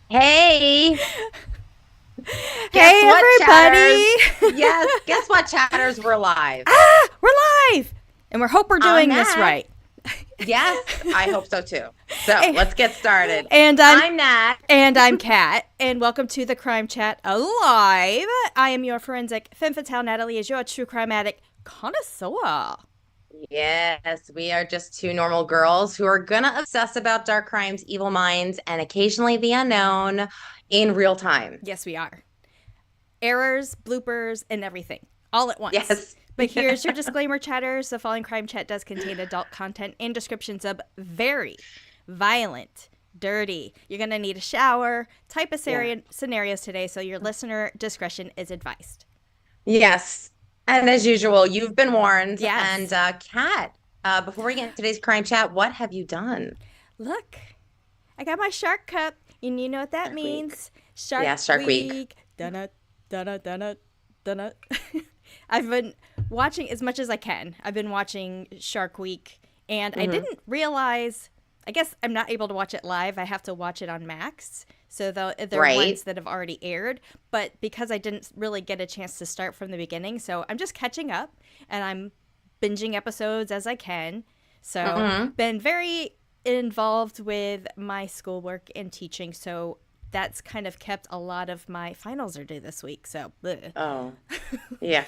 Hey, guess Hey, what, chatters? everybody! Yes, guess what, chatters? We're live. We're live! And we hope we're I'm doing this Nat. right. Yes, I hope so too. So and, let's get started. and I'm I'm Nat. and I'm Kat, and welcome to the Crime Chat Alive. I am your forensic femme fatale. Natalie is your true crime addict connoisseur. Yes, we are just two normal girls who are gonna obsess about dark crimes, evil minds, and occasionally the unknown in real time. Yes, we are. Errors, bloopers, and everything all at once. Yes. But here's your disclaimer, chatters. The following crime chat does contain adult content and descriptions of very violent, dirty. You're going to need a shower, type of scenarios today, so your listener discretion is advised. Yes. And as usual, you've been warned. Yes. And Kat, before we get into today's crime chat, what have you done? Look, I got my shark cup, and you know what that Shark Week. means. Shark Yeah, Shark Week. Dun-dun, dun-dun, dun-dun, dun-dun. I've been watching as much as I can. I've been watching Shark Week, and I didn't realize. I guess I'm not able to watch it live. I have to watch it on Max. So there are Right. ones that have already aired. But because I didn't really get a chance to start from the beginning, so I'm just catching up, and I'm binging episodes as I can. So been very involved with my schoolwork and teaching. So that's kind of kept a lot of my finals are due this week. So, bleh. Oh, yuck.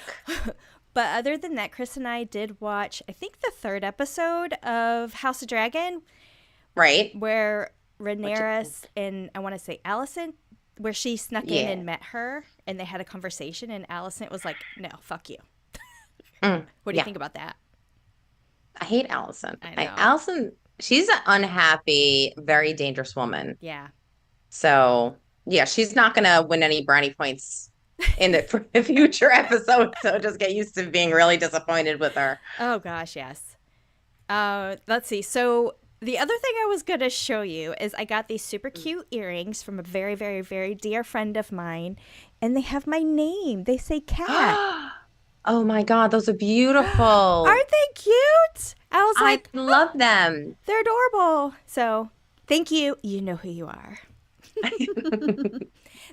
But other than that, Chris and I did watch, I think, the third episode of House of Dragon, Right. where What you Rhaenyra think? and I want to say Allison, where she snuck in Yeah. and met her, and they had a conversation, and Allison was like, "No, fuck you." Mm, What do you yeah. think about that? I hate Allison. I know. Allison, she's an unhappy, very dangerous woman. Yeah. So, yeah, she's not going to win any brownie points in the, for the future episodes. So just get used to being really disappointed with her. Oh gosh, yes. Let's see. So the other thing I was gonna show you is I got these super cute earrings from a very, very, very dear friend of mine, and they have my name. They say Cat. Oh my God, those are beautiful. Aren't they cute? I was I like, love them. they're adorable. So thank you. You know who you are.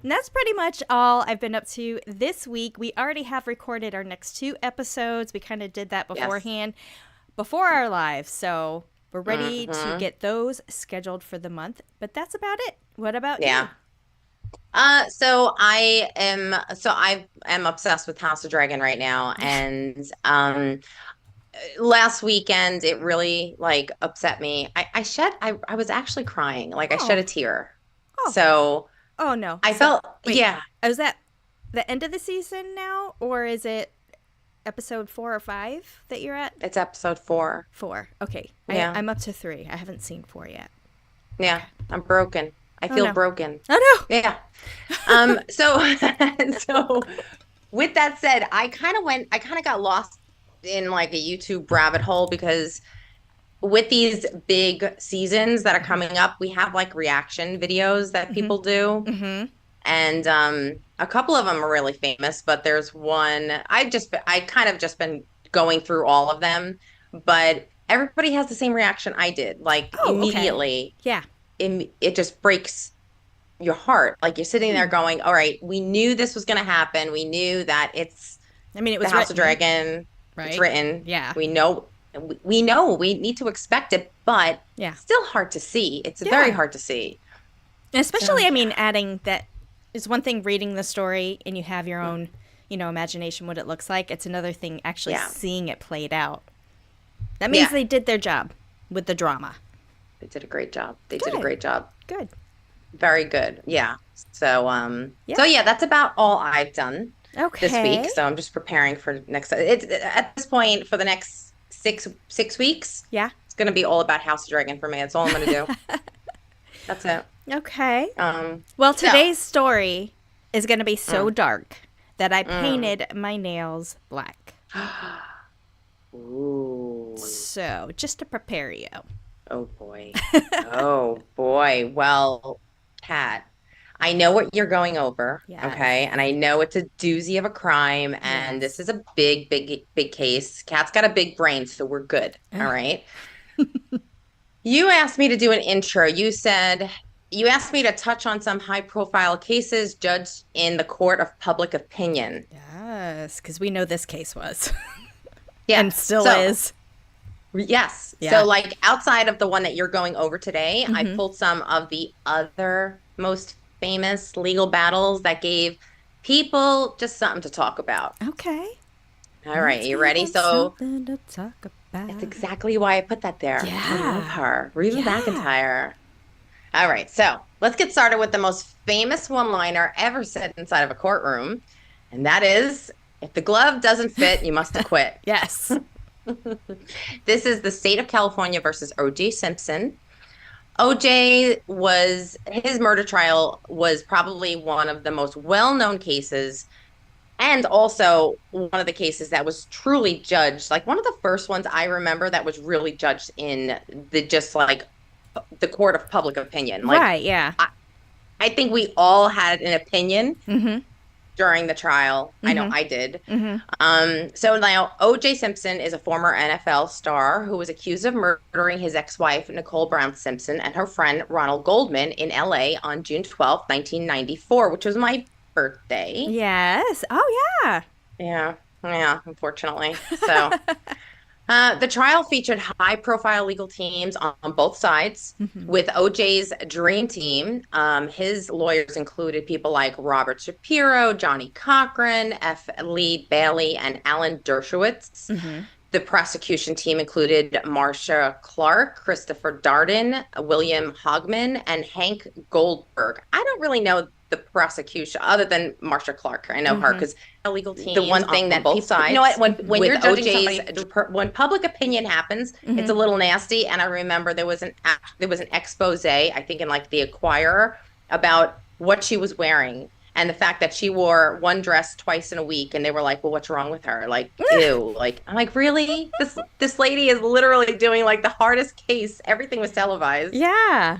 And that's pretty much all I've been up to this week. We already have recorded our next two episodes. We kind of did that Yes. beforehand, before our live. So we're ready to Mhm. get those scheduled for the month. But that's about it. What about you? Yeah. So I am obsessed with House of Dragon right now, and last weekend it really like upset me. I was actually crying. Like I shed Oh, a tear. oh, So oh no. I So felt, wait, yeah, is that the end of the season now, or is it episode 4 or 5 that you're at? it's episode 4. 4. Okay, Yeah. I'm up to 3. I haven't seen 4 yet. Yeah, I'm broken. I Oh feel no. broken. Oh no. Yeah. So so with that said, I kind of got lost in like a YouTube rabbit hole because with these big seasons that are coming up, we have like reaction videos that Mm-hmm. people do. Mm-hmm. And a couple of them are really famous, but there's one I kind of just been going through all of them, but everybody has the same reaction I did. Like Oh, okay. immediately, Yeah. it just breaks your heart. Like you're sitting there going, "All right, we knew this was going to happen. We knew that it's I mean, it the was House of written, Dragon. It's right? written. Yeah. We know we need to expect it, but Yeah. still hard to see. It's very Yeah. hard to see." So, Especially, I yeah. mean, adding that is one thing reading the story and you have your own, imagination what it looks like. It's another thing actually Yeah. seeing it played out. That means Yeah. they did their job with the drama. They did a great job. They did a Good. great job. Good. Very good. Yeah. Yeah. So yeah, that's about all I've done this week. Okay. So I'm just preparing for next. It's at this point for the next six weeks. Yeah. It's gonna be all about House of Dragon for me. That's all I'm gonna do. That's it. Okay. Um. Well, So. today's story is going to be so Mm, dark that I mm. painted my nails black. Ooh. So, just to prepare you. Oh boy. Oh boy. Well, Kat, I know what you're going over, Yes. okay? And I know it's a doozy of a crime, and this Yes. is a big, big, big case. Kat's got a big brain, so we're good. All right. You asked me to do an intro. You said you asked me to touch on some high-profile cases judged in the court of public opinion. Yes, because we know this case was and Yes. still So, is. yes. So, Yeah. like outside of the one that you're going over today, I Mm-hmm. pulled some of the other most famous legal battles that gave people just something to talk about. Okay. All right, Let's you give ready? them So, something to talk it's about. exactly why I put that there. I love Yeah. her. Reba Yeah. McEntire. All right, so let's get started with the most famous one-liner ever said inside of a courtroom, and that is, if the glove doesn't fit, you must acquit. Yes. This is the state of California versus O.J. Simpson. O.J. was, his murder trial was probably one of the most well-known cases, and also one of the cases that was truly judged, like one of the first ones I remember that was really judged in the just like the court of public opinion. Like Right. Yeah. I think we all had an opinion Mm-hmm. during the trial. I know Mm-hmm. I did. Mm-hmm. So now O.J. Simpson is a former NFL star who was accused of murdering his ex-wife, Nicole Brown Simpson, and her friend Ronald Goldman in LA on June 12th, 1994, which was my birthday. Yes. Oh yeah. Yeah, yeah, unfortunately. So the trial featured high profile legal teams on both sides. Mm-hmm. With OJ's dream team, his lawyers included people like Robert Shapiro, Johnny Cochran, F. Lee Bailey, and Alan Dershowitz. Mm-hmm. The prosecution team included Marcia Clark, Christopher Darden, William Hogman, and Hank Goldberg. I don't really know the prosecution other than Marcia Clark. I know her Mm-hmm. because the one thing that both people, sides. you know what, when with you're judging OJ's, somebody, when public opinion happens, it's Mm-hmm. a little nasty. And I remember there was an expose, I think in like the Enquirer, about what she was wearing and the fact that she wore one dress twice in a week, and they were like, well, what's wrong with her? Like, ew. Like, I'm like, really? This lady is literally doing like the hardest case. Everything was televised. Yeah.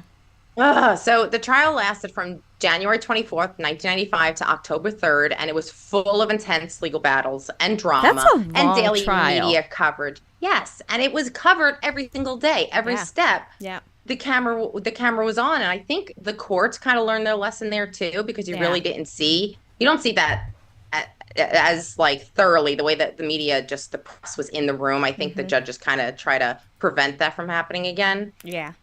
So the trial lasted from January 24th, 1995 to October 3rd, and it was full of intense legal battles and That's drama a and long daily trial. media coverage. Yes, and it was covered every single day, every Yeah. step. Yeah. The camera was on, and I think the courts kind of learned their lesson there too, because Yeah. you don't see that as like thoroughly the way that the media, just the press was in the room. I think the Mm-hmm. judges kind of try to prevent that from happening again. Yeah.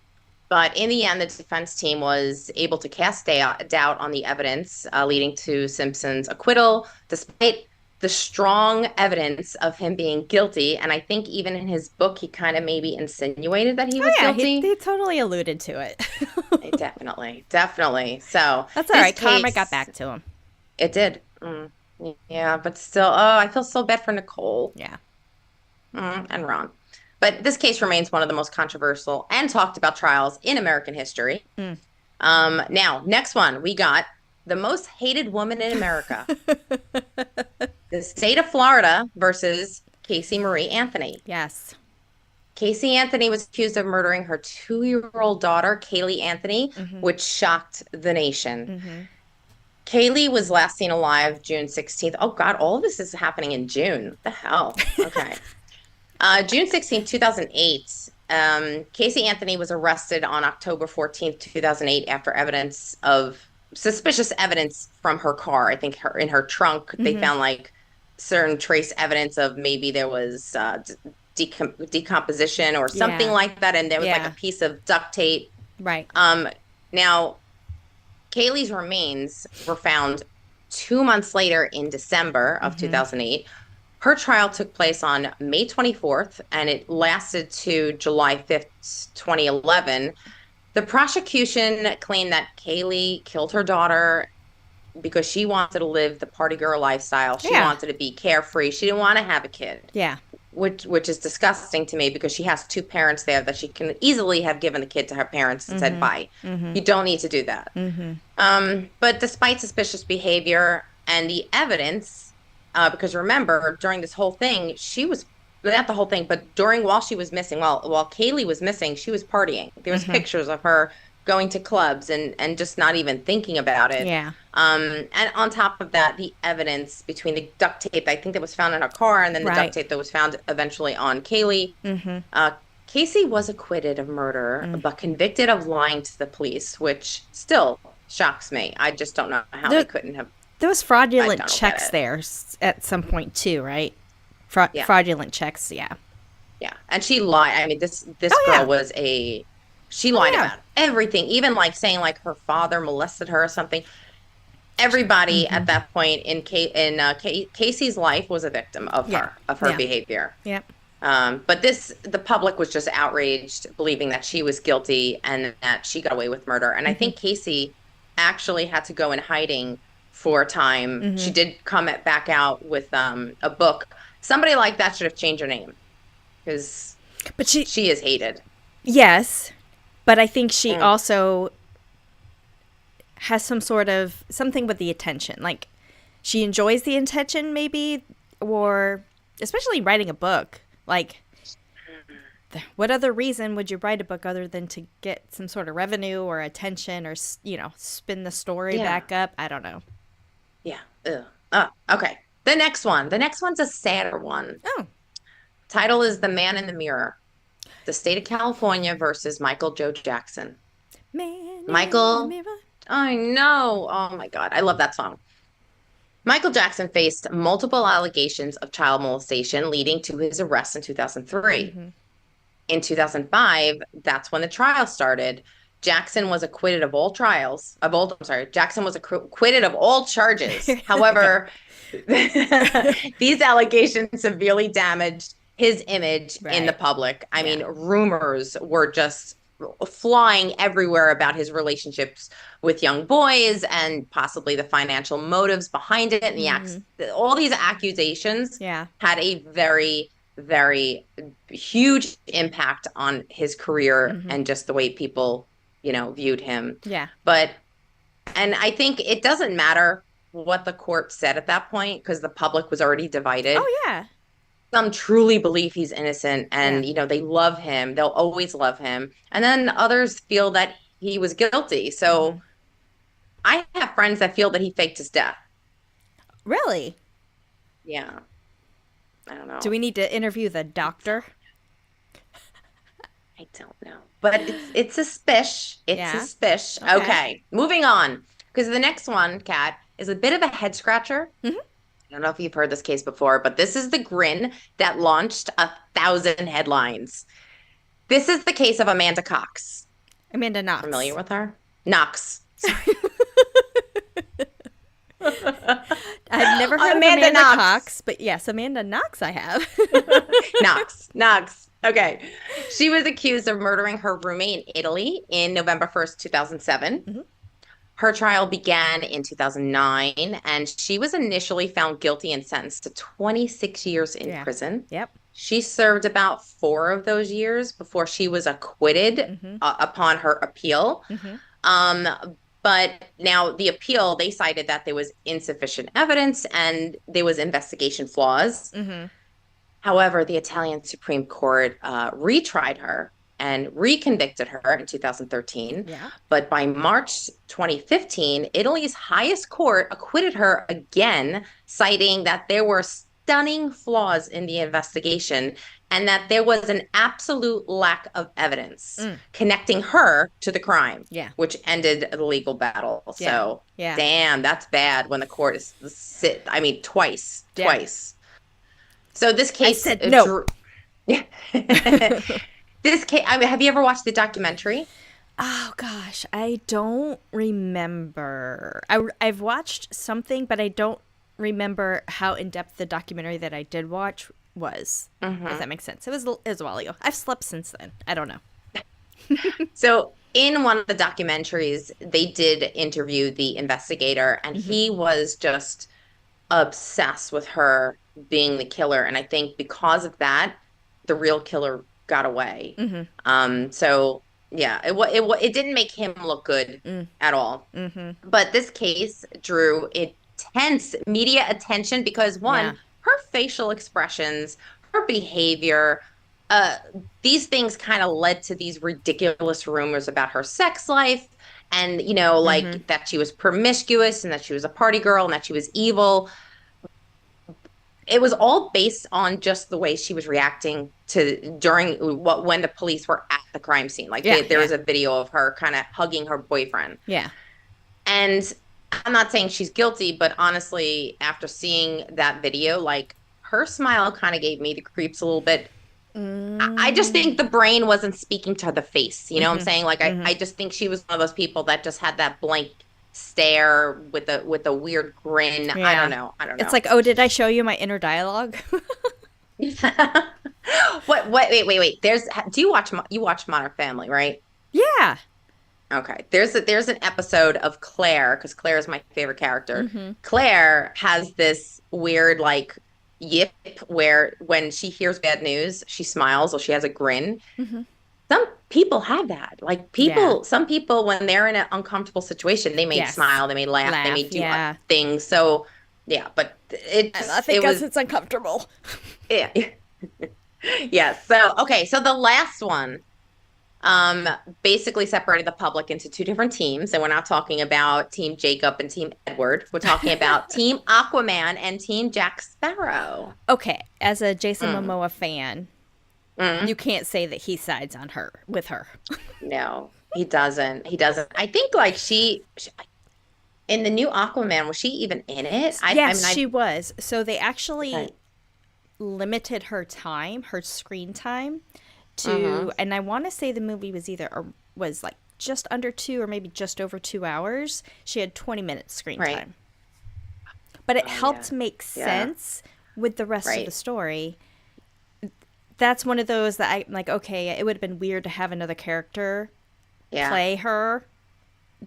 But in the end, the defense team was able to cast doubt on the evidence, leading to Simpson's acquittal, despite the strong evidence of him being guilty. And I think even in his book, he kind of maybe insinuated that he Oh was yeah. He guilty. he totally alluded to it. Definitely, definitely. So That's all this right. Karma got case, back to him. it did. Yeah, but still, oh, I feel so bad for Nicole. Yeah. And Ron. But this case remains one of the most controversial and talked about trials in American history. Mm. Now, next one, we got the most hated woman in America. The state of Florida versus Casey Marie Anthony. Yes. Casey Anthony was accused of murdering her 2-year-old daughter, Kaylee Anthony, Mm-hmm. which shocked the nation. Mm-hmm. Kaylee was last seen alive June 16th. Oh, God, all of this is happening in June. What the hell? Okay. June 16th, 2008, Casey Anthony was arrested on October 14th, 2008, after suspicious evidence from her car. I think in her trunk, they Mm-hmm. found like certain trace evidence of maybe there was decomposition or something Yeah. like that. And there was like Yeah. a piece of duct tape. Right. Now, Kaylee's remains were found 2 months later in December of Mm-hmm. 2008. Her trial took place on May 24th, and it lasted to July 5th, 2011. The prosecution claimed that Kaylee killed her daughter because she wanted to live the party girl lifestyle. She Yeah. wanted to be carefree. She didn't want to have a kid, Yeah. which is disgusting to me, because she has two parents there that she can easily have given the kid to her parents and said, Mm-hmm. bye. Mm-hmm. You don't need to do that. Mm-hmm. But despite suspicious behavior and the evidence, because remember, during this whole thing, she was not the whole thing, but while she was missing, while Kaylee was missing, she was partying. There was Mm-hmm. pictures of her going to clubs and just not even thinking about it. Yeah. And on top of that, the evidence between the duct tape I think that was found in her car, and then the Right. duct tape that was found eventually on Kaylee. Mm-hmm. Casey was acquitted of murder, Mm. but convicted of lying to the police, which still shocks me. I just don't know how they There, couldn't have. there was I fraudulent don't get checks it. there at some point too, right? Yeah, Fraudulent checks, yeah. yeah. And she lied. I mean, this Oh girl yeah. was a she Oh lied yeah. about everything, even like saying like her father molested her or something. Everybody Mm-hmm. at that point in Casey's life was a victim Yeah. of her Yeah. behavior. Yeah. But the public was just outraged, believing that she was guilty and that she got away with murder. And I Mm-hmm. think Casey actually had to go in hiding for a time. Mm-hmm. She did come back out with a book. Somebody like that should have changed her name because But she, she is hated. yes, but I think she Mm. also has some sort of something with the attention. Like she enjoys the attention, maybe, or especially writing a book. Like, what other reason would you write a book other than to get some sort of revenue or attention or, spin the story Yeah, back up? I don't know. yeah. Ugh. Okay. The next one. The next one's a sadder one. Oh, Title is The Man in the Mirror. The state of California versus Michael Joe Jackson. man in the Michael, mirror. I know. Oh my God. I love that song. Michael Jackson faced multiple allegations of child molestation, leading to his arrest in 2003. Mm-hmm. In 2005, that's when the trial started. Jackson was acquitted of all trials, of all, I'm sorry, Jackson was acquitted of all charges. Okay. However, these allegations severely damaged his image in the Right. public. I Yeah. mean, rumors were just flying everywhere about his relationships with young boys and possibly the financial motives behind it. And Mm-hmm. all these accusations Yeah. had a very, very huge impact on his career Mm-hmm. and just the way people, viewed him. Yeah. But, and I think it doesn't matter what the court said at that point because the public was already divided. Oh yeah. Some truly believe he's innocent Yeah. and, they love him. They'll always love him. And then others feel that he was guilty. Mm-hmm. So I have friends that feel that he faked his death. Really? Yeah. I don't Do know. we need to interview the doctor? I don't know. But it's suspicious. It's Yeah. suspicious. Okay. Okay. Moving on. Because the next one, Kat, is a bit of a head scratcher. Mm-hmm. I don't know if you've heard this case before, but this is the grin that launched 1,000 headlines. This is the case of Amanda Cox. Amanda Familiar Knox. with her? Knox. Sorry. I've never heard Amanda of Amanda Knox. Cox, but yes, Amanda Knox I have. Knox. Okay. She was accused of murdering her roommate in Italy in November 1st, 2007. Mm-hmm. Her trial began in 2009, and she was initially found guilty and sentenced to 26 years in Yeah. prison. Yep. She served about 4 of those years before she was acquitted Mm-hmm. upon her appeal. Mm-hmm. Um, but now the appeal, they cited that there was insufficient evidence and there was investigation flaws. Mm-hmm. However, the Italian Supreme Court retried her and reconvicted her in 2013. Yeah. But by March 2015, Italy's highest court acquitted her again, citing that there were stunning flaws in the investigation and that there was an absolute lack of evidence connecting her to the crime, Yeah. which ended the legal battle. Yeah. So, Yeah. damn, that's bad when the court is twice. Yeah. Twice. So this case said no. This case, I mean, have you ever watched the documentary? Oh gosh, I don't remember. I've watched something, but I don't remember how in depth the documentary that I did watch was. If that makes sense. It was a while ago. I've slept since then. I don't know. So in one of the documentaries, they did interview the investigator, and he was just obsessed with her being the killer. And I think because of that, the real killer got away. So yeah, it didn't make him look good at all. But this case drew intense media attention because one, her facial expressions, her behavior, these things kind of led to these ridiculous rumors about her sex life and, like that she was promiscuous and that she was a party girl and that she was evil. it was all based on just the way she was reacting to during what when the police were at the crime scene. Like Yeah, there yeah, was a video of her kind of hugging her boyfriend. yeah. And I'm not saying she's guilty, but honestly, after seeing that video, like her smile kind of gave me the creeps a little bit. I just Mm, think the brain wasn't speaking to the face. You know what I'm mm-hmm, saying? Like mm-hmm. I just think she was one of those people that just had that blank stare with a weird grin. I don't Yeah. know. I don't It's know. like, oh, did I show you my inner dialogue? What wait. Do you watch Modern Family, right? Yeah. Okay. There's an episode of Claire, because Claire is my favorite character. Mm-hmm. Claire has this weird like yip where when she hears bad news, she smiles or she has a grin. Mm-hmm. Some people have that. Like Yeah. some people when they're in an uncomfortable situation, they may Yes. smile, they may laugh, they Laugh. may do Yeah. things. So yeah, but And I it think us was it's uncomfortable. yeah. Yeah. So okay, so the last one um basically separated the public into two different teams, and we're not talking about Team Jacob and Team Edward. We're talking about Team Aquaman and Team Jack Sparrow. Okay, as a Jason Mm, Momoa fan, you mm. can't say that he sides on her with her. No, he doesn't. He doesn't. I think like she in the new Aquaman, was she even in it? I mean Yes, I she was. So they okay. actually limited her time, her screen time Mm-hmm. to, and I want to say the movie was either or was like just under 2 or maybe just over 2 hours. She had 20 minutes screen Right. time. But it Oh yeah. helped make Yeah. sense with the rest of the Right. story. That's one of those that I'm like, okay, it would have been weird to have another character Yeah. play her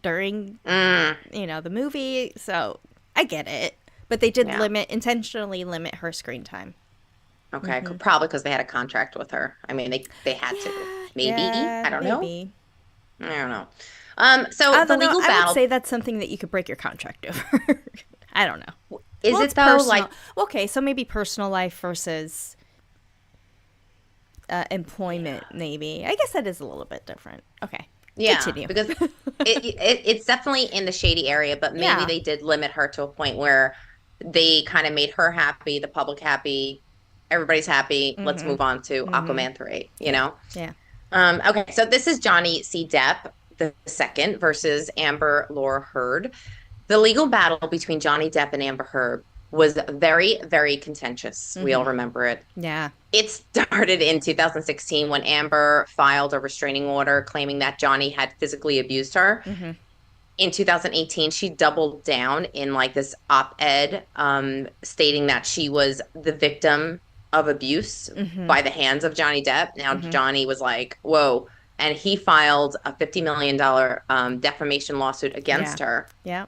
during, Mm, the movie. So I get it. But they did yeah. intentionally limit her screen time. Okay. Probably because they had a contract with her. I mean, they had to. Yeah, Maybe. yeah, I don't know. maybe. I don't know. So I the don't know. legal I would battle say that's something that you could break your contract over. I don't know. is Well, it it's though? Like, personal. Okay, so maybe personal life versus employment, yeah. maybe. I guess that is a little bit different. Okay, Yeah, continue. because it's definitely in the shady area, but maybe Yeah. they did limit her to a point where they kind of made her happy, the public happy, everybody's happy. Let's Mm-hmm. move on to Mm-hmm. Aquaman 3, you Yeah. know? Yeah. Okay, so this is Johnny C. Depp, the second, versus Amber Laura Heard. The legal battle between Johnny Depp and Amber Heard was very, very contentious. We all Mm-hmm. remember it. Yeah. It started in 2016 when Amber filed a restraining order claiming that Johnny had physically abused her. Mm-hmm. In 2018, she doubled down in like this op-ed stating that she was the victim of abuse Mm-hmm. by the hands of Johnny Depp. Now, Mm-hmm. Johnny was like, whoa. And he filed a $50 million defamation lawsuit Yeah. against her. Yeah.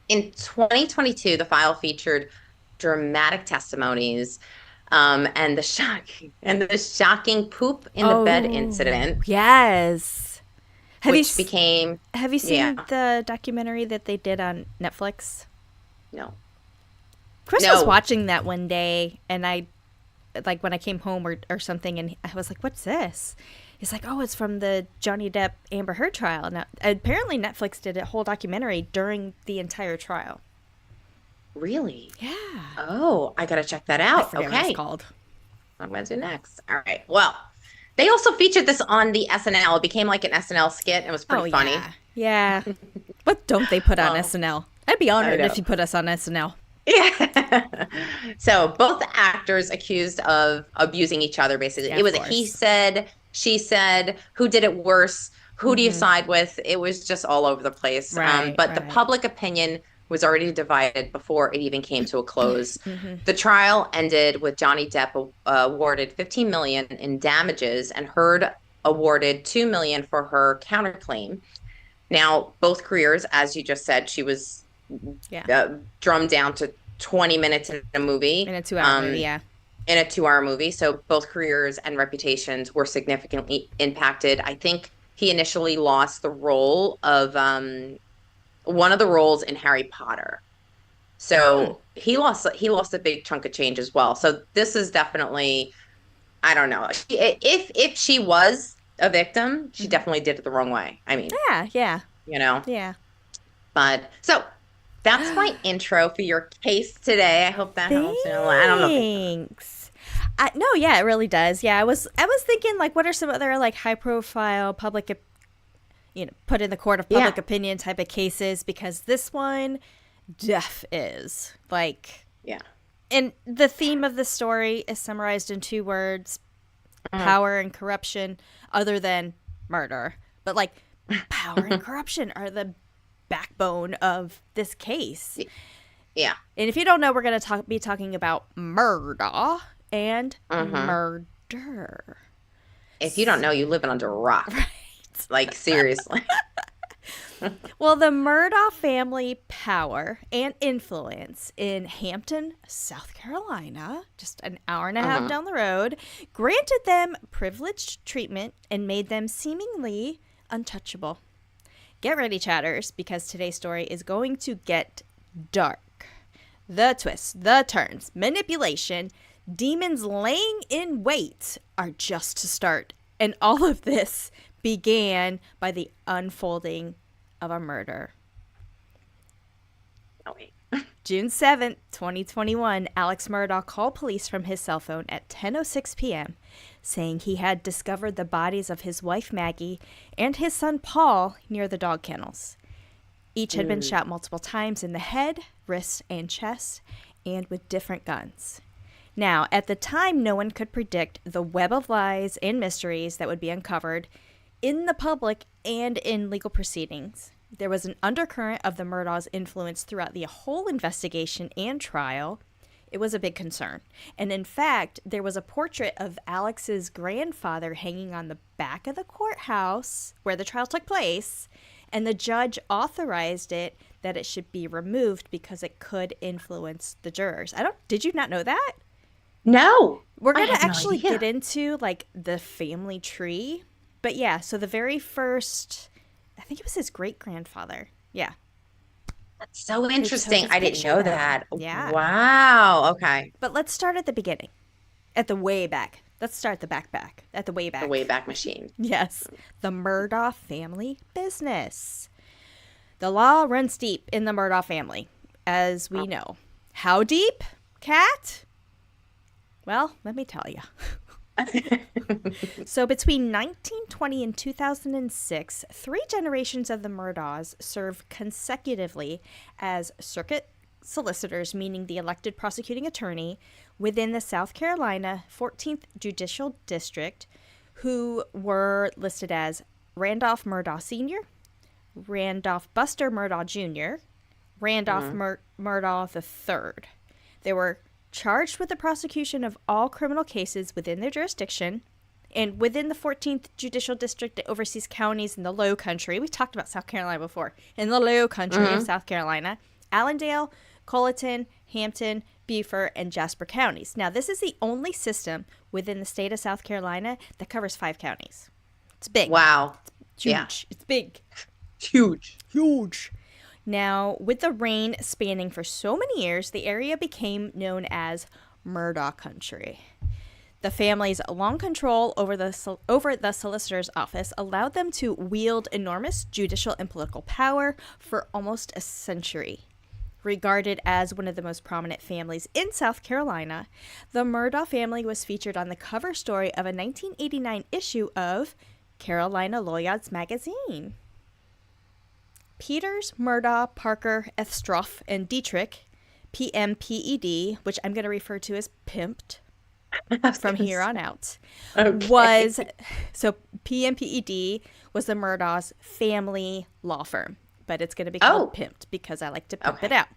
In 2022, the file featured dramatic testimonies and the shocking poop in the bed Oh, incident, yes. Have you which became have you seen yeah, the documentary that they did on Netflix? no, Chris was no, watching that one day, and I, like, when I came home or something, and I was like, "What's this?" He's like, "Oh, it's from the Johnny Depp Amber Heard trial." Now, apparently, Netflix did a whole documentary during the entire trial. really. Yeah, Oh, I gotta check that I out. forget what it's Okay, called. I'm gonna do next. All right. Well, they also featured this on the SNL. It became like an SNL skit. It was Oh pretty funny. yeah, yeah. What don't they put on Oh, SNL? I'd be I honored if know. you put us on SNL. Yeah. So both actors accused of abusing each other, basically. Yeah, It of was a he course. said, she said, who did it worse? Who do you Mm-hmm. side with? It was just all over the place. Right, But the right. public opinion was already divided before it even came to a close. Mm-hmm. The trial ended with Johnny Depp awarded 15 million in damages and Heard awarded 2 million for her counterclaim. Now, both careers, as you just said, she was Yeah, uh, drummed down to 20 minutes in a movie, in a 2 hour movie. Yeah. in a 2 hour movie. So both careers and reputations were significantly impacted. I think he initially lost the role of one of the roles in Harry Potter. Hmm. So he lost a big chunk of change as well. So this is definitely, I don't know. If she was a victim, she Mm-hmm. definitely did it the wrong way. I mean, Yeah, yeah, you know. yeah. But so that's my intro for your case today. I hope that helps. I don't know if it Thanks. No, yeah, it really does. Yeah, I was thinking like, what are some other like high profile put in the court of yeah, public opinion type of cases, because this one, Jeff is like, yeah. and the theme of the story is summarized in two words: Mhm. power and corruption, other than murder. But like, power and corruption are the backbone of this case. Yeah. And if you don't know, we're going to be talking about Murdaugh and Hmm. murder. If you don't know, you living under a rock. Right. Like seriously. Well, the Murdaugh family power and influence in Hampton, South Carolina, just an hour and a half Hmm. down the road, granted them privileged treatment and made them seemingly untouchable. Get ready, chatters, because today's story is going to get dark. The twists, the turns, manipulation, demons laying in wait are just to start. And all of this began by the unfolding of a murder. Oh, wait. June 7th, 2021, Alex Murdaugh called police from his cell phone at 10:06 p.m., saying he had discovered the bodies of his wife Maggie and his son Paul near the dog kennels. Each had been Mm. shot multiple times in the head, wrists, and chest, and with different guns. Now, at the time, no one could predict the web of lies and mysteries that would be uncovered in the public and in legal proceedings. There was an undercurrent of the Murdaugh's influence throughout the whole investigation and trial. It was a big concern. And in fact, there was a portrait of Alex's grandfather hanging on the back of the courthouse where the trial took place, and the judge authorized it that it should be removed because it could influence the jurors. Did you not know that? No, We're I going to had no actually get idea. into like the family tree. But yeah, so the very first, I think it was his great grandfather. Yeah. That's so Who took interesting. his I didn't picture know then. that. Yeah. Wow. Okay. But let's start at the beginning, at the way back. Let's start the back, at the way The back. Wayback Machine. Yes, the Murdaugh family business. The law runs deep in the Murdaugh family, as we know. How deep, Kat? Well, let me tell you. So between 1920 and 2006, three generations of the Murdaughs served consecutively as circuit solicitors, meaning the elected prosecuting attorney, within the South Carolina 14th Judicial District, who were listed as Randolph Murdaugh Sr., Randolph Buster Murdaugh Jr., Randolph Mhm. Murdaugh III. They were charged with the prosecution of all criminal cases within their jurisdiction. And within the 14th Judicial District that oversees counties in the Low Country, we talked about South Carolina before, in the Low Country of Mhm. South Carolina, Allendale, Colleton, Hampton, Beaufort, and Jasper counties. Now, this is the only system within the state of South Carolina that covers 5 counties. It's big. Wow. It's Yeah. huge. It's big. Huge. Huge. Now, with the reign spanning for so many years, the area became known as Murdaugh Country. The family's long control over the solicitor's office allowed them to wield enormous judicial and political power for almost a century. Regarded as one of the most prominent families in South Carolina, the Murdaugh family was featured on the cover story of a 1989 issue of Carolina Lloyd's magazine. Peters, Murdaugh, Parker, Estroff, and Dietrich, PMPED, which I'm going to refer to as pimped I was from gonna here on say. out, Okay. was so PMPED was the Murdaugh's family law firm, but it's going to be called Oh, pimped because I like to pimp it okay. out.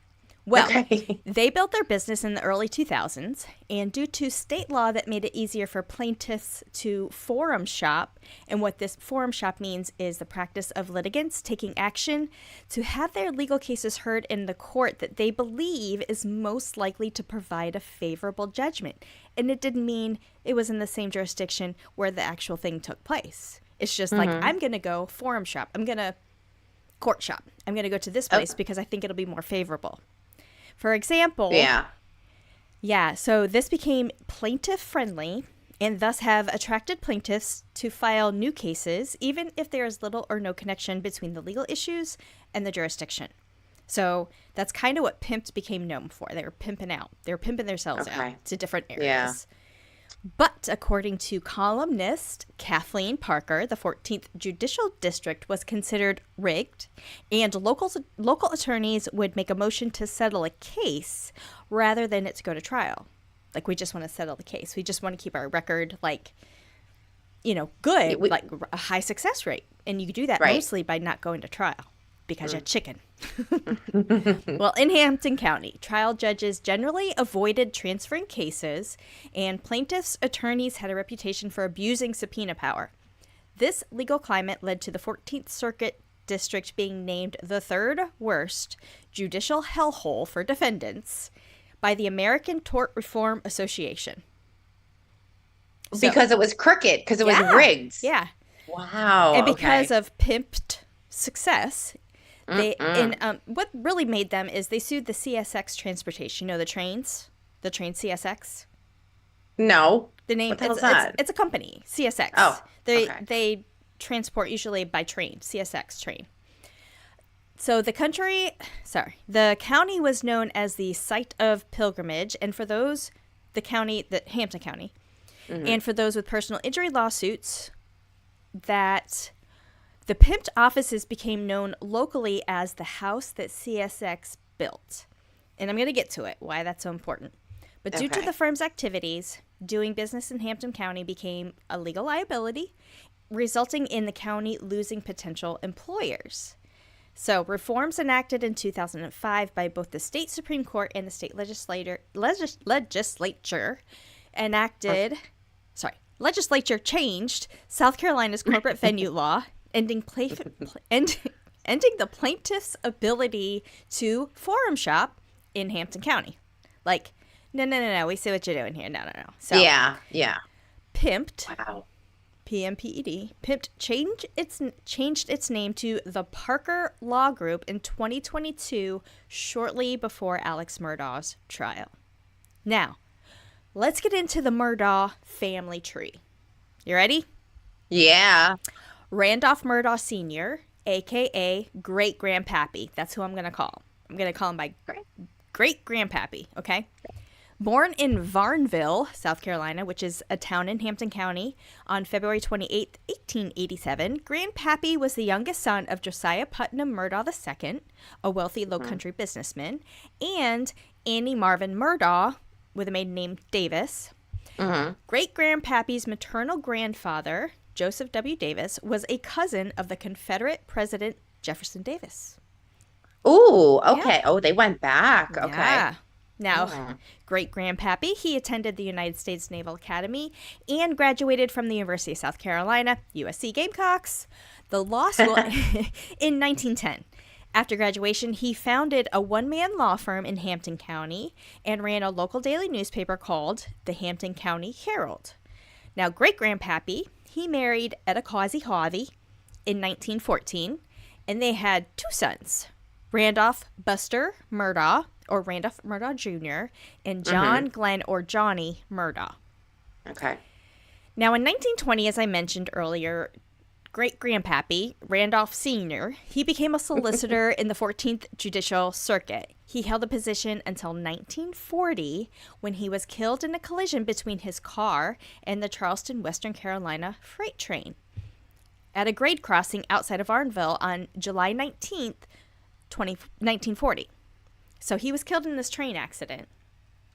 Well, Okay. they built their business in the early 2000s, and due to state law that made it easier for plaintiffs to forum shop, and what this forum shop means is the practice of litigants taking action to have their legal cases heard in the court that they believe is most likely to provide a favorable judgment. And it didn't mean it was in the same jurisdiction where the actual thing took place. It's just like, Hmm. I'm going to go forum shop. I'm going to court shop. I'm going to go to this Oh, place because I think it'll be more favorable. For example, yeah. yeah, so this became plaintiff friendly and thus have attracted plaintiffs to file new cases, even if there is little or no connection between the legal issues and the jurisdiction. So that's kind of what pimps became known for. They were pimping out. They were pimping themselves Okay. out to different Yeah. areas. But according to columnist Kathleen Parker, the 14th Judicial District was considered rigged, and local attorneys would make a motion to settle a case rather than it to go to trial. Like, we just want to settle the case. We just want to keep our record, like, good, like a high success rate. And you do that mostly by not going to trial because you're chicken. Well, in Hampton County, trial judges generally avoided transferring cases, and plaintiffs' attorneys had a reputation for abusing subpoena power. This legal climate led to the 14th Circuit District being named the third worst judicial hellhole for defendants by the American Tort Reform Association. Because it was crooked, because it was rigged. Yeah. Wow. And because of pimped success, what really made them is they sued the CSX transportation. The trains? The train CSX? No. The name, what the hell is that? It's a company, CSX. Oh, They transport usually by train, CSX train. So the county was known as the site of pilgrimage, and for those, Hampton County, and for those with personal injury lawsuits, that the pimped offices became known locally as the house that CSX built. And I'm going to get to it, why that's so important. But due to the firm's activities, doing business in Hampton County became a legal liability, resulting in the county losing potential employers. So legislature in 2005 by both the state Supreme Court and the state legislature changed South Carolina's corporate venue law, ending the plaintiff's ability to forum shop in Hampton County. Like, no, we see what you're doing here. No. So yeah. Pimped. Wow. PMPED. Pimped changed its name to the Parker Law Group in 2022, shortly before Alex Murdaugh's trial. Now, let's get into the Murdaugh family tree. You ready? Yeah. Randolph Murdaugh Sr., a.k.a. Great-Grandpappy. That's who I'm going to call. I'm going to call him my Great-Grandpappy, okay? Born in Varnville, South Carolina, which is a town in Hampton County, on February 28, 1887, Grandpappy was the youngest son of Josiah Putnam Murdaugh II, a wealthy low-country businessman, and Annie Marvin Murdaugh, with a maiden name Davis. Great-Grandpappy's maternal grandfather, Joseph W. Davis, was a cousin of the Confederate President Jefferson Davis. Ooh, okay. Yeah. Oh, they went back. Okay. Yeah. Now, Great-Grandpappy, he attended the United States Naval Academy and graduated from the University of South Carolina, USC Gamecocks, the law school in 1910. After graduation, he founded a one-man law firm in Hampton County and ran a local daily newspaper called the Hampton County Herald. Now, Great-Grandpappy, he married Etta Causey Harvey in 1914, and they had two sons, Randolph Buster Murdaugh, or Randolph Murdaugh Jr., and John Glenn, or Johnny Murdaugh. Okay. Now, in 1920, as I mentioned earlier, Great-Grandpappy, Randolph Sr., he became a solicitor in the 14th Judicial Circuit. He held the position until 1940, when he was killed in a collision between his car and the Charleston, Western Carolina freight train at a grade crossing outside of Arnville on July 19th, 1940. So he was killed in this train accident.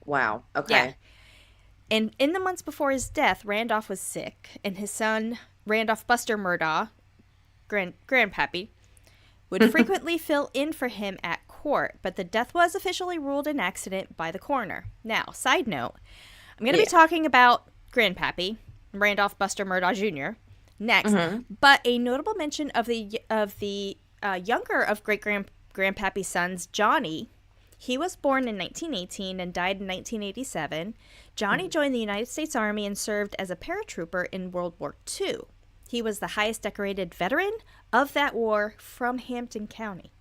Wow. Okay. Yeah. And in the months before his death, Randolph was sick, and his son, Randolph Buster Murdaugh, Grandpappy, would frequently fill in for him at court, but the death was officially ruled an accident by the coroner. Now, side note, I'm going to be talking about Grandpappy, Randolph Buster Murdaugh Jr., next, but a notable mention of the younger of Great-Grandpappy's sons, Johnny. He was born in 1918 and died in 1987. Johnny joined the United States Army and served as a paratrooper in World War II. He was the highest decorated veteran of that war from Hampton County,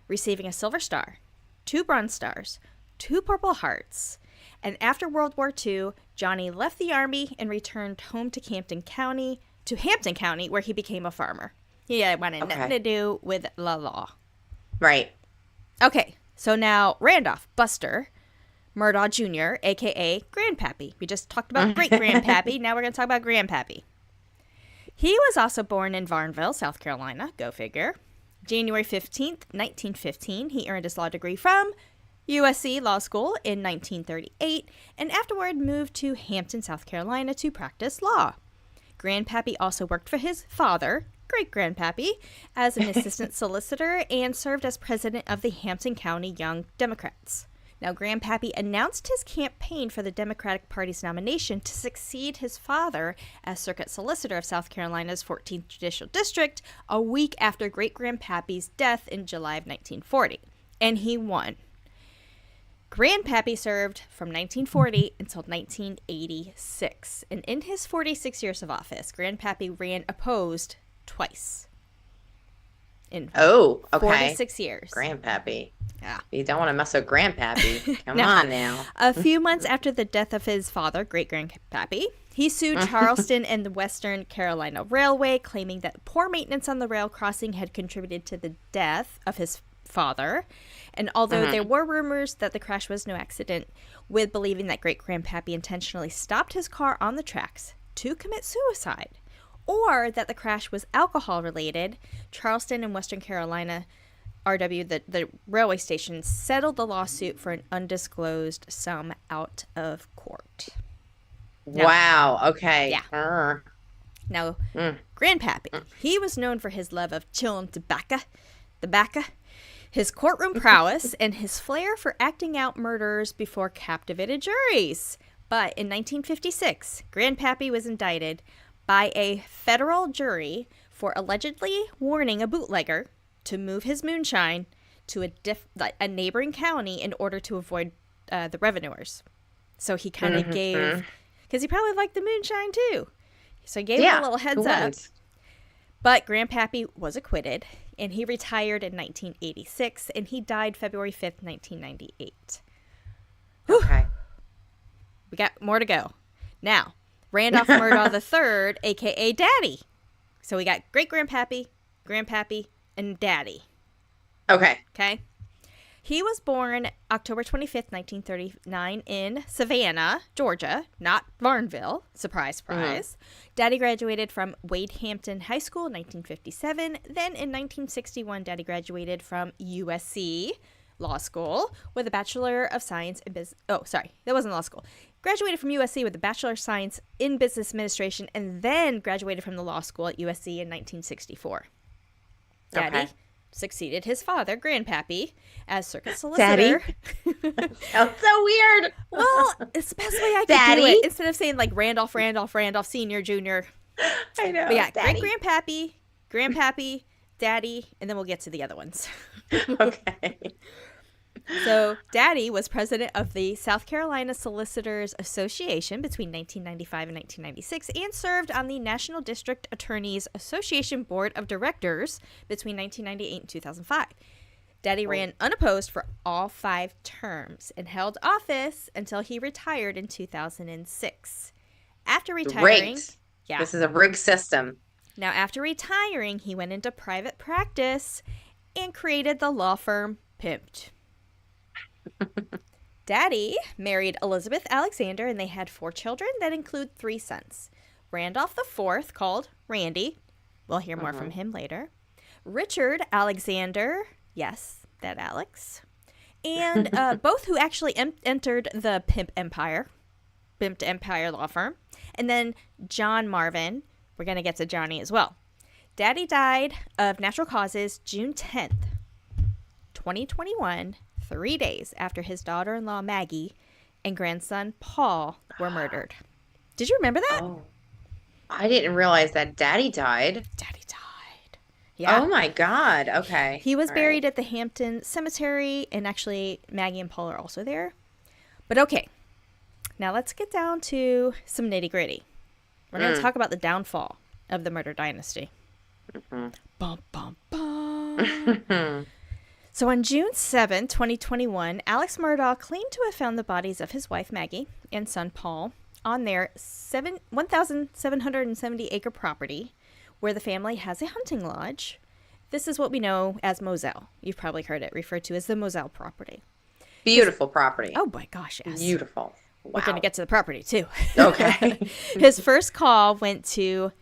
receiving a Silver Star, 2 Bronze Stars, 2 Purple Hearts. And after World War II, Johnny left the Army and returned home to Hampton County, where he became a farmer. He wanted nothing to do with the law. Right. Okay, so now Randolph Buster Murdaugh Jr., a.k.a. Grandpappy. We just talked about great-grandpappy. Now we're going to talk about Grandpappy. He was also born in Varnville, South Carolina. Go figure. January 15th, 1915, he earned his law degree from USC Law School in 1938 and afterward moved to Hampton, South Carolina to practice law. Grandpappy also worked for his father, great-grandpappy, as an assistant solicitor and served as president of the Hampton County Young Democrats. Now, Grandpappy announced his campaign for the Democratic Party's nomination to succeed his father as Circuit Solicitor of South Carolina's 14th Judicial District a week after Great-Grandpappy's death in July of 1940, and he won. Grandpappy served from 1940 until 1986, and in his 46 years of office, Grandpappy ran opposed twice. In 46 years. Grandpappy. Yeah. You don't want to mess with Grandpappy. Come on now. A few months after the death of his father, great-grandpappy, he sued Charleston and the Western Carolina Railway, claiming that poor maintenance on the rail crossing had contributed to the death of his father. And although there were rumors that the crash was no accident, with believing that great-grandpappy intentionally stopped his car on the tracks to commit suicide, or that the crash was alcohol-related, Charleston and Western Carolina RW, the railway station, settled the lawsuit for an undisclosed sum out of court. Now, wow. Okay. Yeah. Now, Grandpappy, he was known for his love of chillin' tobacco, his courtroom prowess, and his flair for acting out murders before captivated juries. But in 1956, Grandpappy was indicted by a federal jury for allegedly warning a bootlegger to move his moonshine to a neighboring county in order to avoid the revenuers. So he kind of gave, because he probably liked the moonshine too. So he gave him a little heads up. But Grandpappy was acquitted, and he retired in 1986, and he died February 5th, 1998. Okay. We got more to go. Now, Randolph Murdaugh III, a.k.a. Daddy. So we got great-grandpappy, Grandpappy, and Daddy. Okay. Okay. He was born October 25th, 1939 in Savannah, Georgia, not Varnville. Surprise, surprise. Daddy graduated from Wade Hampton High School in 1957. Then in 1961, Daddy graduated from USC Law School with a Bachelor of Science in Business. Oh, sorry. That wasn't law school. Graduated from USC with a Bachelor of Science in Business Administration and then graduated from the law school at USC in 1964. Daddy succeeded his father, Grandpappy, as circuit solicitor. Daddy? Sounds so weird. Well, it's the best way I could do it. Instead of saying like Randolph, Senior, Junior. I know. But yeah, great-grandpappy, Grandpappy, Daddy, and then we'll get to the other ones. Okay. So, Daddy was president of the South Carolina Solicitors Association between 1995 and 1996 and served on the National District Attorneys Association Board of Directors between 1998 and 2005. Daddy ran unopposed for all 5 terms and held office until he retired in 2006. After retiring... Rigged. Yeah. This is a rigged system. Now, after retiring, he went into private practice and created the law firm Pimped. Daddy married Elizabeth Alexander, and they had 4 children that include 3 sons. Randolph IV, called Randy. We'll hear more from him later. Richard Alexander, yes, that Alex. And both who actually entered the Pimped Empire law firm. And then John Marvin. We're going to get to Johnny as well. Daddy died of natural causes June 10th, 2021, 3 days after his daughter-in-law Maggie and grandson Paul were murdered. Did you remember that? Oh, I didn't realize that Daddy died. Daddy died. Yeah. Oh my God. Okay. He was buried at the Hampton Cemetery, and actually Maggie and Paul are also there. But okay, now let's get down to some nitty-gritty. We're going to talk about the downfall of the murder dynasty. Bum, bum, bum. So on June 7, 2021, Alex Murdaugh claimed to have found the bodies of his wife Maggie and son Paul on their 1,770-acre property where the family has a hunting lodge This is what we know as Moselle. You've probably heard it referred to as the Moselle property. Beautiful property. Oh my gosh, yes. Beautiful. Wow. We're going to get to the property too. Okay. His first call went to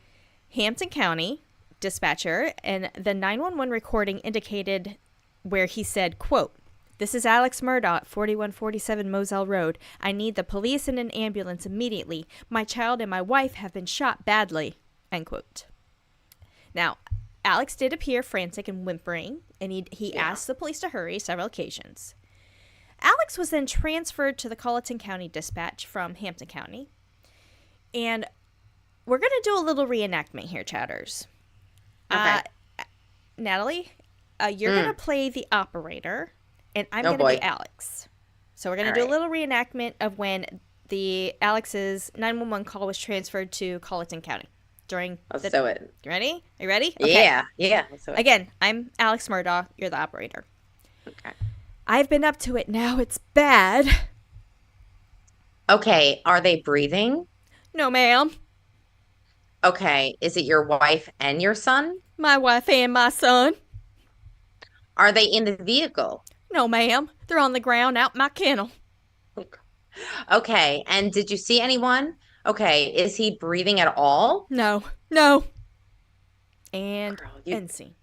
Hampton County dispatcher, and the 911 recording indicated where he said, quote, "This is Alex Murdaugh at 4147 Moselle Road. I need the police and an ambulance immediately. My child and my wife have been shot badly," end quote. Now, Alex did appear frantic and whimpering, and he asked the police to hurry several occasions. Alex was then transferred to the Colleton County Dispatch from Hampton County. And we're going to do a little reenactment here, chatters. Okay. Natalie, you're going to play the operator, and I'm going to be Alex. So we're going to do a little reenactment of when Alex's 911 call was transferred to Colleton County. Let's do it. You ready? Are you ready? Okay. Yeah. Let's do it. Again, I'm Alex Murdaugh. You're the operator. Okay. I've been up to it now. It's bad. Okay. Are they breathing? No, ma'am. Okay. Is it your wife and your son? My wife and my son. Are they in the vehicle? No, ma'am. They're on the ground out in my kennel. Okay. And did you see anyone? Okay. Is he breathing at all? No. And end scene.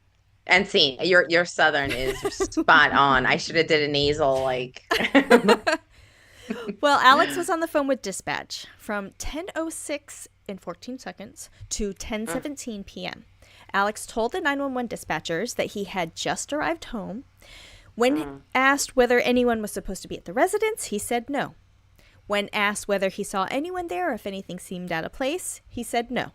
And scene. Your Southern is spot on. I should have did a nasal like. Well, Alex was on the phone with dispatch from 10:06 and 14 seconds to 10:17 p.m. Alex told the 911 dispatchers that he had just arrived home. When asked whether anyone was supposed to be at the residence, he said no. When asked whether he saw anyone there or if anything seemed out of place, he said no.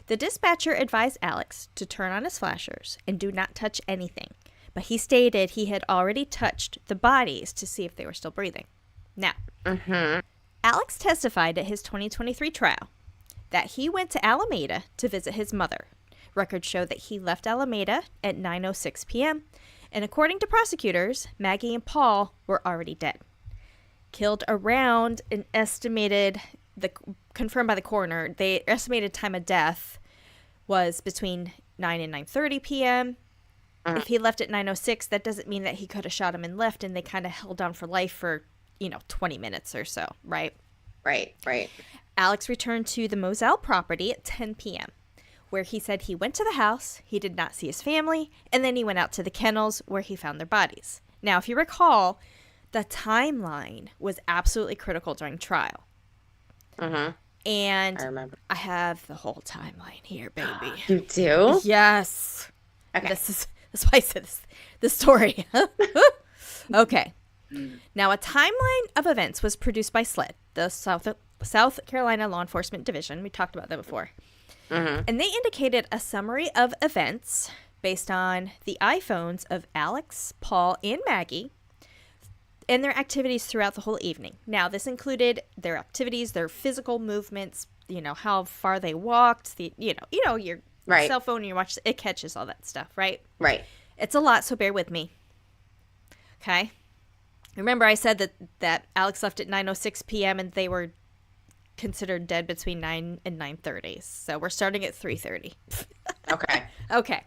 The dispatcher advised Alex to turn on his flashers and do not touch anything, but he stated he had already touched the bodies to see if they were still breathing. Now, Alex testified at his 2023 trial that he went to Alameda to visit his mother. Records show that he left Alameda at 9:06 p.m., and according to prosecutors, Maggie and Paul were already dead. Killed around an estimated, confirmed by the coroner, the estimated time of death was between 9 and 9:30 p.m. If he left at 9:06, that doesn't mean that he could have shot him and left, and they kind of held on for life for, 20 minutes or so, right? Right. Alex returned to the Moselle property at 10 p.m., where he said he went to the house, he did not see his family, and then he went out to the kennels where he found their bodies. Now, if you recall, the timeline was absolutely critical during trial. And I remember. I have the whole timeline here, baby. You do? Yes. Okay. That's why I said this story. Okay. Now, a timeline of events was produced by SLED, the South Carolina Law Enforcement Division. We talked about that before. And they indicated a summary of events based on the iPhones of Alex, Paul, and Maggie, and their activities throughout the whole evening. Now, this included their activities, their physical movements, how far they walked, your cell phone and your watch, it catches all that stuff, right? Right. It's a lot, so bear with me. Okay? Remember I said that Alex left at 9:06 p.m. and they were considered dead between 9 and 9:30. So we're starting at 3:30. Okay.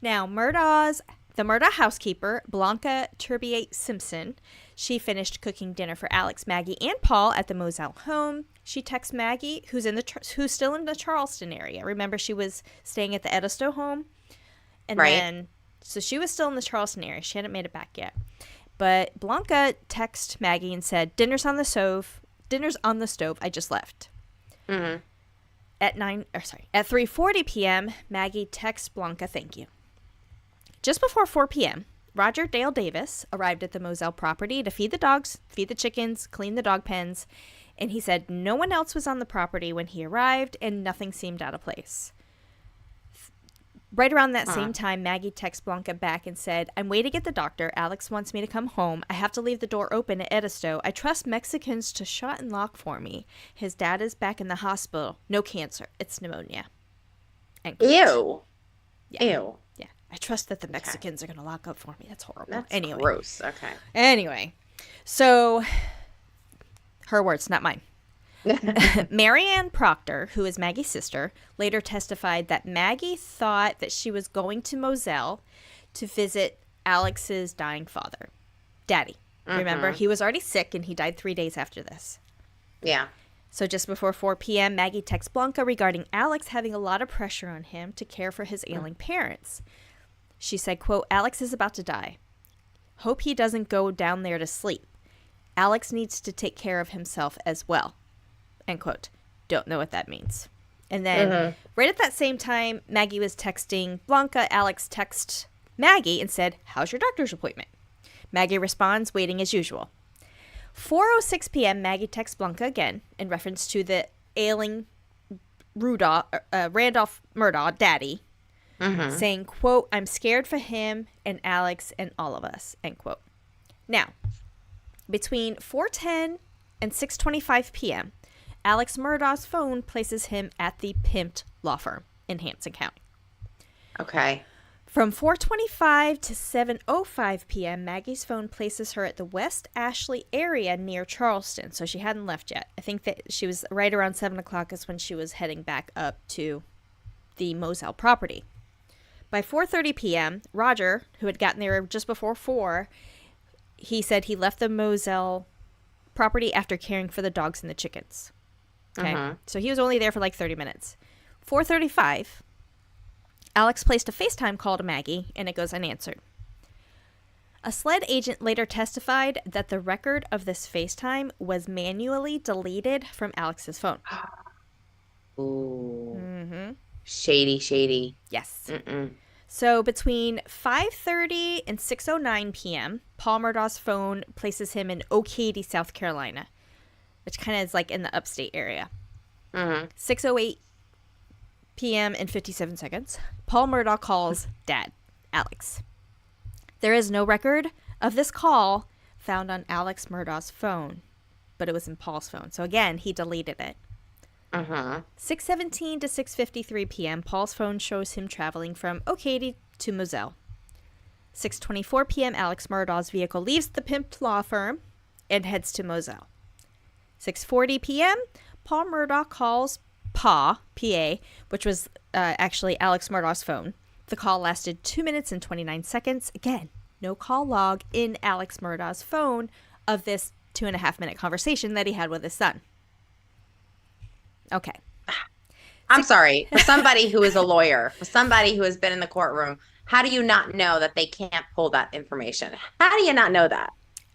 Now, the Murdaugh housekeeper, Blanca Turbiate Simpson, she finished cooking dinner for Alex, Maggie, and Paul at the Moselle home. She texts Maggie, who's still in the Charleston area. Remember, she was staying at the Edisto home, and so she was still in the Charleston area. She hadn't made it back yet. But Blanca texted Maggie and said, "Dinner's on the stove. I just left." At 3:40 p.m., Maggie texts Blanca, "Thank you." Just before 4 p.m., Roger Dale Davis arrived at the Moselle property to feed the dogs, feed the chickens, clean the dog pens, and he said no one else was on the property when he arrived and nothing seemed out of place. Right around that same time, Maggie texted Blanca back and said, "I'm waiting at the doctor. Alex wants me to come home. I have to leave the door open at Edisto. I trust Mexicans to shut and lock for me. His dad is back in the hospital. No cancer. It's pneumonia." Ew. Yeah. Ew. Yeah. I trust that the Mexicans are going to lock up for me. That's horrible. That's gross. Okay. Anyway. So, her words, not mine. Marianne Proctor, who is Maggie's sister, later testified that Maggie thought that she was going to Moselle to visit Alex's dying father, Daddy. Remember, he was already sick and he died 3 days after this. Yeah. So just before 4 p.m., Maggie texts Blanca regarding Alex having a lot of pressure on him to care for his ailing parents. She said, quote, Alex is about to die. Hope he doesn't go down there to sleep. Alex needs to take care of himself as well. End quote. Don't know what that means. And then right at that same time, Maggie was texting Blanca. Alex texted Maggie and said, how's your doctor's appointment? Maggie responds, waiting as usual. 4:06 p.m., Maggie texts Blanca again in reference to the ailing Randolph Murdaugh, Daddy, saying, quote, I'm scared for him and Alex and all of us, end quote. Now, between 4:10 and 6:25 p.m., Alex Murdaugh's phone places him at the Pimped law firm in Hanson County. Okay. From 4:25 to 7:05 p.m., Maggie's phone places her at the West Ashley area near Charleston, so she hadn't left yet. I think that she was right around 7 o'clock is when she was heading back up to the Moselle property. By 4:30 p.m., Roger, who had gotten there just before 4, he said he left the Moselle property after caring for the dogs and the chickens. Okay, so he was only there for like 30 minutes. 4:35, Alex placed a FaceTime call to Maggie, and it goes unanswered. A SLED agent later testified that the record of this FaceTime was manually deleted from Alex's phone. Ooh. Shady, shady. Yes. So between 5:30 and 6:09 p.m., Paul Murdaugh's phone places him in Okeechobee, South Carolina, which kind of is like in the upstate area. 6:08 p.m. and 57 seconds, Paul Murdaugh calls Dad, Alex. There is no record of this call found on Alex Murdaugh's phone, but it was in Paul's phone. So again, he deleted it. 6:17 to 6:53 p.m., Paul's phone shows him traveling from Okeechobee to Moselle. 6:24 p.m., Alex Murdaugh's vehicle leaves the Pimped law firm and heads to Moselle. 6:40 p.m., Paul Murdaugh calls Pa, P-A, which was actually Alex Murdaugh's phone. The call lasted 2 minutes and 29 seconds. Again, no call log in Alex Murdaugh's phone of this 2.5-minute conversation that he had with his son. Okay. I'm sorry. For somebody who is a lawyer, for somebody who has been in the courtroom, how do you not know that they can't pull that information? How do you not know that?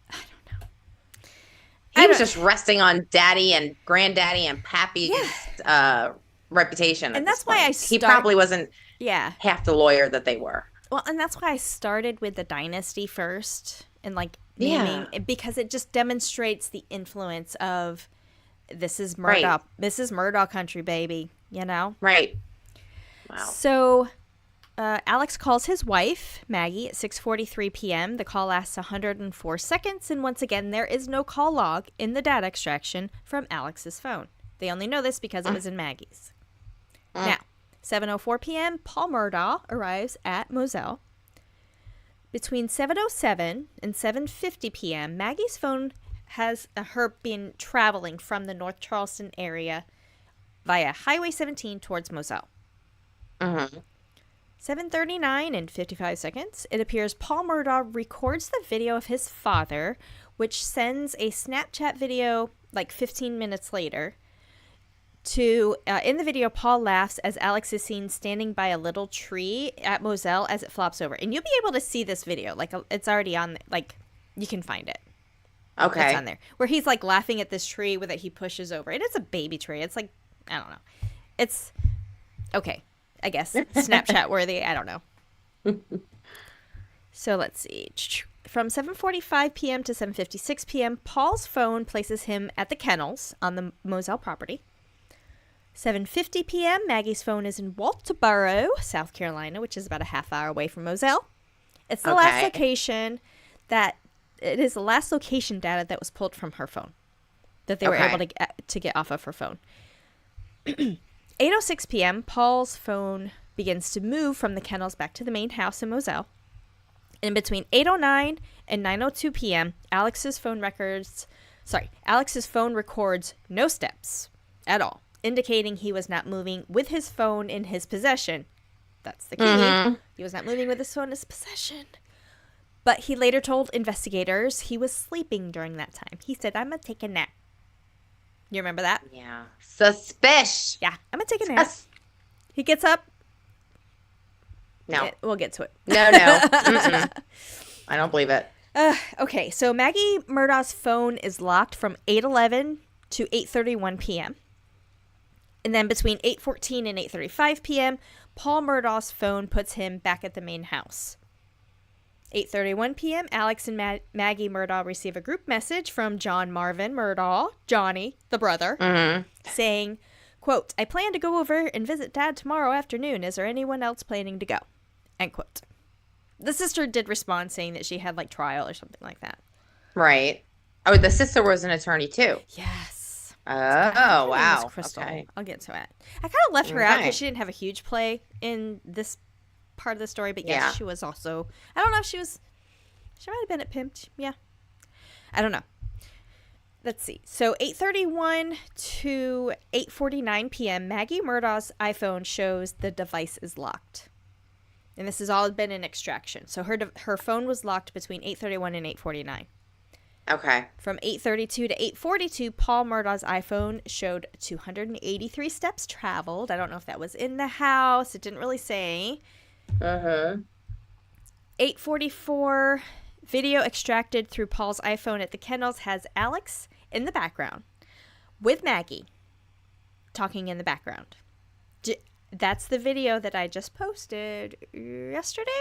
I don't know. He was just resting on daddy and granddaddy and pappy's reputation. And that's why he probably wasn't half the lawyer that they were. Well, and that's why I started with the dynasty first and like naming because it just demonstrates the influence of this is Murdaugh. Right. This is Murdaugh country, baby. You know? Right. Wow. So Alex calls his wife, Maggie, at 6:43 p.m. The call lasts 104 seconds. And once again, there is no call log in the data extraction from Alex's phone. They only know this because it was in Maggie's. Now, 7:04 p.m., Paul Murdaugh arrives at Moselle. Between 7:07 and 7:50 p.m., Maggie's phone has her been traveling from the North Charleston area via Highway 17 towards Moselle. 7:39 and 55 seconds, it appears Paul Murdaugh records the video of his father, which sends a Snapchat video like 15 minutes later. In the video, Paul laughs as Alex is seen standing by a little tree at Moselle as it flops over. And you'll be able to see this video. Like, it's already on, like, you can find it. Okay. It's on there. Where he's, like, laughing at this tree that he pushes over. And it's a baby tree. It's like, I don't know. It's, okay, I guess. Snapchat worthy. I don't know. So, let's see. From 7:45 p.m. to 7:56 p.m., Paul's phone places him at the kennels on the Moselle property. 7:50 p.m., Maggie's phone is in Walterboro, South Carolina, which is about a half hour away from Moselle. It's the last location the last location data that was pulled from her phone that they were able to get off of her phone. 8:06 p.m., Paul's phone begins to move from the kennels back to the main house in Moselle. In between 8:09 and 9:02 p.m., Alex's phone records Sorry, Alex's phone records no steps at all, indicating he was not moving with his phone in his possession. That's the key. Mm-hmm. He was not moving with his phone in his possession. But he later told investigators he was sleeping during that time. He said, "I'm going to take a nap." You remember that? Yeah. Suspicious. Yeah, I'm going to take a nap. He gets up. No. Yeah, we'll get to it. No. I don't believe it. Okay, so Maggie Murdaugh's phone is locked from 8:11 to 8:31 p.m. And then between 8:14 and 8:35 p.m., Paul Murdaugh's phone puts him back at the main house. 8:31 p.m., Alex and Maggie Murdaugh receive a group message from John Marvin Murdaugh, Johnny, the brother, saying, quote, "I plan to go over and visit Dad tomorrow afternoon. Is there anyone else planning to go?" End quote. The sister did respond saying that she had, like, trial or something like that. Right. Oh, the sister was an attorney, too. Yes. Oh, wow. Crystal. Okay. I'll get to it. I kind of left her out because she didn't have a huge play in this part of the story, but yes, she was also, I don't know if she might have been at Pimped. Yeah. I don't know. Let's see. So 8:31 to 8:49 p.m., Maggie Murdaugh's iPhone shows the device is locked. And this has all been an extraction. So her phone was locked between 8:31 and 8:49. Okay. From 8:32 to 8:42, Paul Murdaugh's iPhone showed 283 steps traveled. I don't know if that was in the house. It didn't really say. 8:44, video extracted through Paul's iPhone at the kennels has Alex in the background with Maggie talking in the background. That's the video that I just posted yesterday,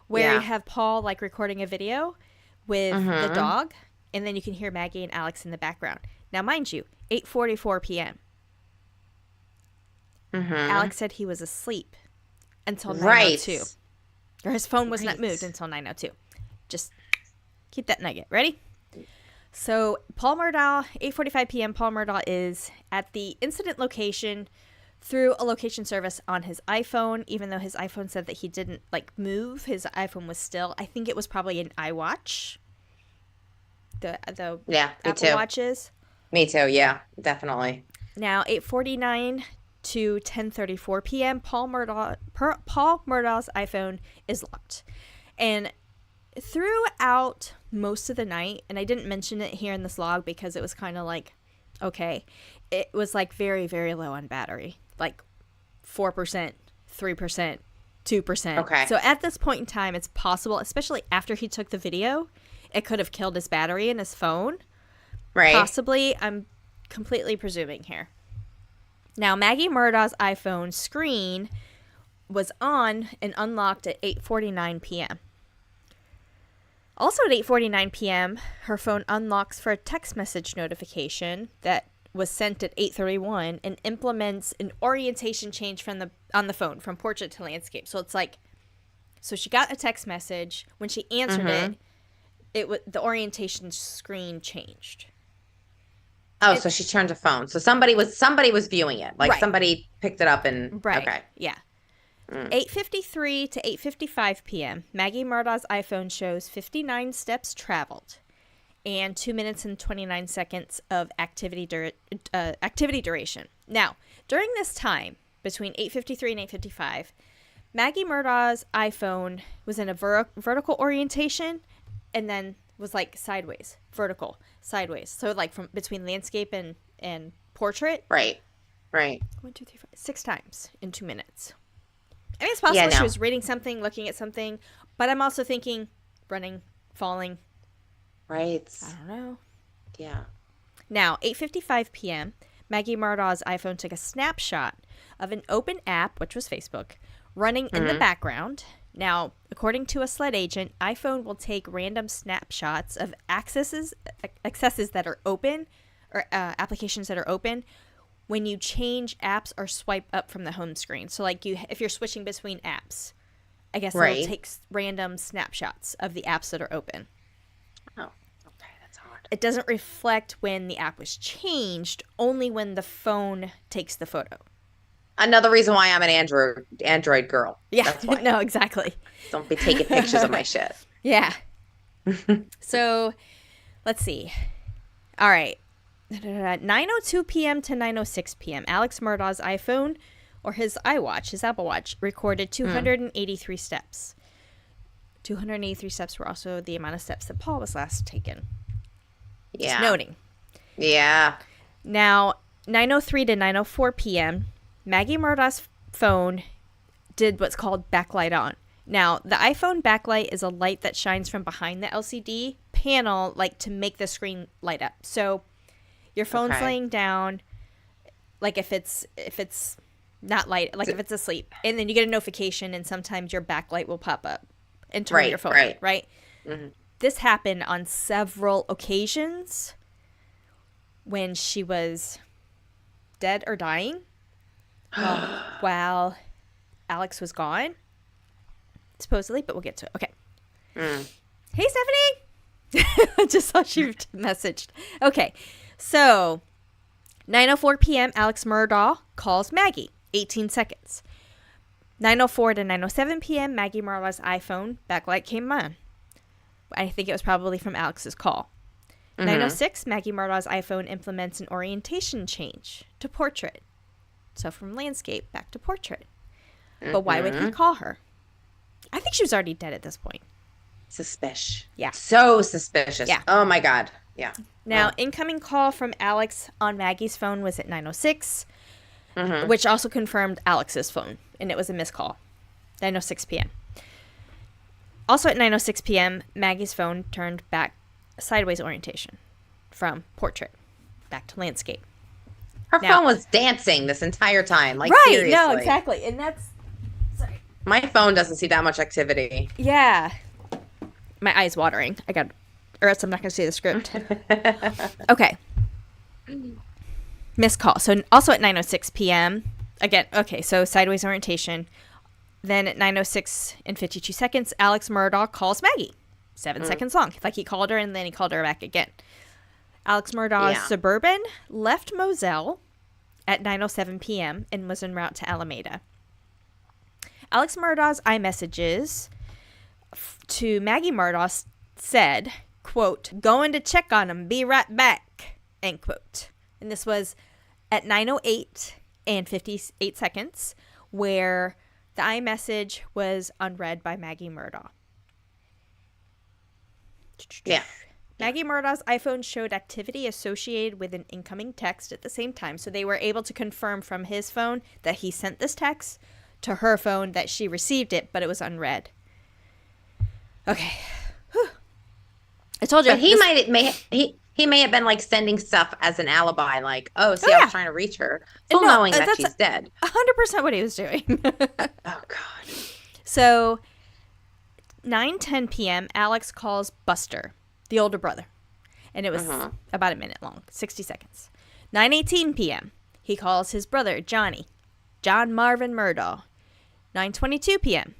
where you have Paul, like, recording a video with the dog, and then you can hear Maggie and Alex in the background. Now, mind you, 8:44 p.m. Alex said he was asleep until 9:02. Or his phone was not moved until 9:02. Just keep that nugget. Ready? So, Paul Murdaugh, 8:45 p.m., Paul Murdaugh is at the incident location through a location service on his iPhone, even though his iPhone said that he didn't, like, move. His iPhone was still, I think it was probably an iWatch. The Apple Watches. Me too, yeah, definitely. Now, 8:49 to 10:34 p.m., Paul Murdaugh's iPhone is locked. And throughout most of the night, and I didn't mention it here in this log because it was kind of like, okay, it was, like, very, very low on battery. Like 4%, 3%, 2%. Okay. So at this point in time, it's possible, especially after he took the video, it could have killed his battery in his phone. Right. Possibly. I'm completely presuming here. Now, Maggie Murdaugh's iPhone screen was on and unlocked at 8:49 p.m. Also at 8:49 p.m., her phone unlocks for a text message notification that was sent at 8:31 and implements an orientation change on the phone from portrait to landscape. So it's like, so she got a text message. When she answered the orientation screen changed. Oh, so she turned her phone. So somebody was viewing it. Like, somebody picked it up and okay. Yeah. 8:53 to 8:55 p.m., Maggie Murdaugh's iPhone shows 59 steps traveled and 2 minutes and 29 seconds of activity duration. Now, during this time, between 8:53 and 8:55, Maggie Murdaugh's iPhone was in a vertical orientation and then was, like, sideways, vertical, sideways. So, like, from between landscape and portrait. Right. 1, 2, 3, 4, 6 times in 2 minutes. I mean, it's possible she was reading something, looking at something, but I'm also thinking running, falling. Right. I don't know. Yeah. Now, 8:55 p.m., Maggie Murdaugh's iPhone took a snapshot of an open app, which was Facebook, running in the background. Now, according to a SLED agent, iPhone will take random snapshots of accesses that are open or applications that are open when you change apps or swipe up from the home screen. So, like, if you're switching between apps, I guess it'll take random snapshots of the apps that are open. Oh, okay, that's hard. It doesn't reflect when the app was changed, only when the phone takes the photo. Another reason why I'm an Android girl. Yeah, that's why. No, exactly. Don't be taking pictures of my shit. Yeah. So, let's see. All right. 9:02 p.m. to 9:06 p.m. Alex Murdaugh's iPhone or his iWatch, his Apple Watch, recorded 283 steps. 283 steps were also the amount of steps that Paul was last taken. Yeah. Just noting. Yeah. Now, 9:03 to 9:04 p.m., Maggie Murdaugh's phone did what's called backlight on. Now, the iPhone backlight is a light that shines from behind the LCD panel, like to make the screen light up. So your phone's laying down, like if it's not light, like if it's asleep, and then you get a notification, and sometimes your backlight will pop up and turn your phone on, right? Mm-hmm. This happened on several occasions when she was dead or dying while Alex was gone, supposedly, but we'll get to it. Okay. Hey, Stephanie! I just saw she messaged. Okay, so 9:04 p.m., Alex Murdaugh calls Maggie, 18 seconds. 9:04 to 9:07 p.m., Maggie Murdaugh's iPhone backlight came on. I think it was probably from Alex's call. 9:06, Maggie Murdaugh's iPhone implements an orientation change to portrait. So from landscape back to portrait. But why would he call her? I think she was already dead at this point. Suspicious. Yeah. So suspicious. Yeah. Oh my God. Yeah. Now, incoming call from Alex on Maggie's phone was at 9:06, which also confirmed Alex's phone, and it was a missed call. 9:06 p.m. Also at 9:06 p.m., Maggie's phone turned back sideways orientation from portrait back to landscape. Her phone was dancing this entire time. Like, right, seriously. No, exactly. And that's... Sorry. My phone doesn't see that much activity. Yeah. My eye's watering. Or else I'm not going to see the script. Okay. Missed call. So also at 9:06 p.m. Again, okay, so sideways orientation. Then at 9:06 and 52 seconds, Alex Murdaugh calls Maggie. 7 seconds long. Like he called her and then he called her back again. Alex Murdaugh's Suburban left Moselle at 9:07 p.m. and was en route to Alameda. Alex Murdaugh's iMessages to Maggie Murdaugh said, quote, "Going to check on him, be right back," end quote. And this was at 9:08 and 58 seconds, where the iMessage was unread by Maggie Murdaugh. Yeah. Maggie Murdaugh's iPhone showed activity associated with an incoming text at the same time. So they were able to confirm from his phone that he sent this text to her phone that she received it, but it was unread. Okay. Whew. I told you. But he may have been like sending stuff as an alibi, like, I was trying to reach her, full knowing that she's dead. 100% what he was doing. Oh God. So 9:10 p.m., Alex calls Buster, the older brother. And it was about a minute long, 60 seconds. 9:18 p.m., he calls his brother, John Marvin Murdaugh. 9:22 p.m.,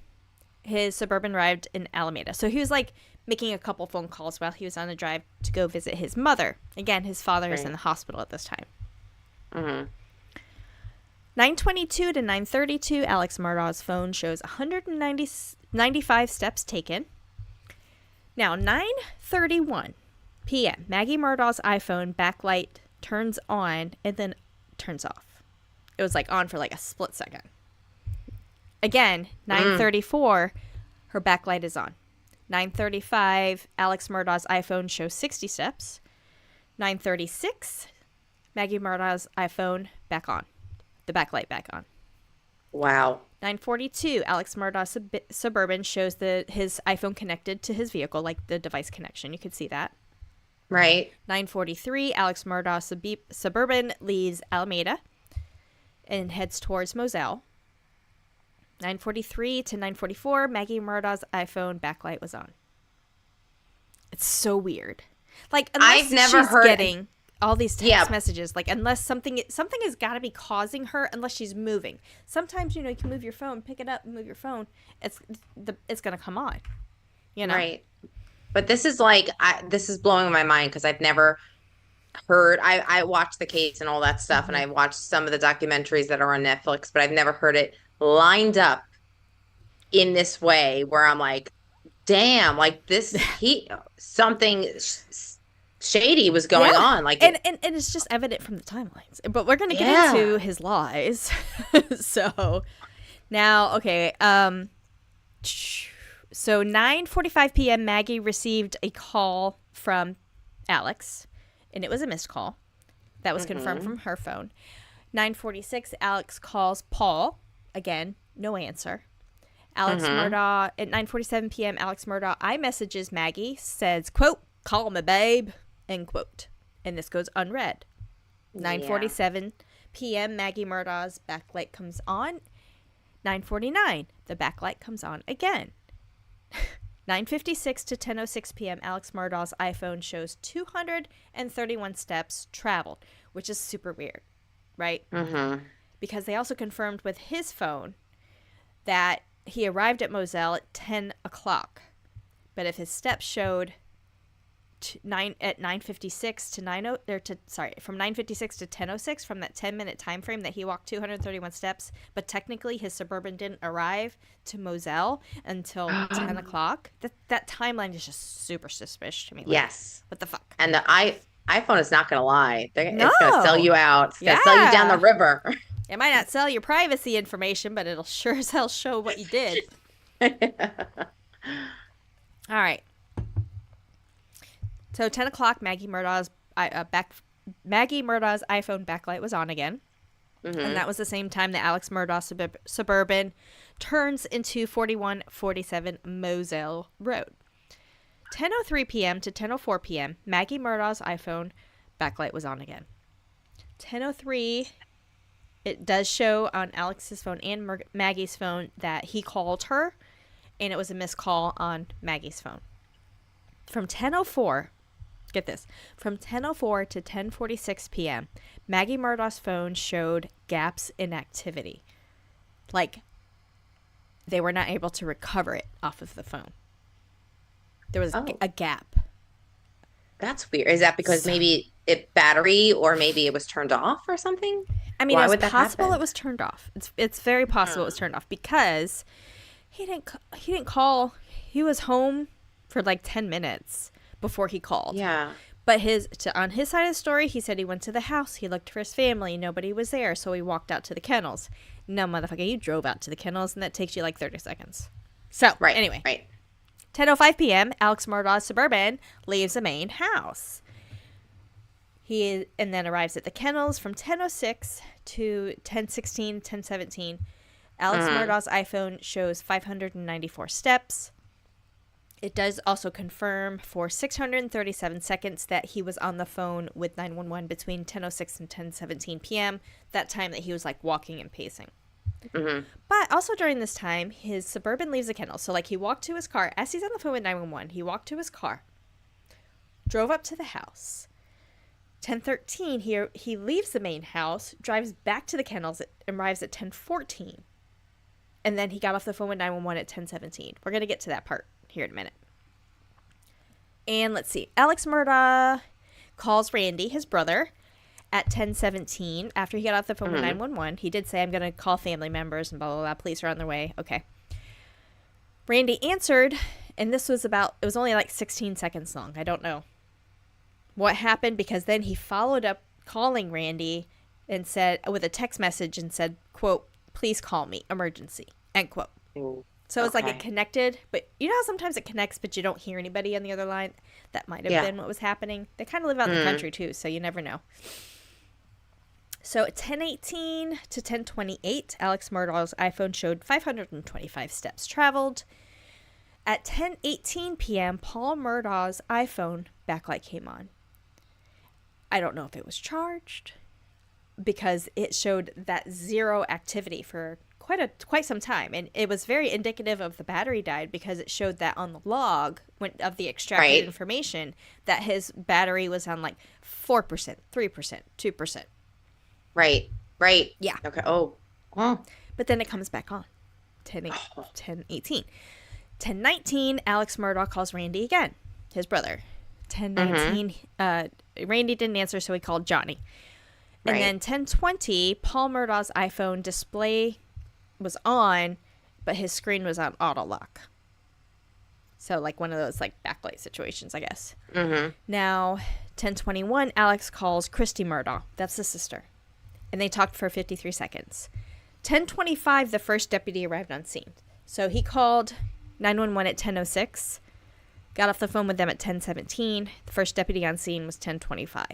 his Suburban arrived in Alameda. So he was like making a couple phone calls while he was on the drive to go visit his mother. Again, his father is in the hospital at this time. 9:22 to 9:32, Alex Murdaugh's phone shows 195 steps taken. Now, 9:31 p.m., Maggie Murdaugh's iPhone backlight turns on and then turns off. It was like on for like a split second. Again, 9:34, her backlight is on. 9:35, Alex Murdaugh's iPhone shows 60 steps. 9:36, Maggie Murdaugh's iPhone back on. The backlight back on. Wow. 9:42, Alex Murdaugh's Suburban shows his iPhone connected to his vehicle, like the device connection. You could see that. Right. 9:43, Alex Murdaugh's Suburban leaves Alameda and heads towards Moselle. 9:43 to 9:44, Maggie Murdaugh's iPhone backlight was on. It's so weird. Like, unless I've never she's heard getting all these text messages, like, unless something has got to be causing her, unless she's moving. Sometimes, you can move your phone, pick it up, and move your phone. It's going to come on, Right. But this is like, this is blowing my mind because I've never heard, I watched the case and all that stuff, and I watched some of the documentaries that are on Netflix, but I've never heard it lined up in this way where I'm like, damn, like this, something shady was going Yeah. on. Like, And it's just evident from the timelines. But we're going to get yeah. into his lies. So now, okay. So 9:45 p.m. Maggie received a call from Alex, and it was a missed call. That was confirmed from her phone. 9:46, Alex calls Paul. Again, no answer. Alex Murdaugh, at 9:47 p.m., Alex Murdaugh iMessages Maggie, says, quote, "Call me, babe," end quote. And this goes unread. 9:47 p.m., Maggie Murdaugh's backlight comes on. 9:49, the backlight comes on again. 9:56 to 10:06 p.m., Alex Murdaugh's iPhone shows 231 steps traveled, which is super weird, right? Because they also confirmed with his phone that he arrived at Moselle at 10 o'clock. But if his steps showed at 9:56 to from 9:56 to 10:06, from that 10-minute time frame that he walked 231 steps, but technically his Suburban didn't arrive to Moselle until 10 o'clock. That timeline is just super suspicious to me. Like, Yes. what the fuck? And the iPhone is not going to lie. No. It's going to sell you out. It's going to sell you down the river. It might not sell your privacy information, but it'll sure as hell show what you did. All right. So 10 o'clock, Maggie Murdaugh's iPhone backlight was on again. And that was the same time that Alex Murdaugh Suburban turns into 4147 Moselle Road. 10:03 p.m. to 10:04 p.m., Maggie Murdaugh's iPhone backlight was on again. 10:03, it does show on Alex's phone and Maggie's phone that he called her, and it was a missed call on Maggie's phone. From 10:04, get this, from 10:04 to 10:46 p.m., Maggie Murdaugh's phone showed gaps in activity. Like, they were not able to recover it off of the phone. There was a gap. That's weird. Is that because maybe it battery, or maybe it was turned off or something? I mean, Why it's would that possible happen? it was turned off. It's very possible it was turned off because he didn't call. He was home for like 10 minutes before he called. Yeah. But on his side of the story, he said he went to the house. He looked for his family. Nobody was there, so he walked out to the kennels. No, motherfucker, you drove out to the kennels, and that takes you like 30 seconds. So, anyway. Right. 10:05 p.m., Alex Murdaugh's Suburban leaves the main house. And then arrives at the kennels from 10:06 to 10:16, 10:17. Alex Murdaugh's iPhone shows 594 steps. It does also confirm for 637 seconds that he was on the phone with 911 between 10:06 and 10:17 p.m., that time that he was like walking and pacing. But also during this time, his Suburban leaves the kennel. So like he walked to his car. As he's on the phone with 911, he walked to his car, drove up to the house. 10:13, he leaves the main house, drives back to the kennels, and arrives at 10:14. And then he got off the phone with 911 at 10:17. We're going to get to that part here in a minute. And let's see. Alex Murdaugh calls Randy, his brother, at 10:17 after he got off the phone with 911. He did say, "I'm going to call family members and blah, blah, blah. Police are on their way." Okay. Randy answered, and it was only like 16 seconds long. I don't know what happened, because then he followed up calling Randy and said, with a text message, and said, quote, "Please call me, emergency," end quote. Ooh, So it's like it connected, but you know how sometimes it connects, but you don't hear anybody on the other line? That might have been what was happening. They kind of live out in the country too, so you never know. So at 10:18 to 10:28, Alex Murdaugh's iPhone showed 525 steps traveled. At 10:18 p.m., Paul Murdaugh's iPhone backlight came on. I don't know if it was charged, because it showed that zero activity for quite some time, and it was very indicative of the battery died, because it showed that on the log of the extracted information that his battery was on like 4%, 3%, 2%. Right. Yeah. Okay. Oh. But then it comes back on. 10:18. 10:19, Alex Murdaugh calls Randy again, his brother. 10:19, Randy didn't answer, so he called Johnny. And then 10:20, Paul Murdaugh's iPhone display was on, but his screen was on auto lock. So like one of those like backlight situations, I guess. Mm-hmm. Now, 10:21, Alex calls Christy Murdaugh. That's the sister. And they talked for 53 seconds. 10:25, the first deputy arrived on scene. So he called 911 at 10:06, got off the phone with them at 10:17. The first deputy on scene was 10:25.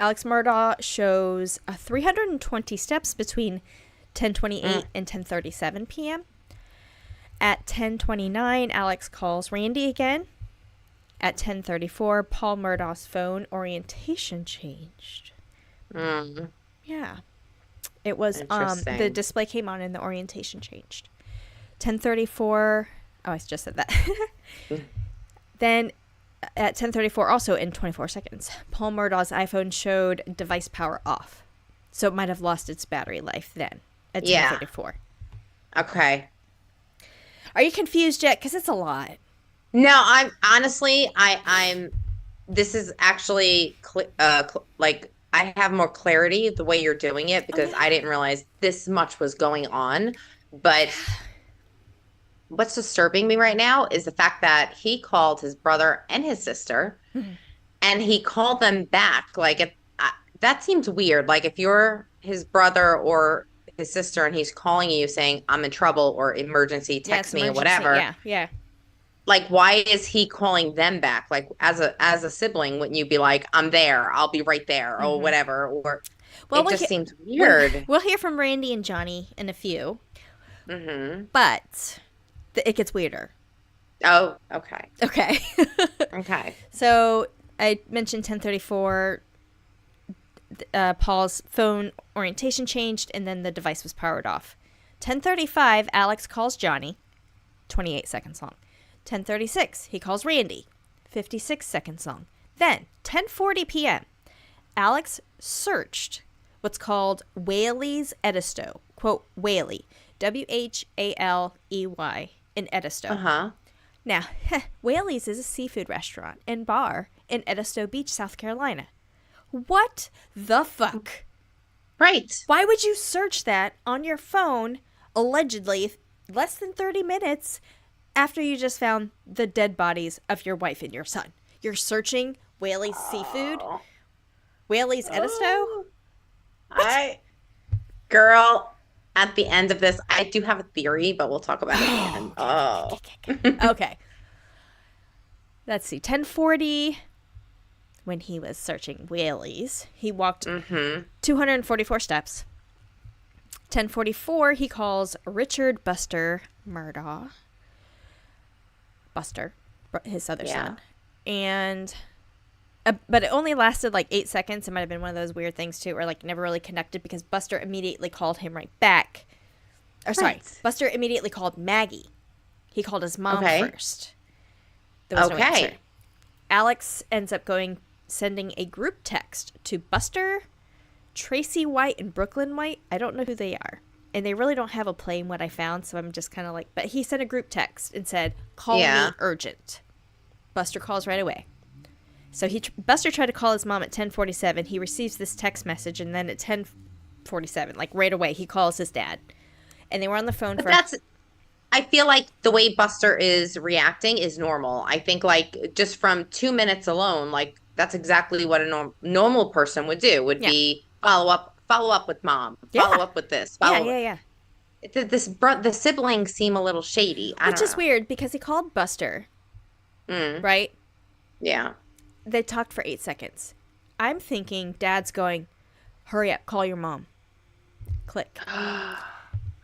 Alex Murdaugh shows 320 steps between 10:28 and 10:37 p.m. At 10:29, Alex calls Randy again. At 10:34, Paul Murdaugh's phone orientation changed. Yeah. It was the display came on and the orientation changed. 10:34. Oh, I just said that. Then at 10:34, also in 24 seconds, Paul Murdaugh's iPhone showed device power off. So it might have lost its battery life then at 10:34. Okay. Are you confused yet? Because it's a lot. No, I'm honestly, I'm. This is actually like I have more clarity the way you're doing it because I didn't realize this much was going on. But what's disturbing me right now is the fact that he called his brother and his sister, and he called them back. Like that seems weird. Like if you're his brother or his sister and he's calling you saying I'm in trouble or emergency, text me or whatever. Yeah. Like why is he calling them back? Like as a sibling, wouldn't you be like, I'm there, I'll be right there or whatever? Or it just seems weird. We'll hear from Randy and Johnny in a few. But it gets weirder. Oh, okay. Okay. Okay. So I mentioned 10:34. Paul's phone orientation changed, and then the device was powered off. 10:35, Alex calls Johnny, 28 seconds long. 10:36, he calls Randy, 56 seconds long. Then, 10:40 p.m., Alex searched what's called Whaley's Edisto. Quote, Whaley, Whaley, in Edisto. Now, Whaley's is a seafood restaurant and bar in Edisto Beach, South Carolina. What the fuck? Right. Why would you search that on your phone, allegedly, less than 30 minutes after you just found the dead bodies of your wife and your son? You're searching Whaley's Seafood? Whaley's Edisto? Girl, at the end of this, I do have a theory, but we'll talk about it at the end. Okay. Let's see. 10:40... when he was searching Whaley's, he walked 244 steps. 10:44, he calls Richard Buster Murdaugh. Buster, his other son. And, but it only lasted like 8 seconds. It might have been one of those weird things too, or like never really connected because Buster immediately called him right back. Or sorry, Buster immediately called Maggie. He called his mom first. There was no answer. Alex ends up sending a group text to Buster, Tracy White, and Brooklyn White. I don't know who they are. And they really don't have a play in what I found, so I'm just kind of like... But he sent a group text and said, call me urgent. Buster calls right away. So Buster tried to call his mom at 10:47. He receives this text message, and then at 10:47, like right away, he calls his dad. And they were on the phone I feel like the way Buster is reacting is normal. I think like just from 2 minutes alone, like that's exactly what a normal person would do. Would be follow up with mom, follow up with this. Yeah. The siblings seem a little shady. Which is weird because he called Buster, right? Yeah. They talked for 8 seconds. I'm thinking Dad's going, hurry up, call your mom. Click.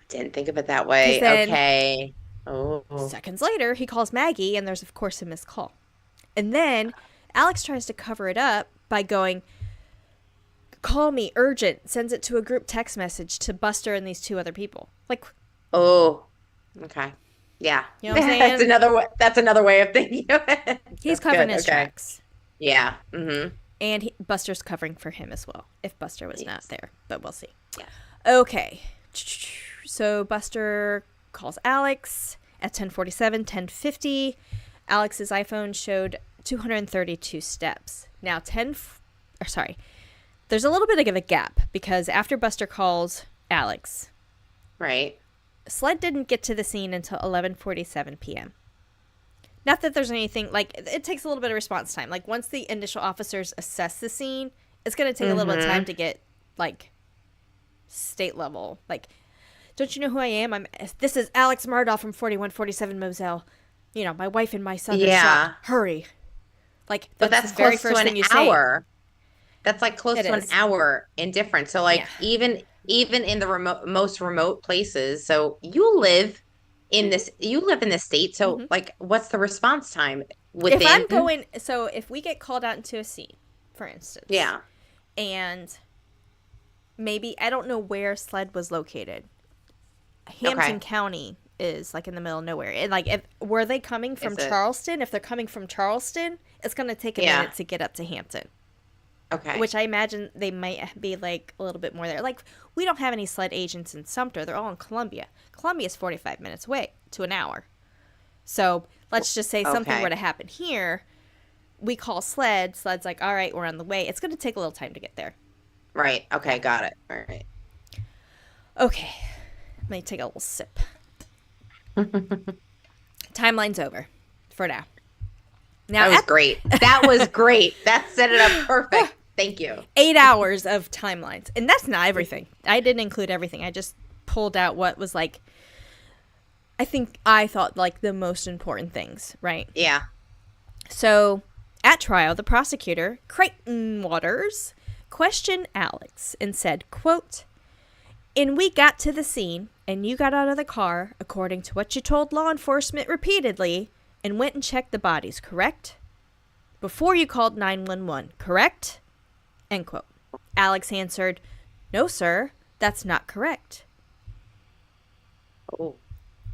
Didn't think of it that way. Okay. Oh. Seconds later, he calls Maggie, and there's, of course, a missed call. And then Alex tries to cover it up by going, call me, urgent, sends it to a group text message to Buster and these two other people. Like, oh, okay. Yeah. You know what I'm saying? That's another way of thinking of it. He's covering his tracks. Yeah. And Buster's covering for him as well, if Buster was not there. But we'll see. Yeah. Okay. So Buster calls Alex at 10:47, 10:50. Alex's iPhone showed 232 steps. Now there's a little bit of a gap because after Buster calls Alex, right, SLED didn't get to the scene until 11:47 p.m. Not that there's anything, like, it takes a little bit of response time. Like, once the initial officers assess the scene, it's going to take a little bit of time to get, like, state level. Like, don't you know who I am? This is Alex Murdaugh from 4147 Moselle. You know, my wife and my son are shot. Hurry. Like, but that's the very close first to thing an you hour. That's like close It to an is. hour in difference. So like even in the most remote places. So you live in this state. So like what's the response time If I'm within? going, so if we get called out into a scene, for instance. Yeah. And maybe, I don't know where SLED was located. Hampton County is like in the middle of nowhere. And like, were they coming from Charleston? If they're coming from Charleston, it's going to take a minute to get up to Hampton. Okay. Which I imagine they might be like a little bit more there. Like, we don't have any SLED agents in Sumter. They're all in Columbia. Columbia is 45 minutes away to an hour. So let's just say something were to happen here. We call SLED. SLED's like, all right, we're on the way. It's going to take a little time to get there. Right. Okay. Got it. All right. Okay. Let me take a little sip. Timeline's over for now. That was great. That was great. That set it up perfect. Thank you. 8 hours of timelines. And that's not everything. I didn't include everything. I just pulled out what was like, I thought like the most important things, right? Yeah. So at trial, the prosecutor, Creighton Waters, questioned Alex and said, quote, "And we got to the scene and you got out of the car, according to what you told law enforcement repeatedly, and went and checked the bodies, correct? Before you called 911, correct?" End quote. Alex answered, "No, sir, that's not correct." Oh.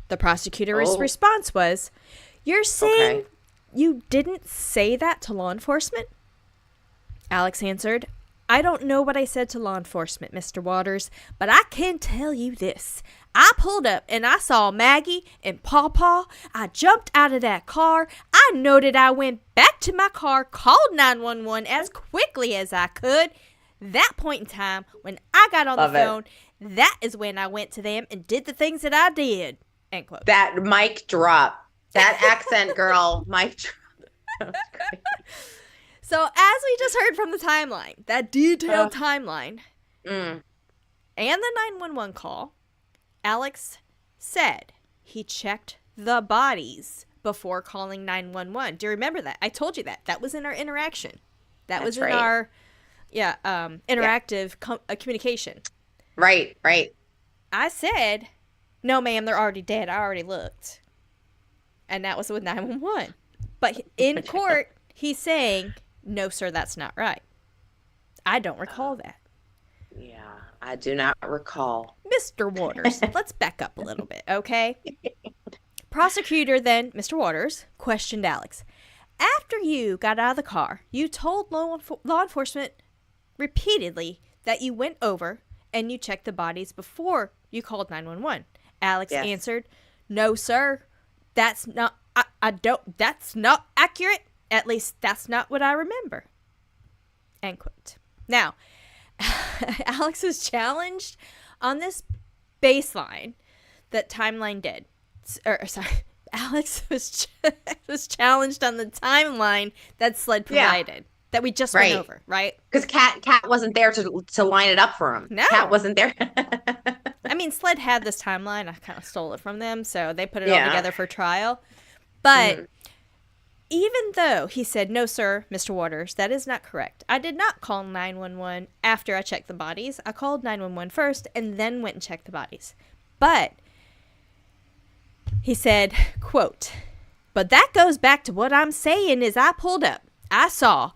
The prosecutor's response was, "You're saying you didn't say that to law enforcement?" Alex answered, "I don't know what I said to law enforcement, Mr. Waters, but I can tell you this. I pulled up and I saw Maggie and Pawpaw. I jumped out of that car. I noted I went back to my car, called 911 as quickly as I could. That point in time, when I got on the phone, that is when I went to them and did the things that I did." End quote. That mic drop. That accent, girl. Mic drop. That was great. So as we just heard from the timeline, that detailed timeline, and the 911 call, Alex said he checked the bodies before calling 911. Do you remember that? I told you that. That was in our interaction. That was in our interactive communication. Right. I said, "No, ma'am, they're already dead. I already looked." And that was with 911. But in court, he's saying, "No, sir, that's not right. I don't recall that." Yeah, I do not recall. Mr. Waters, let's back up a little bit, okay? Prosecutor then, Mr. Waters, questioned Alex. "After you got out of the car, you told law enforcement repeatedly that you went over and you checked the bodies before you called 911. Alex answered, "No, sir. That's not, that's not accurate. At least that's not what I remember." End quote. Now, Alex was challenged on this baseline that timeline did. Alex was challenged on the timeline that SLED provided that we just went over, right? Because Kat wasn't there to line it up for him. No, Kat wasn't there. I mean, SLED had this timeline. I kind of stole it from them, so they put it all together for trial. But even though he said, "No, sir, Mr. Waters, that is not correct. I did not call 911 after I checked the bodies. I called 911 first and then went and checked the bodies." But he said, quote, "But that goes back to what I'm saying is I pulled up. I saw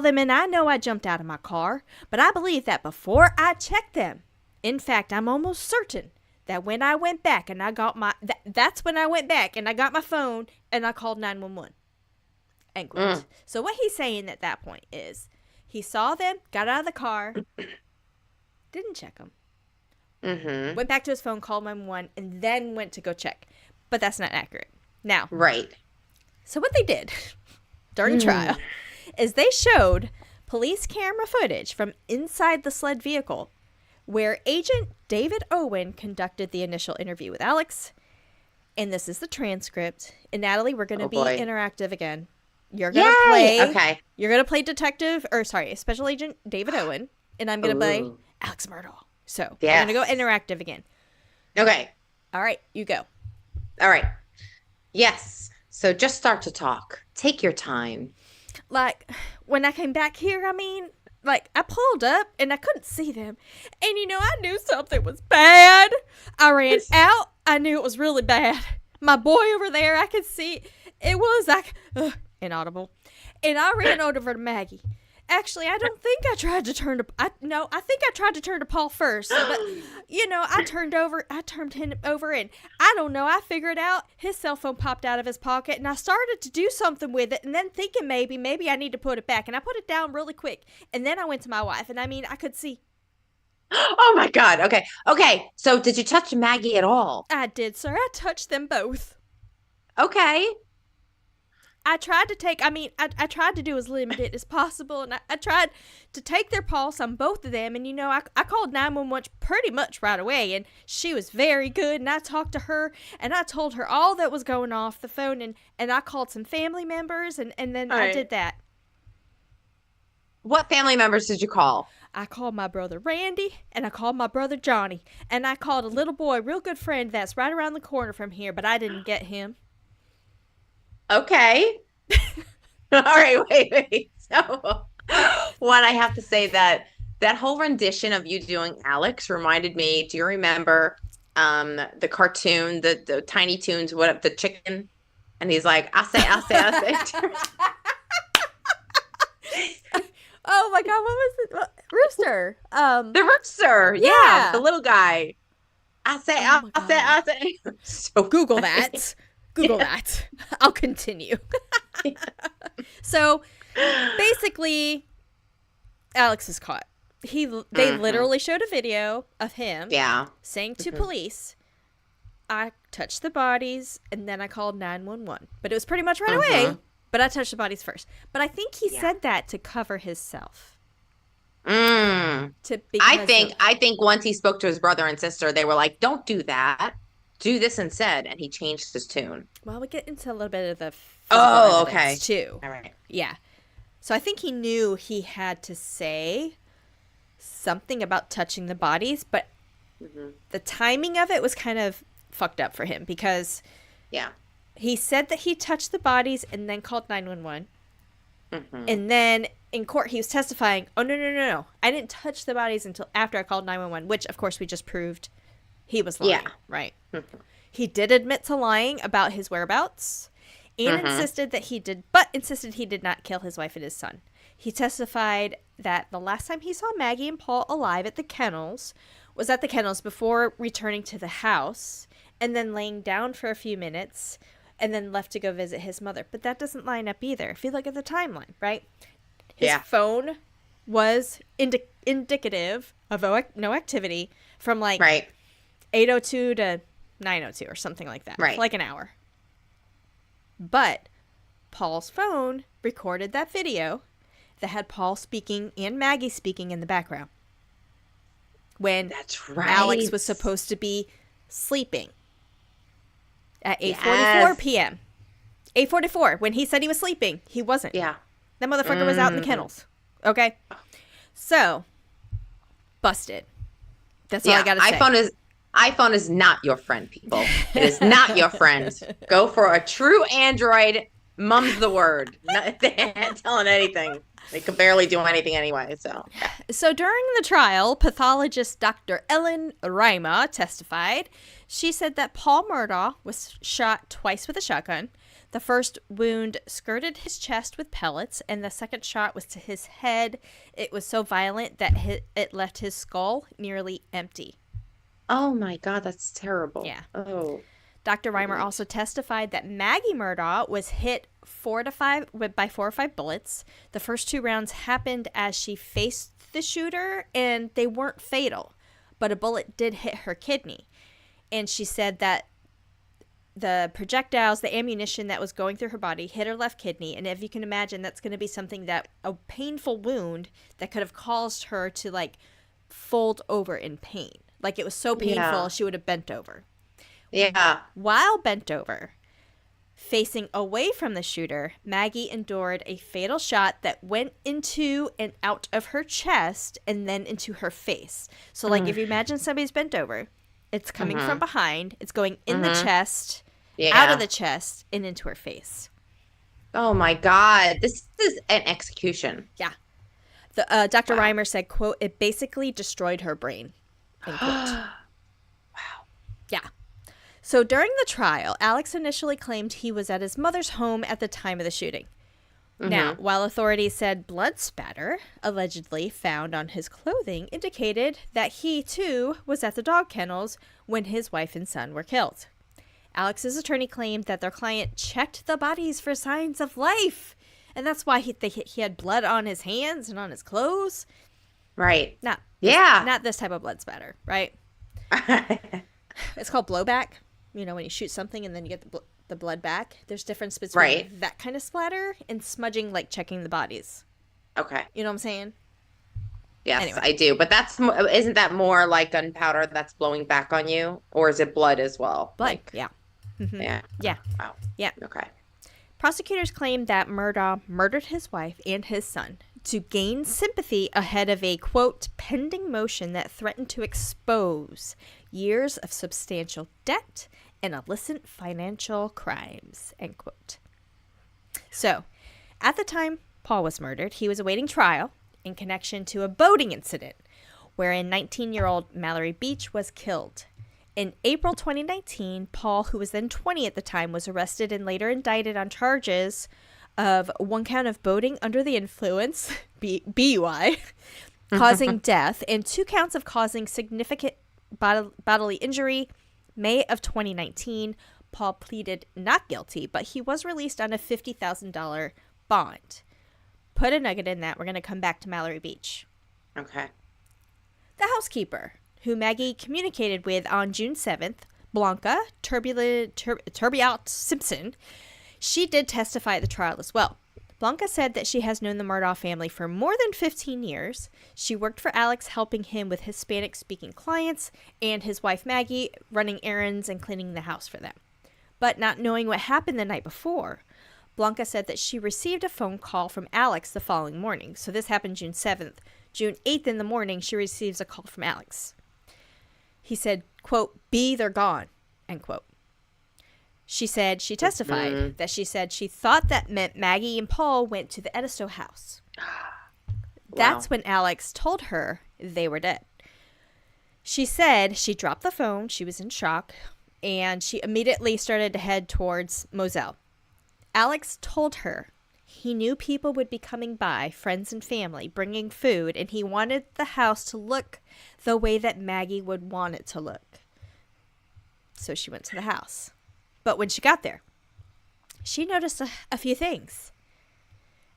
them and I know I jumped out of my car. But I believe that before I checked them, in fact, I'm almost certain that when I went back and I got that's when I went back and I got my phone and I called 911. End quote. So what he's saying at that point is he saw them, got out of the car, didn't check them, went back to his phone, called 911, and then went to go check. But that's not accurate. Now, so what they did during trial is they showed police camera footage from inside the SLED vehicle where Agent David Owen conducted the initial interview with Alex. And this is the transcript. And Natalie, we're going to Oh be boy. interactive again. You're going to Yay! play. Okay. You're going to play Special Agent David Owen. And I'm going to play Ooh. Alex Murdaugh. So we're Yes. going to go interactive again. Okay. All right, you go. All right. Yes. So just start to talk. Take your time. Like, when I came back here, I mean, like, I pulled up and I couldn't see them. And, I knew something was bad. I ran out. I knew it was really bad. My boy over there, I could see it was like, inaudible. And I ran over to Maggie. Actually, I don't think I tried to turn to, I think I tried to turn to Paul first. But, I turned him over and I don't know. I figured out his cell phone popped out of his pocket and I started to do something with it and then thinking maybe I need to put it back. And I put it down really quick. And then I went to my wife and I could see. Oh my God. Okay. Okay. So did you touch Maggie at all? I did, sir. I touched them both. Okay. I tried to do as limited as possible, and I tried to take their pulse on both of them, and I called 911 pretty much right away, and she was very good, and I talked to her, and I told her all that was going off the phone, and I called some family members, and then I did that. What family members did you call? I called my brother Randy, and I called my brother Johnny, and I called a little boy, real good friend that's right around the corner from here, but I didn't get him. Okay. All right, wait. So, one, I have to say that whole rendition of you doing Alex reminded me, do you remember the cartoon, the Tiny Toons, the chicken? And he's like, I say. Oh my God, what was it? Rooster. The rooster. Yeah, the little guy. I say. So Google that. Google that. I'll continue. So basically, Alex is caught. They literally showed a video of him saying to police, I touched the bodies and then I called 911. But it was pretty much right away. But I touched the bodies first. But I think he said that to cover himself. I think once he spoke to his brother and sister, they were like, don't do that. Do this instead. And he changed his tune. Well, we get into a little bit of the okay. too. All right. Yeah. So I think he knew he had to say something about touching the bodies, but the timing of it was kind of fucked up for him because he said that he touched the bodies and then called 911. And then in court, he was testifying, oh, no. I didn't touch the bodies until after I called 911, which, of course, we just proved he was lying. Yeah. Right. He did admit to lying about his whereabouts and insisted he did not kill his wife and his son. He testified that the last time he saw Maggie and Paul alive at the kennels was at the kennels before returning to the house and then laying down for a few minutes and then left to go visit his mother. But that doesn't line up either. If you look at the timeline, right? His phone was indicative of no activity from 8:02 to 9:02 or something like that. Right. Like an hour. But Paul's phone recorded that video that had Paul speaking and Maggie speaking in the background. When Alex was supposed to be sleeping at 8:44 p.m. 8:44. When he said he was sleeping, he wasn't. Yeah. That motherfucker was out in the kennels. Okay? So, busted. That's all I gotta say. iPhone is not your friend, people. It is not your friend. Go for a true Android. Mum's the word. They ain't telling anything. They could barely do anything anyway. So during the trial, pathologist Dr. Ellen Reimer testified. She said that Paul Murdaugh was shot twice with a shotgun. The first wound skirted his chest with pellets, and the second shot was to his head. It was so violent that it left his skull nearly empty. Oh my God, that's terrible. Yeah. Oh. Dr. Reimer also testified that Maggie Murdaugh was hit by 4 or 5 bullets. The first 2 rounds happened as she faced the shooter, and they weren't fatal, but a bullet did hit her kidney. And she said that the projectiles, the ammunition that was going through her body hit her left kidney. And if you can imagine, that's going to be something a painful wound that could have caused her to fold over in pain. Like it was so painful, she would have bent over. Yeah. While bent over, facing away from the shooter, Maggie endured a fatal shot that went into and out of her chest and then into her face. So, like, if you imagine somebody's bent over, it's coming from behind, it's going in the chest, out of the chest, and into her face. Oh, my God. This is an execution. Yeah. The Dr. Reimer said, quote, "It basically destroyed her brain," end quote. Wow. Yeah. So during the trial, Alex initially claimed he was at his mother's home at the time of the shooting. Now, while authorities said blood spatter, allegedly found on his clothing, indicated that he, too, was at the dog kennels when his wife and son were killed. Alex's attorney claimed that their client checked the bodies for signs of life, and that's why he had blood on his hands and on his clothes. Right. Not this type of blood spatter, right? It's called blowback. You know, when you shoot something and then you get the blood back. There's difference between that kind of splatter and smudging, like checking the bodies. Okay. You know what I'm saying? Yes, anyway. I do. But isn't that more like gunpowder that's blowing back on you? Or is it blood as well? Blood, yeah. Yeah. Yeah. Wow. Yeah. Okay. Prosecutors claimed that Murdaugh murdered his wife and his son to gain sympathy ahead of a, quote, pending motion that threatened to expose years of substantial debt and illicit financial crimes, end quote. So, at the time Paul was murdered, he was awaiting trial in connection to a boating incident wherein 19-year-old Mallory Beach was killed. In April 2019, Paul, who was then 20 at the time, was arrested and later indicted on charges of 1 count of boating under the influence, BUI, causing death, and 2 counts of causing significant bodily injury. May of 2019, Paul pleaded not guilty, but he was released on a $50,000 bond. Put a nugget in that. We're going to come back to Mallory Beach. Okay. The housekeeper, who Maggie communicated with on June 7th, Blanca Turbiot Simpson, she did testify at the trial as well. Blanca said that she has known the Murdaugh family for more than 15 years. She worked for Alex, helping him with Hispanic-speaking clients, and his wife Maggie running errands and cleaning the house for them. But not knowing what happened the night before, Blanca said that she received a phone call from Alex the following morning. So this happened June 7th. June 8th in the morning, she receives a call from Alex. He said, quote, "B, they're gone," end quote. She testified that she said she thought that meant Maggie and Paul went to the Edisto house. That's when Alex told her they were dead. She said she dropped the phone, she was in shock, and she immediately started to head towards Moselle. Alex told her he knew people would be coming by, friends and family, bringing food, and he wanted the house to look the way that Maggie would want it to look. So she went to the house. But when she got there, she noticed a few things.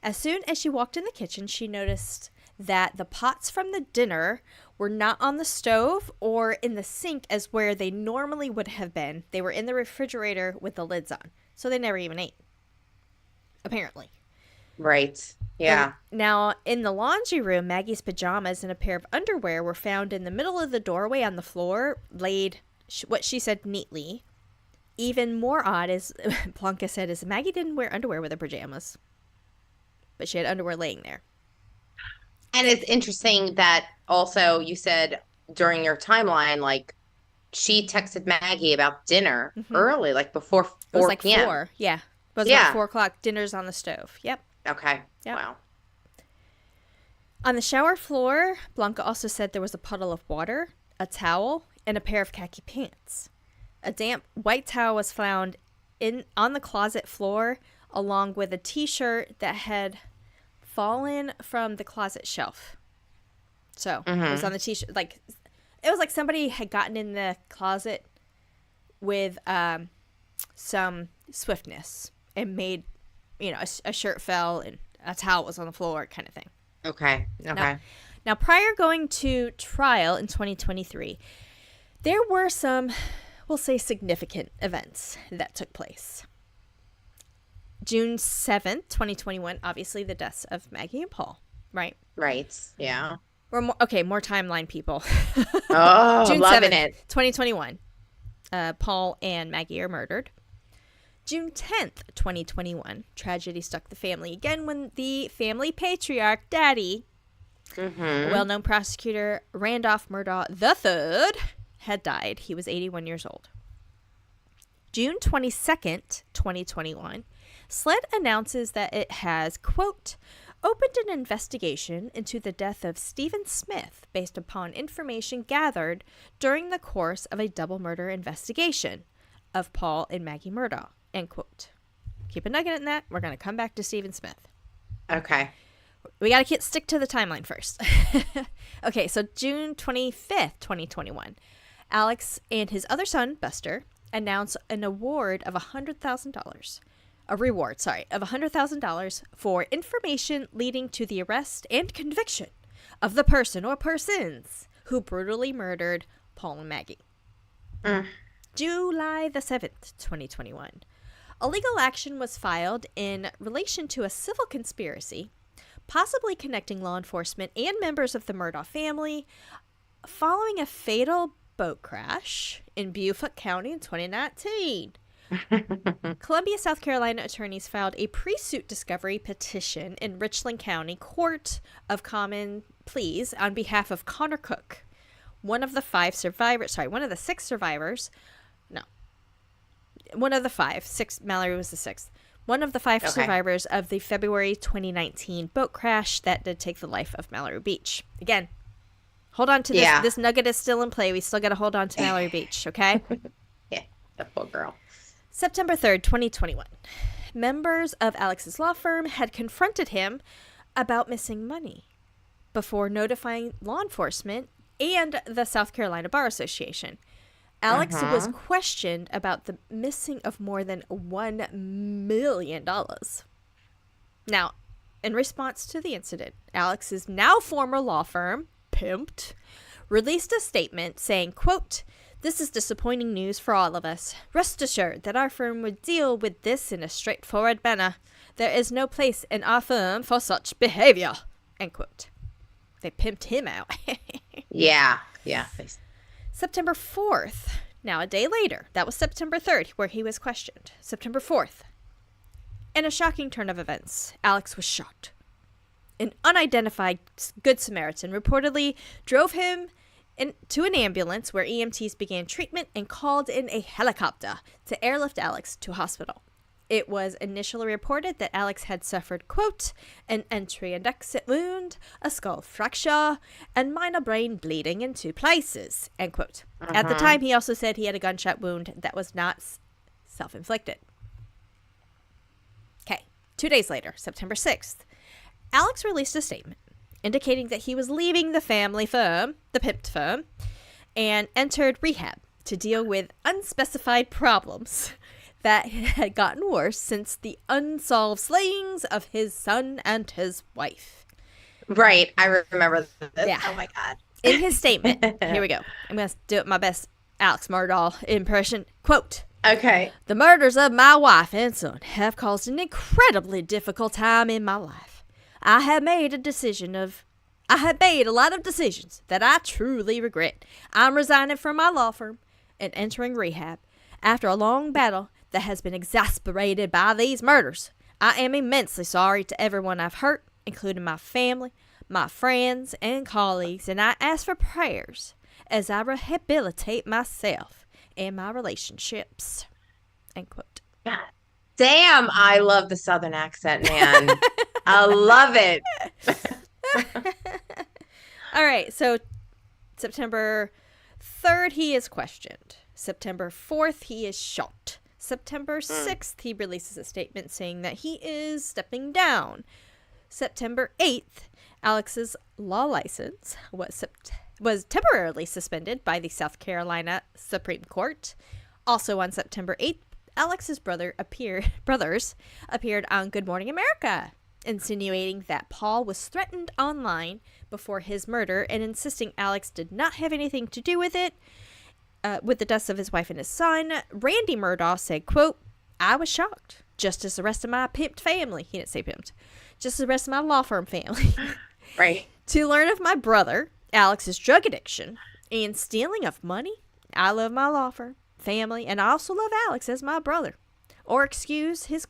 As soon as she walked in the kitchen, she noticed that the pots from the dinner were not on the stove or in the sink as where they normally would have been. They were in the refrigerator with the lids on. So they never even ate, apparently. Right. Yeah. Now, in the laundry room, Maggie's pajamas and a pair of underwear were found in the middle of the doorway on the floor, laid, what she said, neatly. Even more odd, as Blanca said, is Maggie didn't wear underwear with her pajamas. But she had underwear laying there. And it's interesting that also you said during your timeline, like, she texted Maggie about dinner early, like before 4 It was like p.m. 4, yeah. It was about 4 o'clock. Dinner's on the stove. Yep. Okay. Yep. Wow. On the shower floor, Blanca also said there was a puddle of water, a towel, and a pair of khaki pants. A damp white towel was found on the closet floor, along with a t-shirt that had fallen from the closet shelf. So it was on the t-shirt, like it was like somebody had gotten in the closet with some swiftness and made, a shirt fell and a towel was on the floor, kind of thing. Okay. Now, prior going to trial in 2023, there were some, we'll say, significant events that took place. June 7th, 2021, obviously the deaths of Maggie and Paul, right? Right. Yeah. more timeline, people. Oh, June loving 7th, it. 2021. Paul and Maggie are murdered. June 10th, 2021. Tragedy struck the family again when the family patriarch, Daddy, a well-known prosecutor, Randolph Murdaugh III, had died. He was 81 years old. June 22nd, 2021. SLED announces that it has, quote, opened an investigation into the death of Stephen Smith based upon information gathered during the course of a double murder investigation of Paul and Maggie Murdaugh, end quote. Keep a nugget in that. We're going to come back to Stephen Smith. Okay. We got to stick to the timeline first. Okay, so June 25th, 2021, Alex and his other son, Buster, announced an award of $100,000. A reward, of $100,000 for information leading to the arrest and conviction of the person or persons who brutally murdered Paul and Maggie. July the 7th, 2021. A legal action was filed in relation to a civil conspiracy, possibly connecting law enforcement and members of the Murdaugh family, following a fatal boat crash in Beaufort County in 2019. Columbia, South Carolina attorneys filed a pre-suit discovery petition in Richland County Court of Common Pleas on behalf of Connor Cook, one of the six survivors. Mallory was the sixth. One of the five survivors of the February 2019 boat crash that did take the life of Mallory Beach. Again, hold on to this. Yeah. This nugget is still in play. We still got to hold on to Mallory Beach, okay? Yeah, the poor girl. September 3rd, 2021. Members of Alex's law firm had confronted him about missing money before notifying law enforcement and the South Carolina Bar Association. Alex was questioned about the missing of more than $1 million. Now, in response to the incident, Alex's now former law firm, Pimped, released a statement saying, quote, "This is disappointing news for all of us. Rest assured that our firm would deal with this in a straightforward manner. There is no place in our firm for such behavior." End quote. They pimped him out. Yeah. September 4th. Now, a day later. That was September 3rd, where he was questioned. September 4th. In a shocking turn of events, Alex was shot. An unidentified Good Samaritan reportedly drove him to an ambulance where EMTs began treatment and called in a helicopter to airlift Alex to a hospital. It was initially reported that Alex had suffered, quote, "an entry and exit wound, a skull fracture, and minor brain bleeding in 2 places," end quote. At the time, he also said he had a gunshot wound that was not self-inflicted. Okay, 2 days later, September 6th, Alex released a statement indicating that he was leaving the family firm, the Pimped firm, and entered rehab to deal with unspecified problems that had gotten worse since the unsolved slayings of his son and his wife. Right. I remember this. Yeah. Oh, my God. In his statement, here we go. I'm going to do my best Alex Murdaugh impression. Quote, "Okay. The murders of my wife and son have caused an incredibly difficult time in my life. I have made a lot of decisions that I truly regret. I'm resigning from my law firm and entering rehab after a long battle that has been exasperated by these murders. I am immensely sorry to everyone I've hurt, including my family, my friends, and colleagues, and I ask for prayers as I rehabilitate myself and my relationships." End quote. God damn, I love the Southern accent, man. I love it. All right, so September 3rd, he is questioned. September 4th, he is shot. September 6th, he releases a statement saying that he is stepping down. September 8th, Alex's law license was temporarily suspended by the South Carolina Supreme Court. Also on September 8th, Alex's brothers appeared on Good Morning America, insinuating that Paul was threatened online before his murder and insisting Alex did not have anything to do with it. With the deaths of his wife and his son, Randy Murdaugh said, quote, "I was shocked, just as the rest of my pimped family." He didn't say pimped. "Just as the rest of my law firm family." Right. To learn of my brother, Alex's drug addiction, and stealing of money, I love my law firm, family, and I also love Alex as my brother. Or excuse his...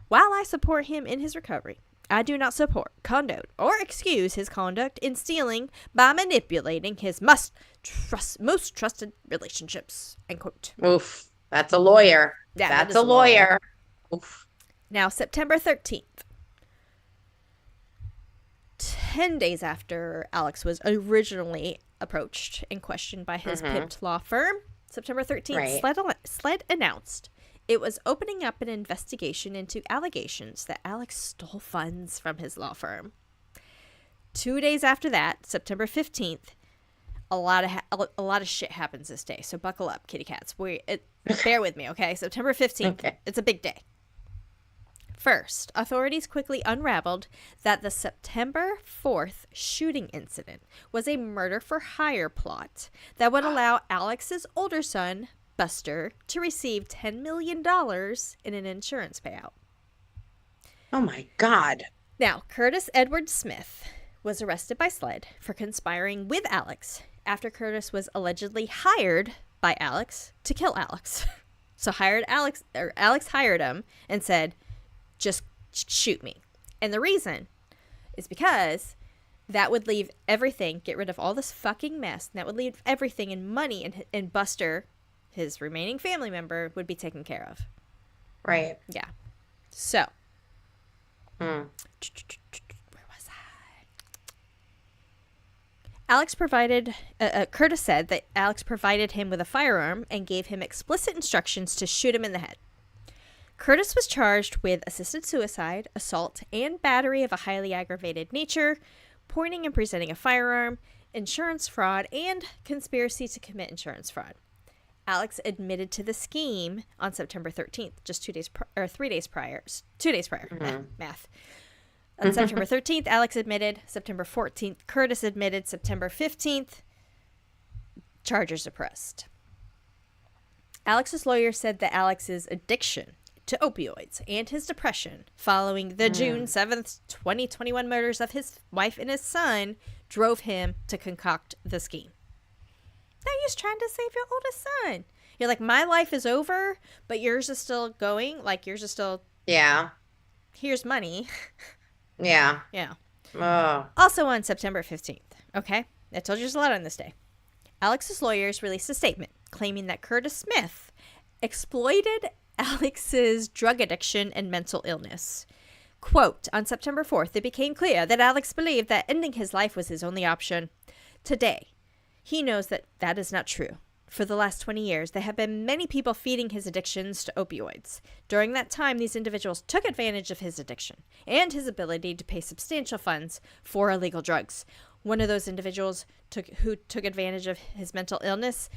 While I support him in his recovery, I do not support, condone, or excuse his conduct in stealing by manipulating his most trusted relationships. End quote. Oof. That's a lawyer. Yeah, that's a lawyer. Oof. Now, September 13th. 10 days after Alex was originally approached and questioned by his pimped law firm, September 13th, right. Sled announced it was opening up an investigation into allegations that Alex stole funds from his law firm. 2 days after that, September 15th, a lot of shit happens this day. So buckle up, kitty cats. Bear with me, okay? September 15th, okay. It's a big day. First, authorities quickly unraveled that the September 4th shooting incident was a murder-for-hire plot that would allow Alex's older son, Buster, to receive $10 million in an insurance payout. Oh my God. Now, Curtis Edward Smith was arrested by SLED for conspiring with Alex after Curtis was allegedly hired by Alex to kill Alex. So Alex hired him and said, just shoot me. And the reason is because that would leave everything, get rid of all this fucking mess, and that would leave everything in money, and Buster, his remaining family member, would be taken care of. Right. Yeah. So. Where was I? Curtis said that Alex provided him with a firearm and gave him explicit instructions to shoot him in the head. Curtis was charged with assisted suicide, assault, and battery of a highly aggravated nature, pointing and presenting a firearm, insurance fraud, and conspiracy to commit insurance fraud. Alex admitted to the scheme on September 13th, just 3 days prior. 2 days prior. Math. On September 13th, Alex admitted. September 14th, Curtis admitted. September 15th, charges are pressed. Alex's lawyer said that Alex's addiction to opioids and his depression following the June 7th, 2021 murders of his wife and his son drove him to concoct the scheme. Now he's trying to save your oldest son. You're like, my life is over, but yours is still going. Like, yours is still... Yeah. Here's money. Yeah. Yeah. Oh. Also on September 15th, okay? I told you there's a lot on this day. Alex's lawyers released a statement claiming that Curtis Smith exploited Alex's drug addiction and mental illness. Quote, on September 4th, it became clear that Alex believed that ending his life was his only option. Today, he knows that that is not true. For the last 20 years, there have been many people feeding his addictions to opioids. During that time, these individuals took advantage of his addiction and his ability to pay substantial funds for illegal drugs. One of those individuals who took advantage of his mental illness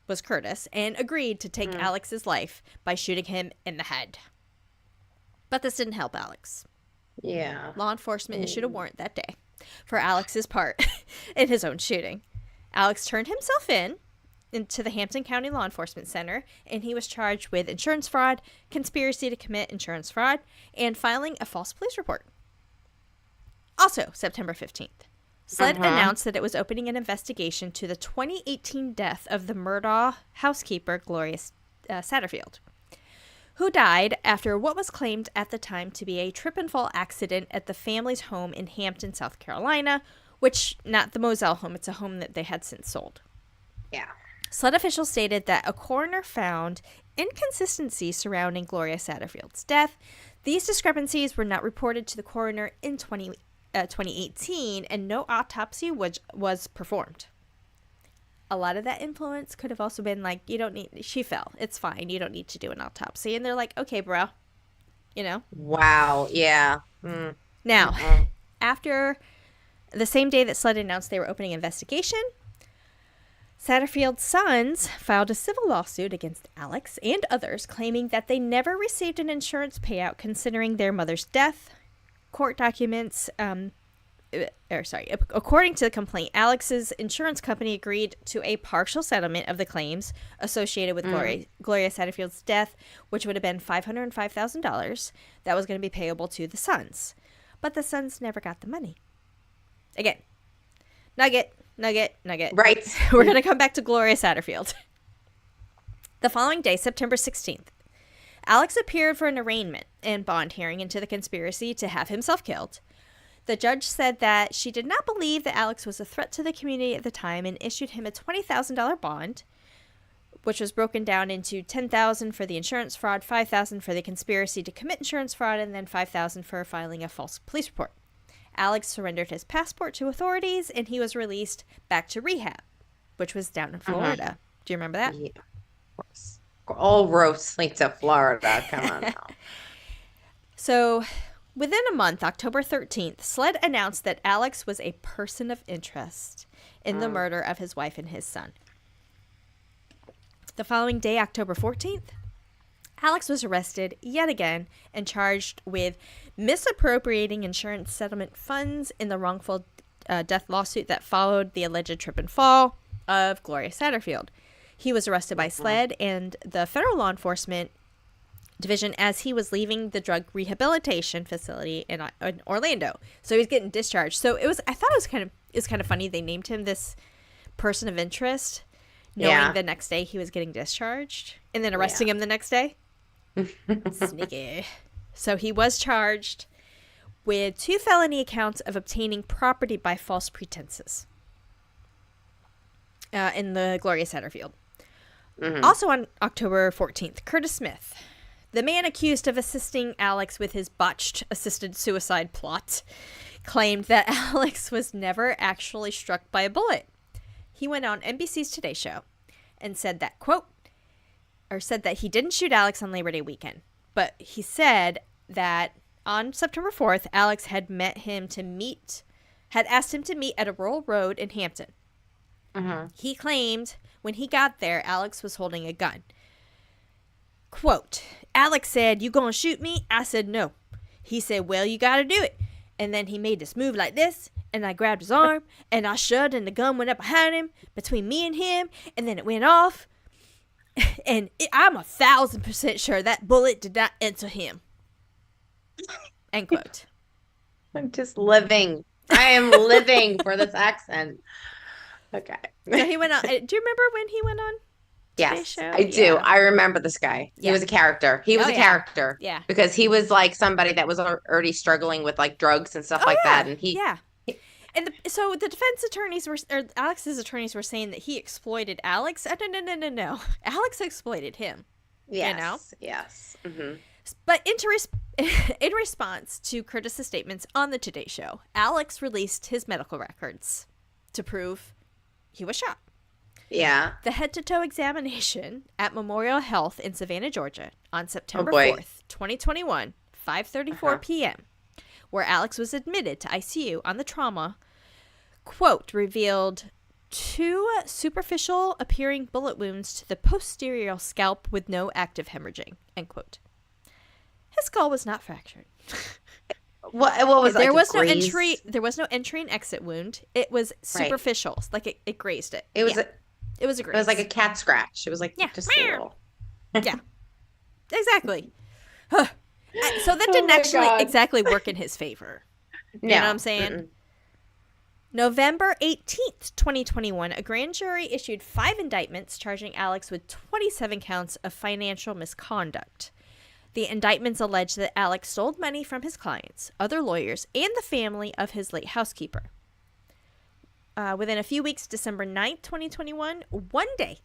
was Curtis and agreed to take Alex's life by shooting him in the head. But this didn't help Alex. Yeah. Law enforcement issued a warrant that day for Alex's part in his own shooting. Alex turned himself into the Hampton County Law Enforcement Center, and he was charged with insurance fraud, conspiracy to commit insurance fraud, and filing a false police report. Also, September 15th, SLED announced that it was opening an investigation to the 2018 death of the Murdaugh housekeeper, Gloria Satterfield, who died after what was claimed at the time to be a trip-and-fall accident at the family's home in Hampton, South Carolina, which, not the Moselle home, it's a home that they had since sold. Yeah. SLED officials stated that a coroner found inconsistencies surrounding Gloria Satterfield's death. These discrepancies were not reported to the coroner in 2018, and no autopsy was performed. A lot of that influence could have also been like, she fell. It's fine. You don't need to do an autopsy. And they're like, okay, bro. Wow. Yeah. Now, after the same day that SLED announced they were opening an investigation, Satterfield's sons filed a civil lawsuit against Alex and others, claiming that they never received an insurance payout considering their mother's death. Court documents, according to the complaint, Alex's insurance company agreed to a partial settlement of the claims associated with Gloria Satterfield's death, which would have been $505,000 that was going to be payable to the sons. But the sons never got the money. Again, nugget. Right. We're going to come back to Gloria Satterfield. The following day, September 16th, Alex appeared for an arraignment and bond hearing into the conspiracy to have himself killed. The judge said that she did not believe that Alex was a threat to the community at the time and issued him a $20,000 bond, which was broken down into $10,000 for the insurance fraud, $5,000 for the conspiracy to commit insurance fraud, and then $5,000 for filing a false police report. Alex surrendered his passport to authorities, and he was released back to rehab, which was down in Florida. Do you remember that? Yeah, of course. All roads lead to Florida. Come on now. So, within a month, October 13th, SLED announced that Alex was a person of interest in the murder of his wife and his son. The following day, October 14th, Alex was arrested yet again and charged with misappropriating insurance settlement funds in the wrongful death lawsuit that followed the alleged trip and fall of Gloria Satterfield. He was arrested by SLED and the federal law enforcement division as he was leaving the drug rehabilitation facility in Orlando. So he was getting discharged. So I thought it was kind of funny they named him this person of interest, knowing the next day he was getting discharged and then arresting him the next day. Sneaky. So he was charged with 2 felony accounts of obtaining property by false pretenses in the Gloria Satterfield. Also on October 14th, Curtis Smith, the man accused of assisting Alex with his botched assisted suicide plot, claimed that Alex was never actually struck by a bullet. He went on NBC's Today Show and said that, quote, said that he didn't shoot Alex on Labor Day weekend, but he said that on September 4th, Alex had asked him to meet at a rural road in Hampton. He claimed when he got there, Alex was holding a gun. Quote, Alex said, "You gonna shoot me?" I said, "No." He said, "Well, you gotta do it." And then he made this move like this, and I grabbed his arm, and I shoved, and the gun went up behind him, between me and him, and then it went off. And I'm 1,000% sure that bullet did not enter him. End quote. I'm just living. I am living for this accent. Okay. So he went on. Do you remember when he went on? Yes, Show? I do. I remember this guy. He was a character. He was a character. Yeah. Because he was like somebody that was already struggling with like drugs and stuff like that. And he. Yeah. And so the defense attorneys or Alex's attorneys were saying that he exploited Alex. No. Alex exploited him. Yes. You know? Yes. Mm-hmm. But in response to Curtis's statements on the Today Show, Alex released his medical records to prove he was shot. Yeah. The head-to-toe examination at Memorial Health in Savannah, Georgia, on September 4th, 2021, 5:34 p.m., where Alex was admitted to ICU on the trauma, quote, revealed 2 superficial appearing bullet wounds to the posterior scalp with no active hemorrhaging, end quote. His skull was not fractured. What was there like was no entry? There was no entry and exit wound. It was superficial, like it grazed it. It was it was a graze. It was like a cat scratch. It was like just a little. Yeah, exactly. So that didn't actually exactly work in his favor. You know what I'm saying? Mm-mm. November 18th, 2021, a grand jury issued 5 indictments charging Alex with 27 counts of financial misconduct. The indictments allege that Alex stole money from his clients, other lawyers, and the family of his late housekeeper. Within a few weeks, December 9th, 2021, one day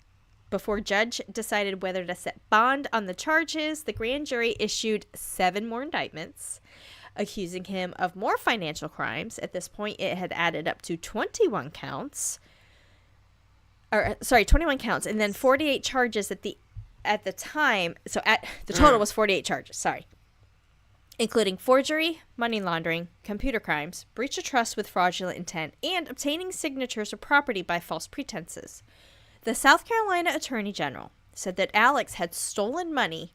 before judge decided whether to set bond on the charges, the grand jury issued 7 more indictments, accusing him of more financial crimes. At this point, it had added up to 21 counts. 21 counts, and then 48 charges at the time. So the total was 48 charges, sorry. Including forgery, money laundering, computer crimes, breach of trust with fraudulent intent, and obtaining signatures of property by false pretenses. The South Carolina Attorney General said that Alex had stolen money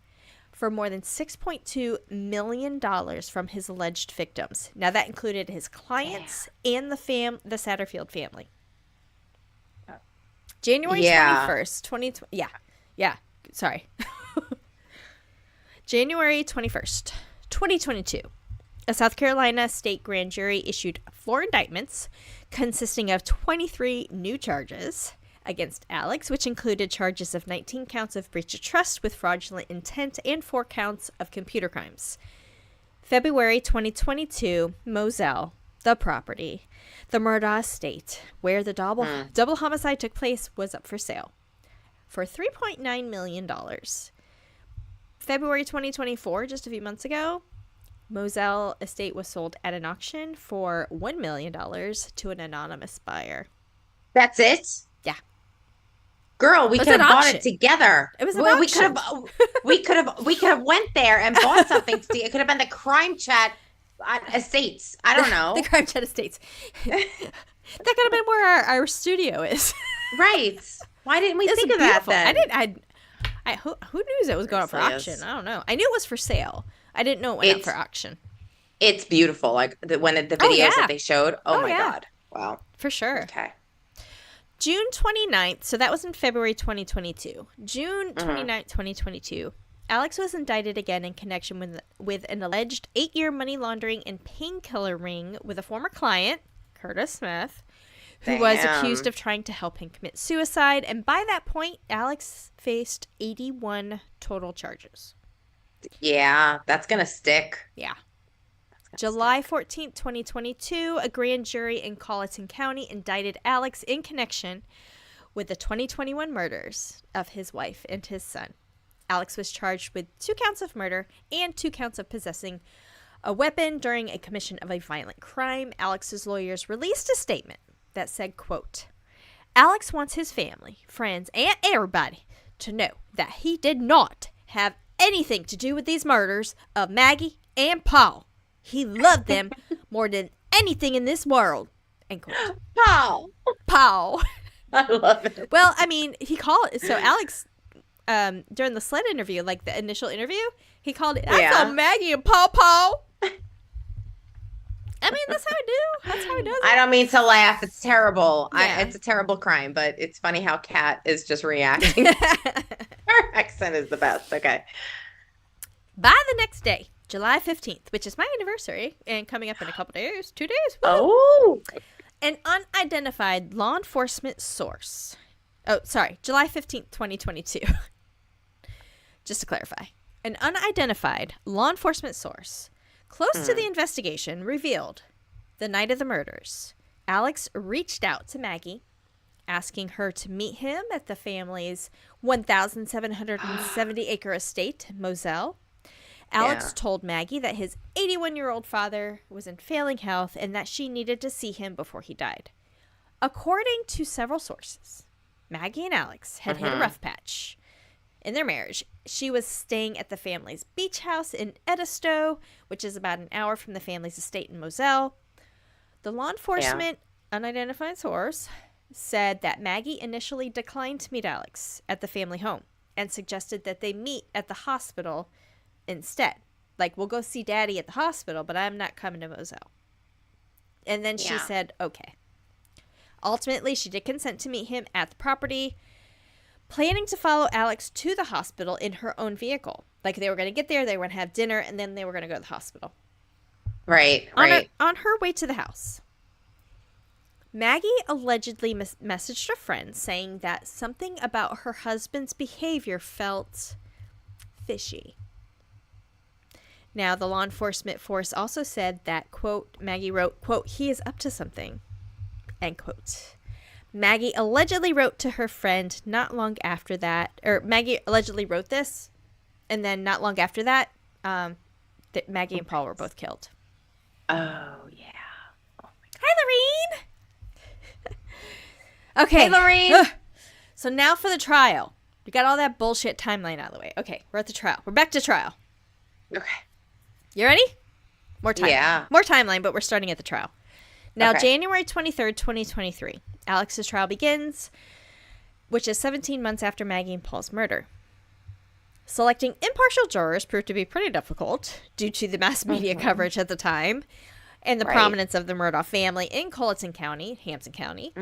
for more than $6.2 million from his alleged victims. Now, that included his clients and the Satterfield family. January 21st, 2020. Yeah. Sorry. January 21st, 2022. A South Carolina state grand jury issued 4 indictments consisting of 23 new charges against Alex, which included charges of 19 counts of breach of trust with fraudulent intent and 4 counts of computer crimes. February 2022, Moselle, the property, the Murdaugh estate, where the double homicide took place, was up for sale for $3.9 million. February 2024, just a few months ago, Moselle estate was sold at an auction for $1 million to an anonymous buyer. That's it? Yeah. Girl, we could have bought it together. It was an auction. We could have went there and bought something. It could have been the CrimeChat estates. I don't know. The CrimeChat estates. That could have been where our studio is. Right. Why didn't we think of that then? Who knew it was going up for auction? I don't know. I knew it was for sale. I didn't know it went up for auction. It's beautiful. Like the videos that they showed. Oh my God. Wow. For sure. Okay. June 29th. So that was in February 2022. June 29th, 2022. Alex was indicted again in connection with an alleged 8-year money laundering and painkiller ring with a former client, Curtis Smith, who was accused of trying to help him commit suicide. And by that point, Alex faced 81 total charges. Yeah, that's going to stick. Yeah. July 14th, 2022, a grand jury in Colleton County indicted Alex in connection with the 2021 murders of his wife and his son. Alex was charged with 2 counts of murder and 2 counts of possessing a weapon during a commission of a violent crime. Alex's lawyers released a statement that said, quote, Alex wants his family, friends, and everybody to know that he did not have anything to do with these murders of Maggie and Paul. He loved them more than anything in this world. End quote. Paul. I love it. Well, I mean, he called it. So Alex, during the SLED interview, like the initial interview, he called it, I saw Maggie and Paul. I mean, that's how I do. That's how he does it. I don't mean to laugh. It's terrible. Yeah. It's a terrible crime, but it's funny how Kat is just reacting. Her accent is the best. Okay. By the next day, July 15th, which is my anniversary, and coming up in a couple days, 2 days. Woo! Oh. An unidentified law enforcement source. Oh, sorry. July 15th, 2022. Just to clarify. An unidentified law enforcement source close to the investigation revealed the night of the murders, Alex reached out to Maggie, asking her to meet him at the family's 1,770-acre estate in Moselle. Alex told Maggie that his 81-year-old father was in failing health and that she needed to see him before he died. According to several sources, Maggie and Alex had hit a rough patch in their marriage. She was staying at the family's beach house in Edisto, which is about an hour from the family's estate in Moselle. The law enforcement unidentified source said that Maggie initially declined to meet Alex at the family home and suggested that they meet at the hospital instead. Like, we'll go see Daddy at the hospital, but I'm not coming to Moselle. And then she said, okay. Ultimately, she did consent to meet him at the property, planning to follow Alex to the hospital in her own vehicle. Like, they were going to get there, they were going to have dinner, and then they were going to go to the hospital. Right. On her way to the house, Maggie allegedly messaged a friend saying that something about her husband's behavior felt fishy. Now, the law enforcement force also said that, quote, Maggie wrote, quote, he is up to something, end quote. Maggie allegedly wrote to her friend not long after that, or Maggie allegedly wrote this, and then not long after that, that Maggie and Paul were both killed. Oh, yeah. Oh, hi, Lorene. Okay. Hey, Lorene. So now for the trial. We got all that bullshit timeline out of the way. Okay, we're at the trial. We're back to trial. Okay. You ready? More time. Yeah. More timeline, but we're starting at the trial. Now, January 23rd, 2023, Alex's trial begins, which is 17 months after Maggie and Paul's murder. Selecting impartial jurors proved to be pretty difficult due to the mass media coverage at the time and the prominence of the Murdaugh family in Colleton County, Hampton County,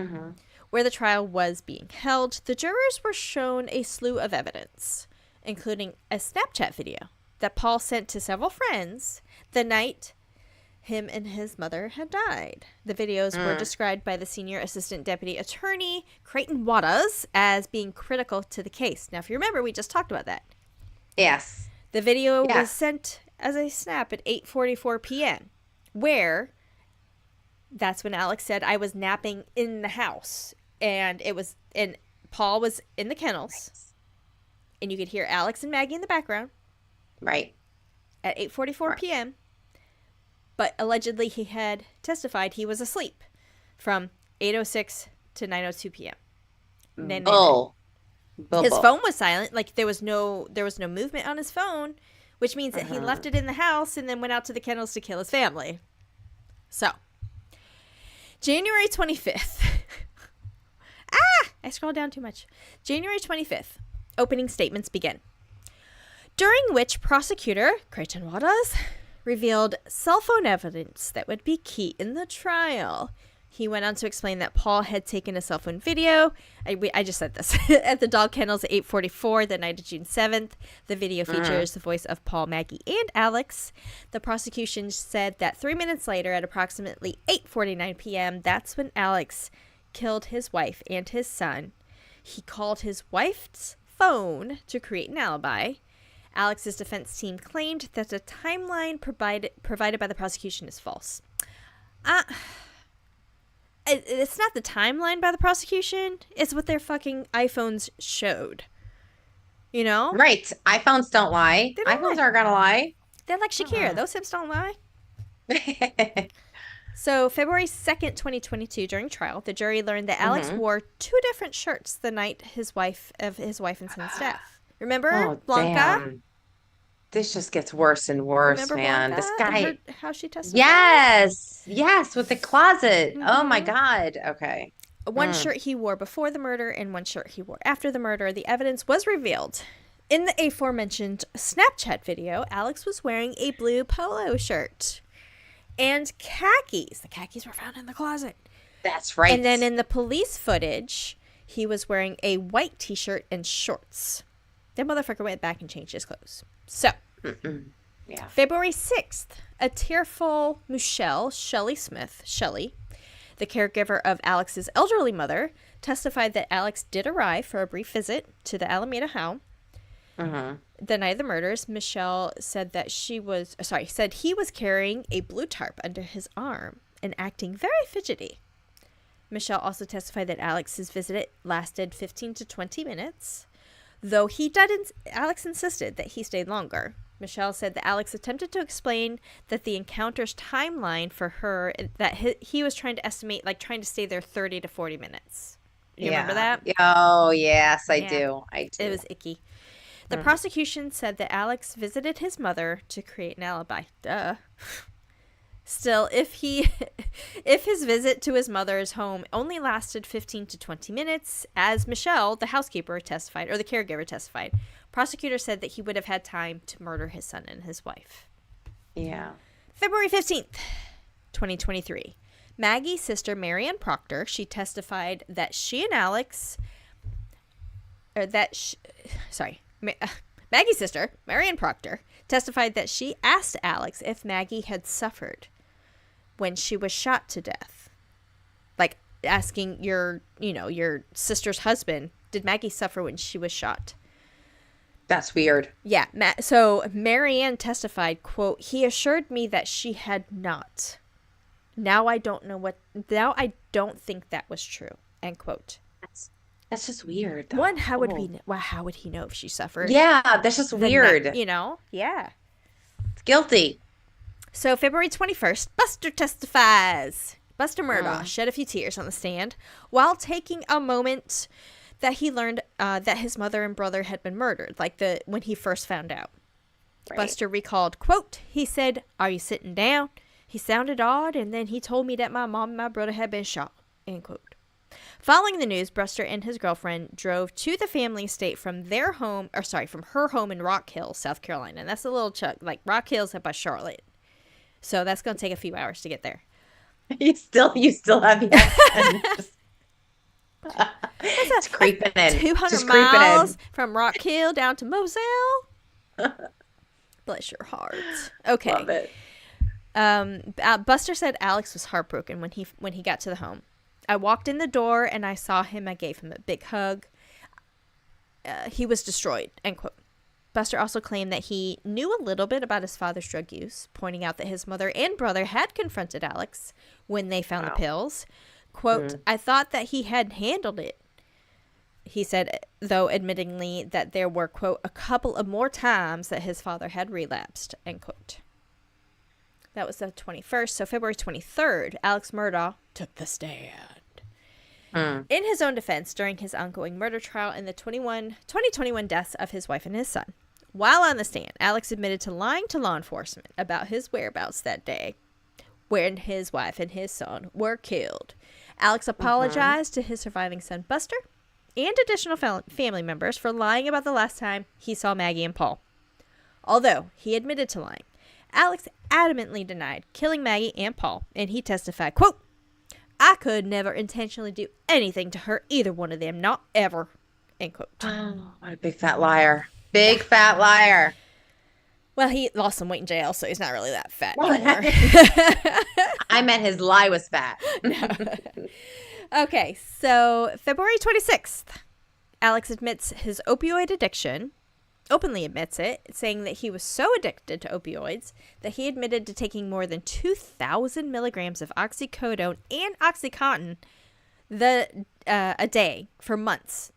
where the trial was being held. The jurors were shown a slew of evidence, including a Snapchat video that Paul sent to several friends the night him and his mother had died. The videos were described by the senior assistant deputy attorney, Creighton Wattas, as being critical to the case. Now, if you remember, we just talked about that. Yes. The video was sent as a snap at 8:44 p.m., where that's when Alex said, I was napping in the house. And Paul was in the kennels. And you could hear Alex and Maggie in the background. Right. At 8:44 p.m., but allegedly he had testified he was asleep from 8:06 to 9:02 p.m. His phone was silent. Like there was no movement on his phone, which means that he left it in the house and then went out to the kennels to kill his family. So, January 25th. I scrolled down too much. January 25th. Opening statements begin. During which prosecutor, Creighton Wattas, revealed cell phone evidence that would be key in the trial. He went on to explain that Paul had taken a cell phone video. I just said this. At the dog kennels at 8:44, the night of June 7th. The video features the voice of Paul, Maggie, and Alex. The prosecution said that 3 minutes later, at approximately 8:49 p.m., that's when Alex killed his wife and his son. He called his wife's phone to create an alibi. Alex's defense team claimed that the timeline provided by the prosecution is false. It's not the timeline by the prosecution. It's what their fucking iPhones showed. You know? Right. iPhones don't lie. iPhones aren't gonna lie. They're like Shakira. Those hips don't lie. So, February 2nd, 2022, during trial, the jury learned that Alex wore 2 different shirts the night of his wife and son's death. Remember Blanca? Damn. This just gets worse and worse, Remember man. Blanca? This guy. How she testified? Yes, with the closet. Oh my God. Okay. One shirt he wore before the murder and one shirt he wore after the murder. The evidence was revealed. In the aforementioned Snapchat video, Alex was wearing a blue polo shirt and khakis. The khakis were found in the closet. That's right. And then in the police footage, he was wearing a white t-shirt and shorts. That motherfucker went back and changed his clothes. So, February 6th, a tearful Michelle Shelley Smith, the caregiver of Alex's elderly mother, testified that Alex did arrive for a brief visit to the Alameda home. The night of the murders, Michelle said that he was carrying a blue tarp under his arm and acting very fidgety. Michelle also testified that Alex's visit lasted 15 to 20 minutes. Though Alex insisted that he stayed longer. Michelle said that Alex attempted to explain that the encounter's timeline for her, that he was trying to estimate, like trying to stay there 30 to 40 minutes. You remember that? Oh, yes, I do. It was icky. The prosecution said that Alex visited his mother to create an alibi. Duh. Still, if his visit to his mother's home only lasted 15 to 20 minutes, as Michelle, the housekeeper, testified, or the caregiver testified, prosecutor said that he would have had time to murder his son and his wife. Yeah. February 15th, 2023. Maggie's sister, Marianne Proctor, she testified that she and Alex, Maggie's sister, Marianne Proctor, testified that she asked Alex if Maggie had suffered when she was shot to death. Like asking your sister's husband, did Maggie suffer when she was shot? That's weird. Yeah. So Marianne testified, quote, he assured me that she had not. Now I don't think that was true, end quote. That's just weird, though. One, how would he know if she suffered? Yeah, that's just weird. Yeah. It's guilty. So February 21st, Buster testifies. Buster Murdaugh shed a few tears on the stand while taking a moment that he learned that his mother and brother had been murdered, when he first found out. Right. Buster recalled, quote, he said, "Are you sitting down?" He sounded odd, and then he told me that my mom and my brother had been shot, end quote. Following the news, Buster and his girlfriend drove to the family estate from her home in Rock Hill, South Carolina. And that's a little chunk, like Rock Hill's up by Charlotte. So that's going to take a few hours to get there. You still have your accent. It's creeping in. 200 miles from Rock Hill down to Moselle. Bless your heart. Okay. Love it. Buster said Alex was heartbroken when he got to the home. I walked in the door and I saw him. I gave him a big hug. He was destroyed, end quote. Buster also claimed that he knew a little bit about his father's drug use, pointing out that his mother and brother had confronted Alex when they found the pills. Quote, I thought that he had handled it. He said, though, admittingly that there were, quote, a couple of more times that his father had relapsed, end quote. That was the 21st. So February 23rd, Alex Murdaugh took the stand. In his own defense during his ongoing murder trial and the 2021 deaths of his wife and his son. While on the stand, Alex admitted to lying to law enforcement about his whereabouts that day when his wife and his son were killed. Alex apologized to his surviving son, Buster, and additional family members for lying about the last time he saw Maggie and Paul. Although he admitted to lying, Alex adamantly denied killing Maggie and Paul, and he testified, quote, I could never intentionally do anything to hurt either one of them, not ever, end quote. Oh, what a big fat liar. Big fat liar. Well, he lost some weight in jail, so he's not really that fat anymore. I meant his lie was fat. No. Okay, so February 26th, Alex admits his opioid addiction, openly admits it, saying that he was so addicted to opioids that he admitted to taking more than 2,000 milligrams of oxycodone and OxyContin a day for months.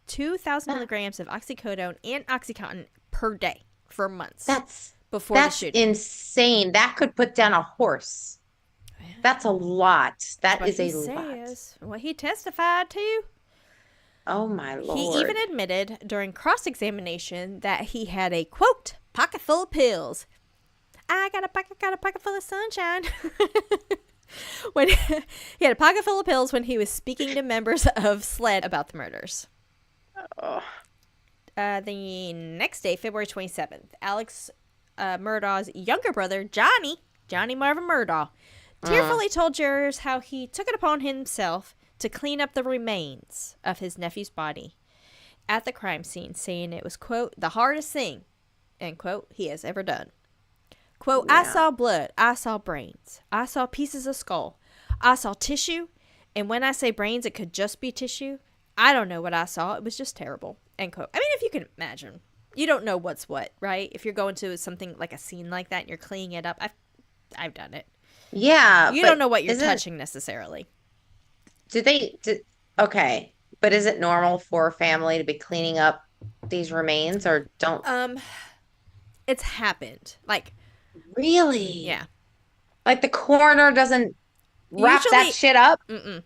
2,000 milligrams of oxycodone and OxyContin per day for months. That's the shooting. Insane. That could put down a horse. That's a lot. That is a lot. What he testified to. Oh, my Lord. He even admitted during cross-examination that he had a, quote, pocket full of pills. I got a pocket full of sunshine. When he had a pocket full of pills when he was speaking to members of SLED about the murders. Oh. The next day, February 27th, Alex Murdaugh's younger brother, Johnny Marvin Murdaugh, tearfully told jurors how he took it upon himself to clean up the remains of his nephew's body at the crime scene, saying it was, quote, the hardest thing, end quote, he has ever done. Quote, yeah. I saw blood. I saw brains. I saw pieces of skull. I saw tissue. And when I say brains, it could just be tissue. I don't know what I saw. It was just terrible, end quote. I mean, if you can imagine, you don't know what's what, right? If you're going to something like a scene like that and you're cleaning it up, I've done it. Yeah. You don't know what you're touching necessarily. Okay. But is it normal for a family to be cleaning up these remains or don't? It's happened. Like, really? Yeah. Like the coroner doesn't wrap that shit up? Mm-mm.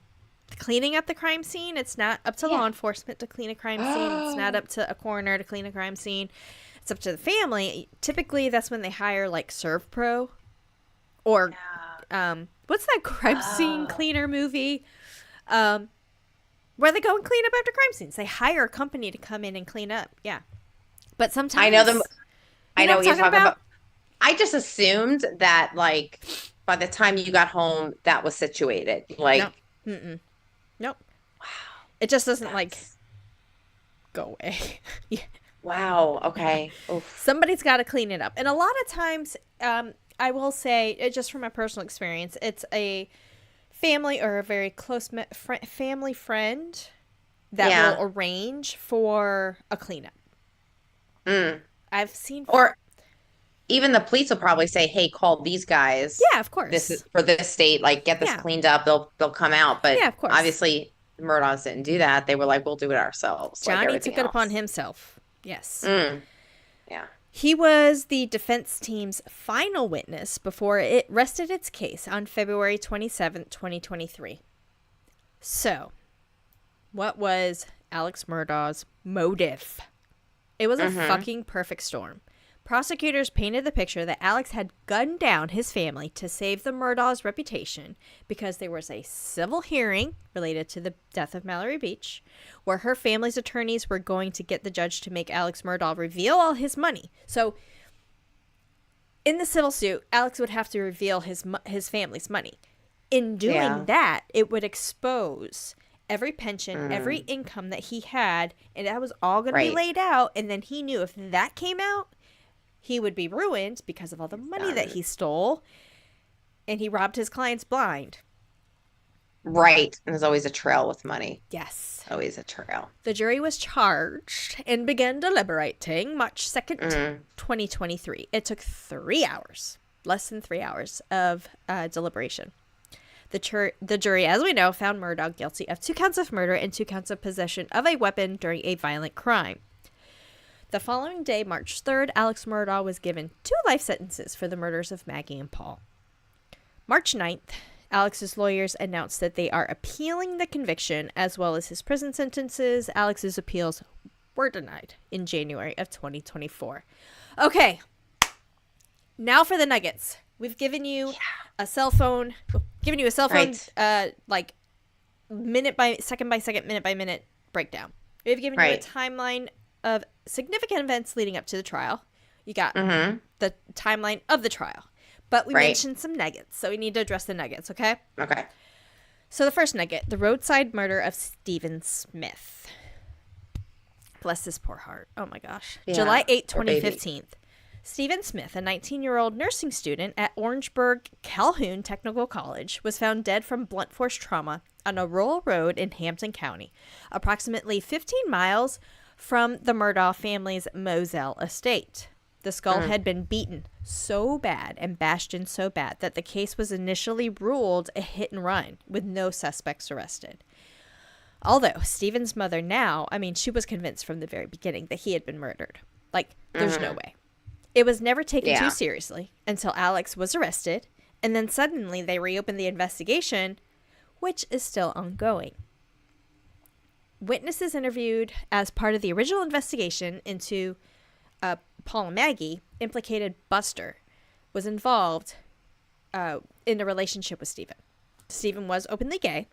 Cleaning up the crime scene, it's not up to law enforcement to clean a crime scene. It's not up to a coroner to clean a crime scene. It's up to the family. Typically, that's when they hire, like, ServPro or, what's that crime scene cleaner movie? Where they go and clean up after crime scenes. They hire a company to come in and clean up. Yeah. But sometimes... I know them. I know what you're talking about. I just assumed that, like, by the time you got home, that was situated. Like... No. Mm-mm. Nope. Wow. It just doesn't, like, go away. Yeah. Wow. Okay. Oof. Somebody's got to clean it up. And a lot of times, I will say, just from my personal experience, it's a family or a very close family friend that will arrange for a cleanup. I've seen... Or even the police will probably say, hey, call these guys. Yeah, of course. This is for this state. Like, get this cleaned up. They'll come out. But yeah, of course. Obviously, the Murdaughs didn't do that. They were like, we'll do it ourselves. Johnny took it upon himself. Yes. Yeah. He was the defense team's final witness before it rested its case on February 27th, 2023. So, what was Alex Murdaugh's motive? It was a fucking perfect storm. Prosecutors painted the picture that Alex had gunned down his family to save the Murdaugh's reputation because there was a civil hearing related to the death of Mallory Beach where her family's attorneys were going to get the judge to make Alex Murdaugh reveal all his money. So, in the civil suit, Alex would have to reveal his family's money. In doing that, it would expose every pension, every income that he had, and that was all going to be laid out, and then he knew if that came out, he would be ruined because of all the money that he stole. and he robbed his clients blind. Right. And there's always a trail with money. Yes. Always a trail. The jury was charged and began deliberating March 2nd, 2023. It took 3 hours, less than 3 hours of deliberation. The jury, as we know, found Murdaugh guilty of 2 counts of murder and 2 counts of possession of a weapon during a violent crime. The following day, March 3rd, Alex Murdaugh was given 2 life sentences for the murders of Maggie and Paul. March 9th, Alex's lawyers announced that they are appealing the conviction as well as his prison sentences. Alex's appeals were denied in January of 2024. Okay, now for the nuggets. We've given you a cell phone, Right. Like minute by second, minute by minute breakdown. We've given you a timeline of significant events leading up to the trial. You got the timeline of the trial. But we mentioned some nuggets, so we need to address the nuggets, okay? Okay. So the first nugget, the roadside murder of Stephen Smith. Bless his poor heart. Oh my gosh. Yeah, July 8, 2015. Stephen Smith, a 19-year-old nursing student at Orangeburg Calhoun Technical College, was found dead from blunt force trauma on a rural road in Hampton County, approximately 15 miles from the Murdaugh family's Moselle estate. The skull had been beaten so bad and bashed in so bad that the case was initially ruled a hit and run with no suspects arrested. Although Stephen's mother she was convinced from the very beginning that he had been murdered. Like, there's no way. It was never taken too seriously until Alex was arrested, and then suddenly they reopened the investigation, which is still ongoing. Witnesses interviewed as part of the original investigation into Paul and Maggie implicated Buster was involved in a relationship with Stephen. Stephen was openly gay.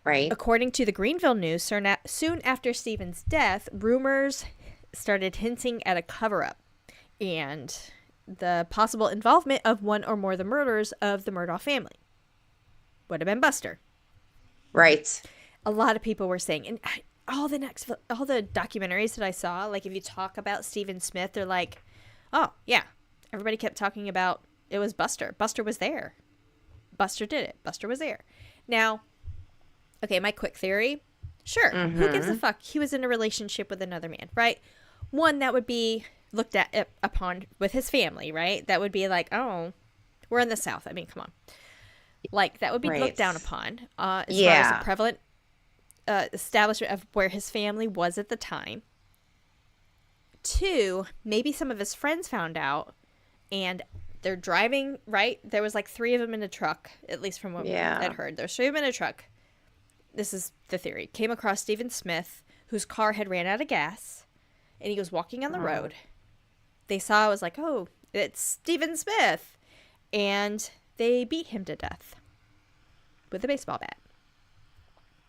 Right. According to the Greenville News, soon after Stephen's death, rumors started hinting at a cover-up and the possible involvement of one or more of the murders of the Murdaugh family. Would have been Buster. Right. A lot of people were saying, and all the documentaries that I saw, like if you talk about Stephen Smith, they're like, oh yeah, everybody kept talking about it was Buster. Buster was there. Buster did it. Buster was there. Now, okay, my quick theory. Sure, who gives a fuck? He was in a relationship with another man, right? One that would be looked at upon with his family, right? That would be like, oh, we're in the South. I mean, come on. Like that would be looked down upon as far as the prevalent establishment of where his family was at the time. 2, maybe some of his friends found out and they're driving, right? There was like 3 of them in a truck, at least from what I'd heard. There's 3 of them in a truck. This is the theory. Came across Stephen Smith, whose car had ran out of gas, and he was walking on the road. They saw, it was like, oh, it's Stephen Smith. And they beat him to death with a baseball bat.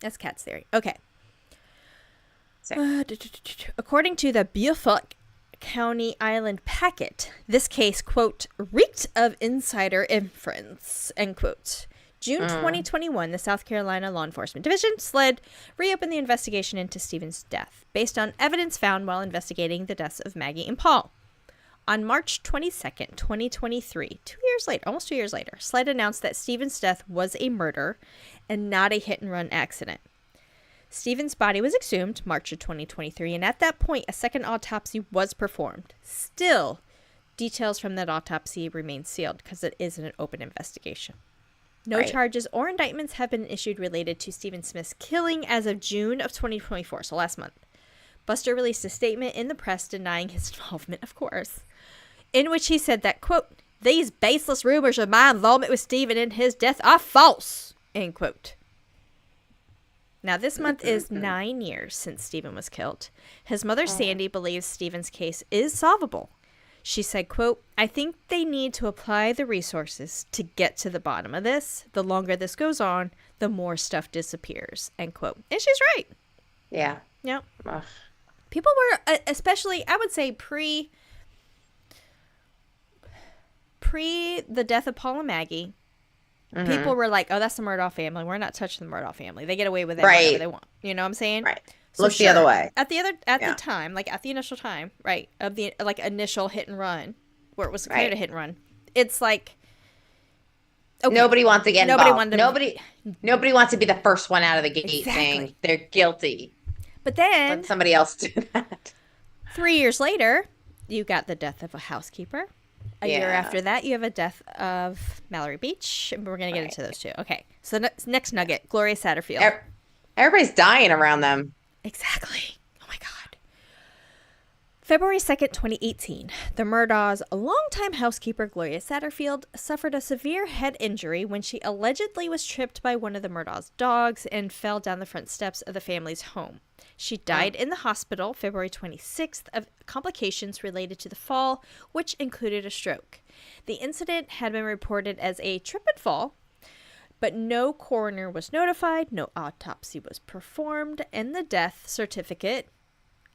That's Kat's theory. Okay. According to the Beaufort County Island Packet, this case, quote, reeked of insider inference, end quote. June 2021, the South Carolina Law Enforcement Division, SLED, reopened the investigation into Stephen's death based on evidence found while investigating the deaths of Maggie and Paul. On March 22nd, 2023, 2 years later, almost 2 years later, SLED announced that Stephen's death was a murder and not a hit-and-run accident. Stephen's body was exhumed March of 2023, and at that point, a second autopsy was performed. Still, details from that autopsy remain sealed because it is an open investigation. No charges or indictments have been issued related to Stephen Smith's killing as of June of 2024, so last month. Buster released a statement in the press denying his involvement, of course, in which he said that, quote, these baseless rumors of my involvement with Stephen in his death are false, end quote. Now, this month is 9 years since Stephen was killed. His mother, Sandy, believes Stephen's case is solvable. She said, quote, I think they need to apply the resources to get to the bottom of this. The longer this goes on, the more stuff disappears, end quote. And she's right. Yeah. Yep. Ugh. People were, especially, I would say, pre the death of Paul and Maggie, people were like, oh, that's the Murdaugh family. We're not touching the Murdaugh family. They get away with it whatever they want. You know what I'm saying? Right. So look the other way. At the time, like at the initial time, right, of the like initial hit and run, where it was clear to hit and run, it's like Okay. Nobody wants to get Nobody involved. wanted to. Nobody wants to be the first one out of the gate saying Exactly. they're guilty. But then, Let somebody else do that. 3 years later, you got the death of a housekeeper. A year Yeah. after that, you have a death of Mallory Beach. We're going to get into those two. Okay. So next nugget, Gloria Satterfield. Everybody's dying around them. Exactly. Oh my God. February 2nd, 2018, the Murdaugh's longtime housekeeper, Gloria Satterfield, suffered a severe head injury when she allegedly was tripped by one of the Murdaugh's dogs and fell down the front steps of the family's home. She died in the hospital February 26th of complications related to the fall, which included a stroke. The incident had been reported as a trip and fall, but no coroner was notified, no autopsy was performed, and the death certificate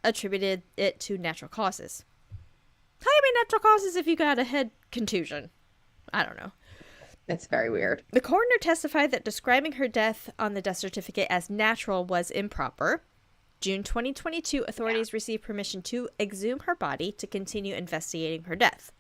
attributed it to natural causes. How do you mean natural causes if you got a head contusion? I don't know. That's very weird. The coroner testified that describing her death on the death certificate as natural was improper. June 2022, authorities received permission to exhume her body to continue investigating her death.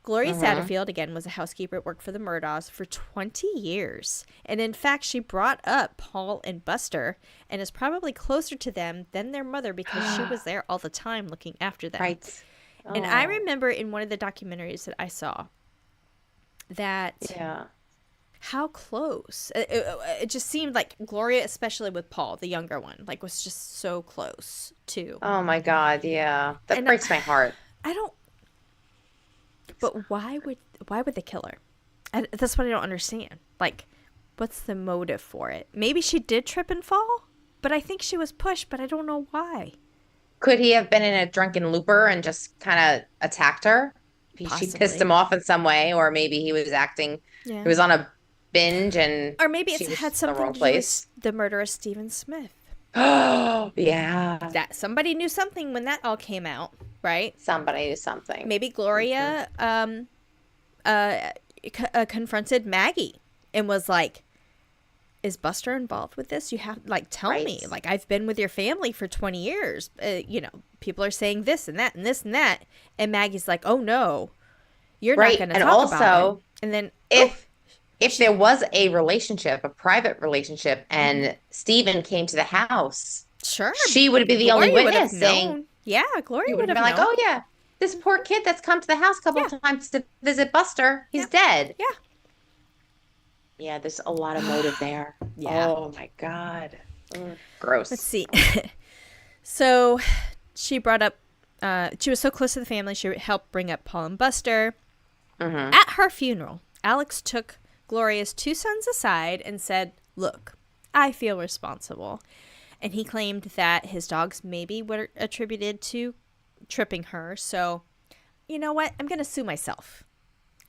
Gloria Satterfield, again, was a housekeeper at work for the Murdaughs for 20 years. And in fact, she brought up Paul and Buster and is probably closer to them than their mother because she was there all the time looking after them. Right. And I remember in one of the documentaries that I saw that how close. It just seemed like Gloria, especially with Paul, the younger one, like was just so close to. Oh my God, yeah. That breaks my heart. I don't. But why would they kill her? That's what I don't understand. Like, what's the motive for it? Maybe she did trip and fall, but I think she was pushed, but I don't know why. Could he have been in a drunken looper and just kind of attacked her? She pissed him off in some way, or maybe he was acting. Yeah. He was on a binge, and or maybe it had something to do with the murder of Stephen Smith. Oh, yeah. That somebody knew something when that all came out, right? Somebody knew something. Maybe Gloria confronted Maggie and was like, is Buster involved with this? You have, like, tell me. Like, I've been with your family for 20 years. You know, people are saying this and that and this and that. And Maggie's like, oh, no, you're not going to talk about it. And then if there was a relationship, a private relationship, and Stephen came to the house, she would be the only witness saying, Gloria would have been like, oh, yeah, this poor kid that's come to the house a couple of times to visit Buster, he's dead. Yeah. Yeah, there's a lot of motive there. Yeah. Oh, my God. Gross. Let's see. So she brought up, she was so close to the family, she helped bring up Paul and Buster. At her funeral, Alex took Gloria's two sons aside and said, look, I feel responsible. And he claimed that his dogs maybe were attributed to tripping her. So, you know what? I'm going to sue myself.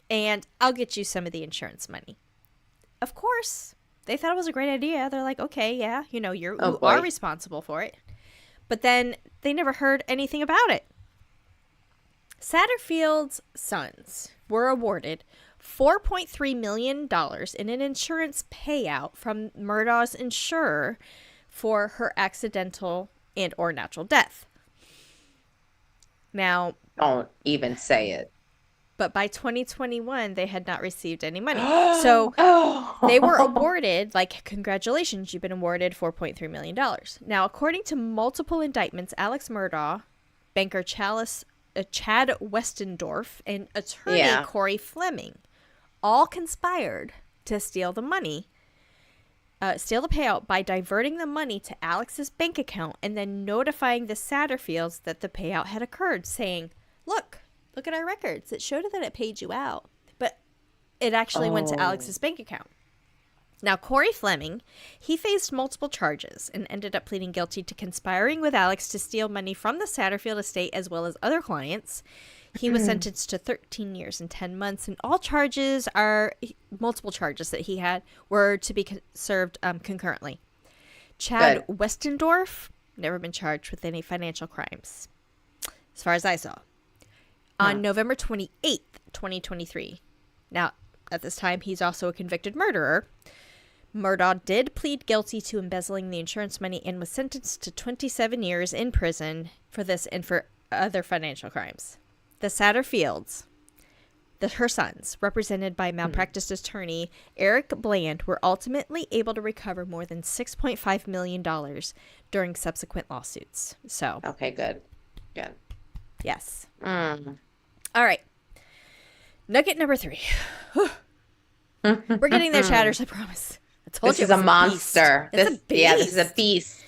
And I'll get you some of the insurance money. Of course, they thought it was a great idea. They're like, okay, yeah, you know, you are responsible for it. But then they never heard anything about it. Satterfield's sons were awarded $4.3 million in an insurance payout from Murdaugh's insurer for her accidental and or natural death. Now, don't even say it. But by 2021, they had not received any money. So they were awarded, like, congratulations, you've been awarded $4.3 million. Now, according to multiple indictments, Alex Murdaugh, banker Chad Westendorf, and attorney Corey Fleming all conspired to steal the money, steal the payout by diverting the money to Alex's bank account and then notifying the Satterfields that the payout had occurred, saying, look at our records. It showed that it paid you out, but it actually went to Alex's bank account. Now, Corey Fleming, he faced multiple charges and ended up pleading guilty to conspiring with Alex to steal money from the Satterfield estate as well as other clients. He was sentenced to 13 years and 10 months, and all charges multiple charges that he had were to be served concurrently. Chad Westendorf, never been charged with any financial crimes, as far as I saw. On November 28th, 2023. Now, at this time, he's also a convicted murderer. Murdaugh did plead guilty to embezzling the insurance money and was sentenced to 27 years in prison for this and for other financial crimes. The Satterfields, her sons, represented by malpractice attorney Eric Bland, were ultimately able to recover more than $6.5 million during subsequent lawsuits. So, okay, good. Good. Yes. Mm. All right. Nugget number 3. We're getting there, chatters, I promise. I told this you is a monster. It's a beast. Yeah, this is a beast.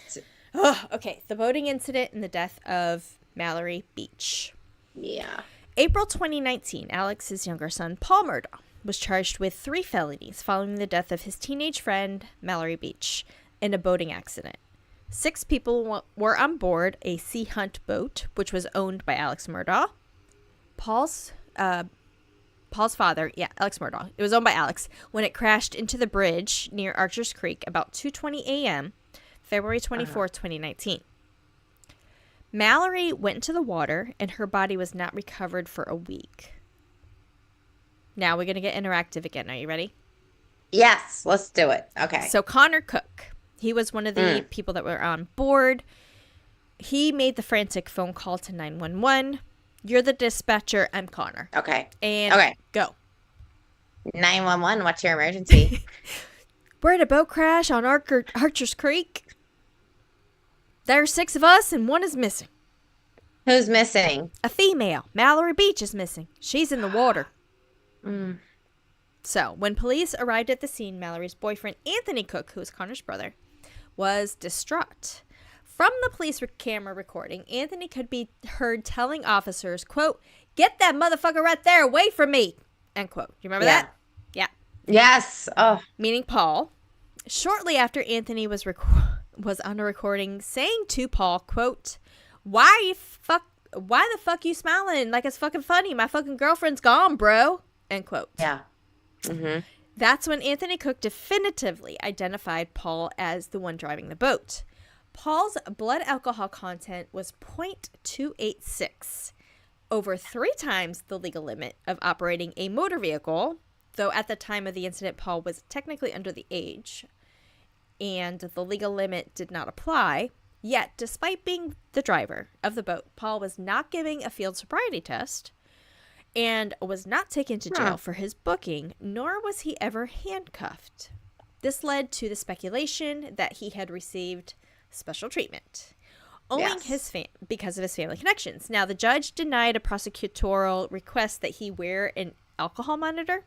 Oh, okay. The boating incident and the death of Mallory Beach. Yeah. April 2019, Alex's younger son, Paul Murdaugh, was charged with 3 felonies following the death of his teenage friend, Mallory Beach, in a boating accident. 6 people were on board a Sea Hunt boat, which was owned by Alex Murdaugh. Paul's father, Alex Murdaugh. It was owned by Alex when it crashed into the bridge near Archer's Creek about 2:20 a.m., February 24, 2019. Mallory went into the water, and her body was not recovered for a week. Now we're going to get interactive again. Are you ready? Yes, let's do it. Okay. So Connor Cook, he was one of the people that were on board. He made the frantic phone call to 911. You're the dispatcher. I'm Connor. Okay. And go. 911, what's your emergency? We're at a boat crash on Archer's Creek. There are 6 of us, and 1 is missing. Who's missing? A female. Mallory Beach is missing. She's in the water. So, when police arrived at the scene, Mallory's boyfriend, Anthony Cook, who was Connor's brother, was distraught. From the police camera recording, Anthony could be heard telling officers, quote, "Get that motherfucker right there away from me," end quote. You remember that? Yeah. Yes. Oh. Meaning Paul. Shortly after, Anthony was on a recording saying to Paul, quote, why the fuck you smiling like it's fucking funny? My fucking girlfriend's gone, bro, end quote. Yeah. Mm-hmm. That's when Anthony Cook definitively identified Paul as the one driving the boat. Paul's blood alcohol content was 0.286, over 3 times the legal limit of operating a motor vehicle, though at the time of the incident, Paul was technically under the age, and the legal limit did not apply. Yet, despite being the driver of the boat, Paul was not giving a field sobriety test and was not taken to jail for his booking, nor was he ever handcuffed. This led to the speculation that he had received special treatment because of his family connections. Now, the judge denied a prosecutorial request that he wear an alcohol monitor.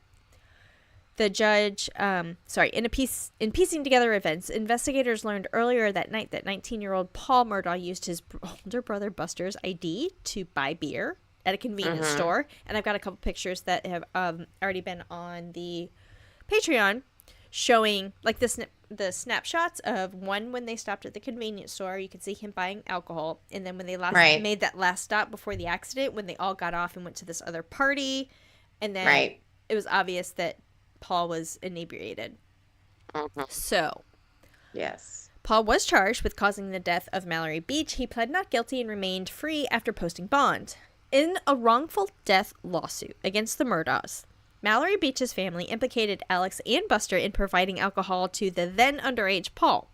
The judge, in piecing together events, investigators learned earlier that night that 19-year-old Paul Murdaugh used his older brother Buster's ID to buy beer at a convenience store. And I've got a couple pictures that have already been on the Patreon showing like the snapshots of one when they stopped at the convenience store. You could see him buying alcohol. And then when they made that last stop before the accident, when they all got off and went to this other party. And then it was obvious that Paul was inebriated. So, yes. Paul was charged with causing the death of Mallory Beach. He pled not guilty and remained free after posting bond. In a wrongful death lawsuit against the Murdaughs, Mallory Beach's family implicated Alex and Buster in providing alcohol to the then underage Paul.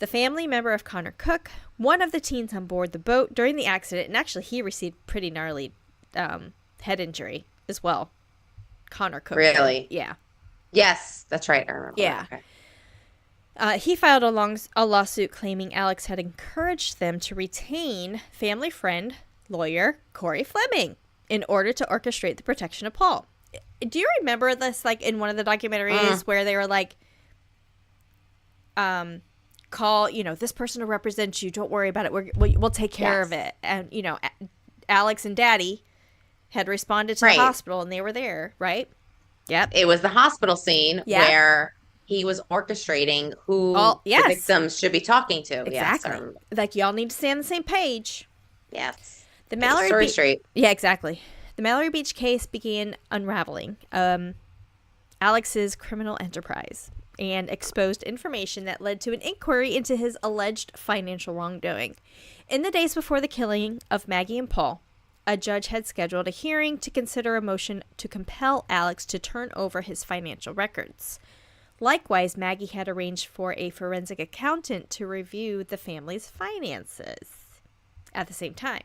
The family member of Connor Cook, one of the teens on board the boat during the accident, and actually he received pretty gnarly head injury as well. Connor Cook. Really? Yeah. Yes, that's right. I remember. Yeah. Okay. He filed a lawsuit claiming Alex had encouraged them to retain family friend, lawyer Corey Fleming in order to orchestrate the protection of Paul. Do you remember this, like, in one of the documentaries where they were like, call, this person to represent you. Don't worry about it. We'll take care of it. And, Alex and Daddy had responded to the hospital, and they were there, right? Yep. It was the hospital scene where he was orchestrating who the victims should be talking to. Exactly. Yes, like, y'all need to stay on the same page. Yes. The Mallory story straight. Yeah, exactly. The Mallory Beach case began unraveling Alex's criminal enterprise and exposed information that led to an inquiry into his alleged financial wrongdoing. In the days before the killing of Maggie and Paul, a judge had scheduled a hearing to consider a motion to compel Alex to turn over his financial records. Likewise, Maggie had arranged for a forensic accountant to review the family's finances at the same time.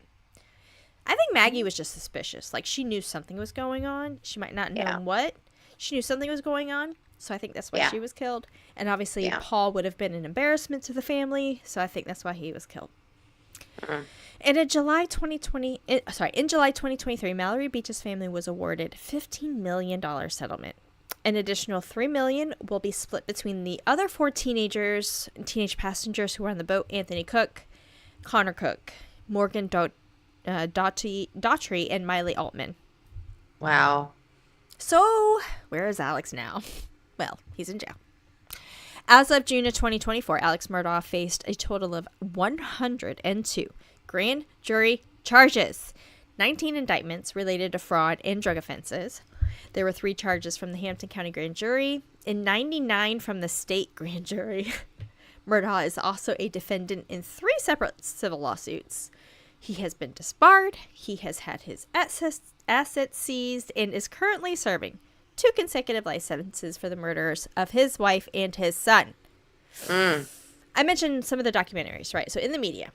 I think Maggie was just suspicious. Like, she knew something was going on. She might not know what. She knew something was going on. So I think that's why she was killed. And obviously Paul would have been an embarrassment to the family. So I think that's why he was killed. And in July 2023, Mallory Beach's family was awarded $15 million settlement. An additional $3 million will be split between the other 4 teenage passengers who were on the boat: Anthony Cook, Connor Cook, Morgan Daughtry, and Miley Altman. Wow. So, where is Alex now? Well, he's in jail. As of June of 2024, Alex Murdaugh faced a total of 102 grand jury charges, 19 indictments related to fraud and drug offenses. There were 3 charges from the Hampton County Grand Jury and 99 from the state grand jury. Murdaugh is also a defendant in 3 separate civil lawsuits. He has been disbarred, he has had his assets seized, and is currently serving 2 consecutive life sentences for the murders of his wife and his son. I mentioned some of the documentaries, right? So in the media,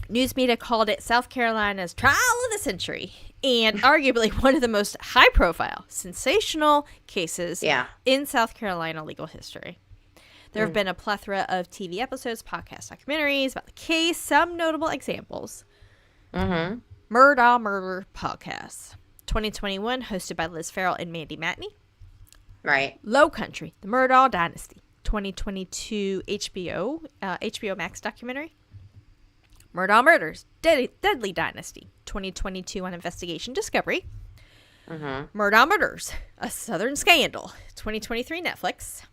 news media called it South Carolina's trial of the century, and arguably one of the most high-profile, sensational cases in South Carolina legal history. There have been a plethora of TV episodes, podcasts, documentaries about the case. Some notable examples. Murdaugh Murder Podcast. 2021, hosted by Liz Farrell and Mandy Matney. Right. Low Country, The Murdaugh Dynasty. 2022 HBO Max documentary. Murdaugh Murders, Deadly Dynasty. 2022 on Investigation Discovery. Murdaugh Murders, A Southern Scandal. 2023 Netflix.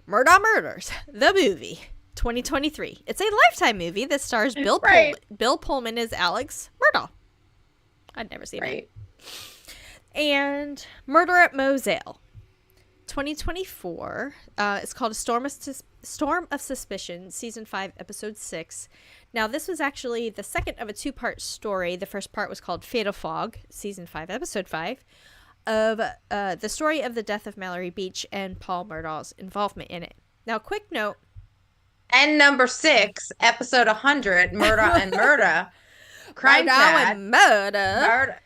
Murdaugh Murders, the movie, 2023. It's a Lifetime movie that stars Bill Pullman as Alex Murdaugh. I'd never seen it. And Murder at Moselle, 2024. It's called A Storm of Suspicion, Season 5, Episode 6. Now, this was actually the second of a 2-part story. The first part was called Fatal Fog, Season 5, Episode 5. Of the story of the death of Mallory Beach and Paul Murdaugh's involvement in it. Now, quick note. And number 6, episode 100, Murdaugh and Murdaugh. CrimeChat. Murdaugh.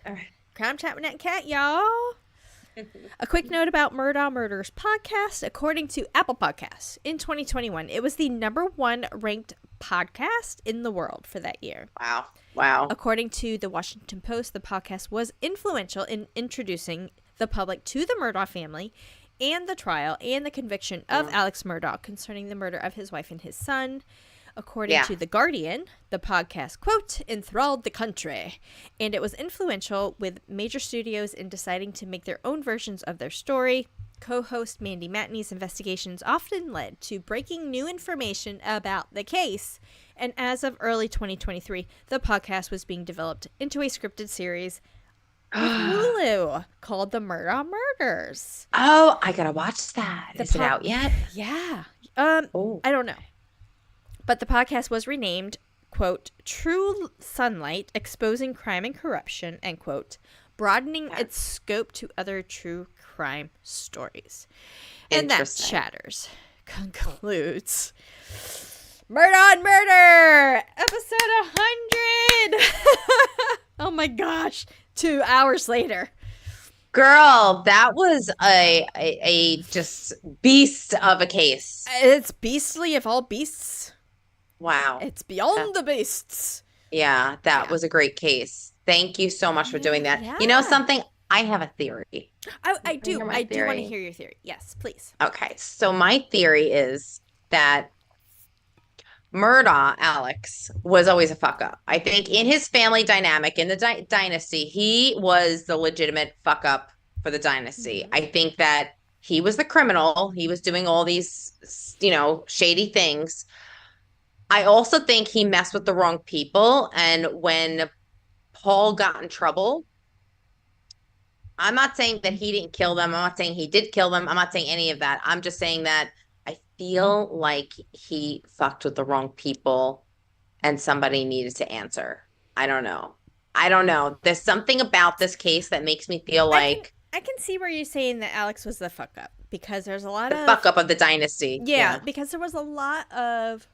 CrimeChat with that cat, y'all. A quick note about Murdaugh Murders podcast. According to Apple Podcasts, in 2021, it was the #1 ranked podcast in the world for that year. Wow. According to the Washington Post, the podcast was influential in introducing the public to the Murdaugh family and the trial and the conviction of Alex Murdaugh concerning the murder of his wife and his son. According to The Guardian, the podcast, quote, enthralled the country, and it was influential with major studios in deciding to make their own versions of their story. Co-host Mandy Matney's investigations often led to breaking new information about the case, and as of early 2023, the podcast was being developed into a scripted series with Hulu called The Murdaugh Murders. Oh, I gotta watch that. Is it out yet? Yeah. I don't know. But the podcast was renamed, quote, True Sunlight, Exposing Crime and Corruption, end quote, broadening its scope to other true crime stories. And that chatters concludes Murdaugh and Murder, episode 100. Oh my gosh, 2 hours later. Girl, that was a just beast of a case. It's beastly of all beasts. Wow. It's beyond the beasts. Yeah, that was a great case. Thank you so much for doing that. Yeah. You know something? I have a theory. I do want to hear your theory. Yes, please. Okay, so my theory is that Murdaugh, Alex, was always a fuck up. I think in his family dynamic, in the dynasty, he was the legitimate fuck up for the dynasty. I think that he was the criminal. He was doing all these, shady things. I also think he messed with the wrong people. And when Paul got in trouble, I'm not saying that he didn't kill them. I'm not saying he did kill them. I'm not saying any of that. I'm just saying that I feel like he fucked with the wrong people and somebody needed to answer. I don't know. There's something about this case that makes me feel like I can see where you're saying that Alex was the fuck up, because there's a lot of fuck up of the dynasty. Yeah, because there was a lot of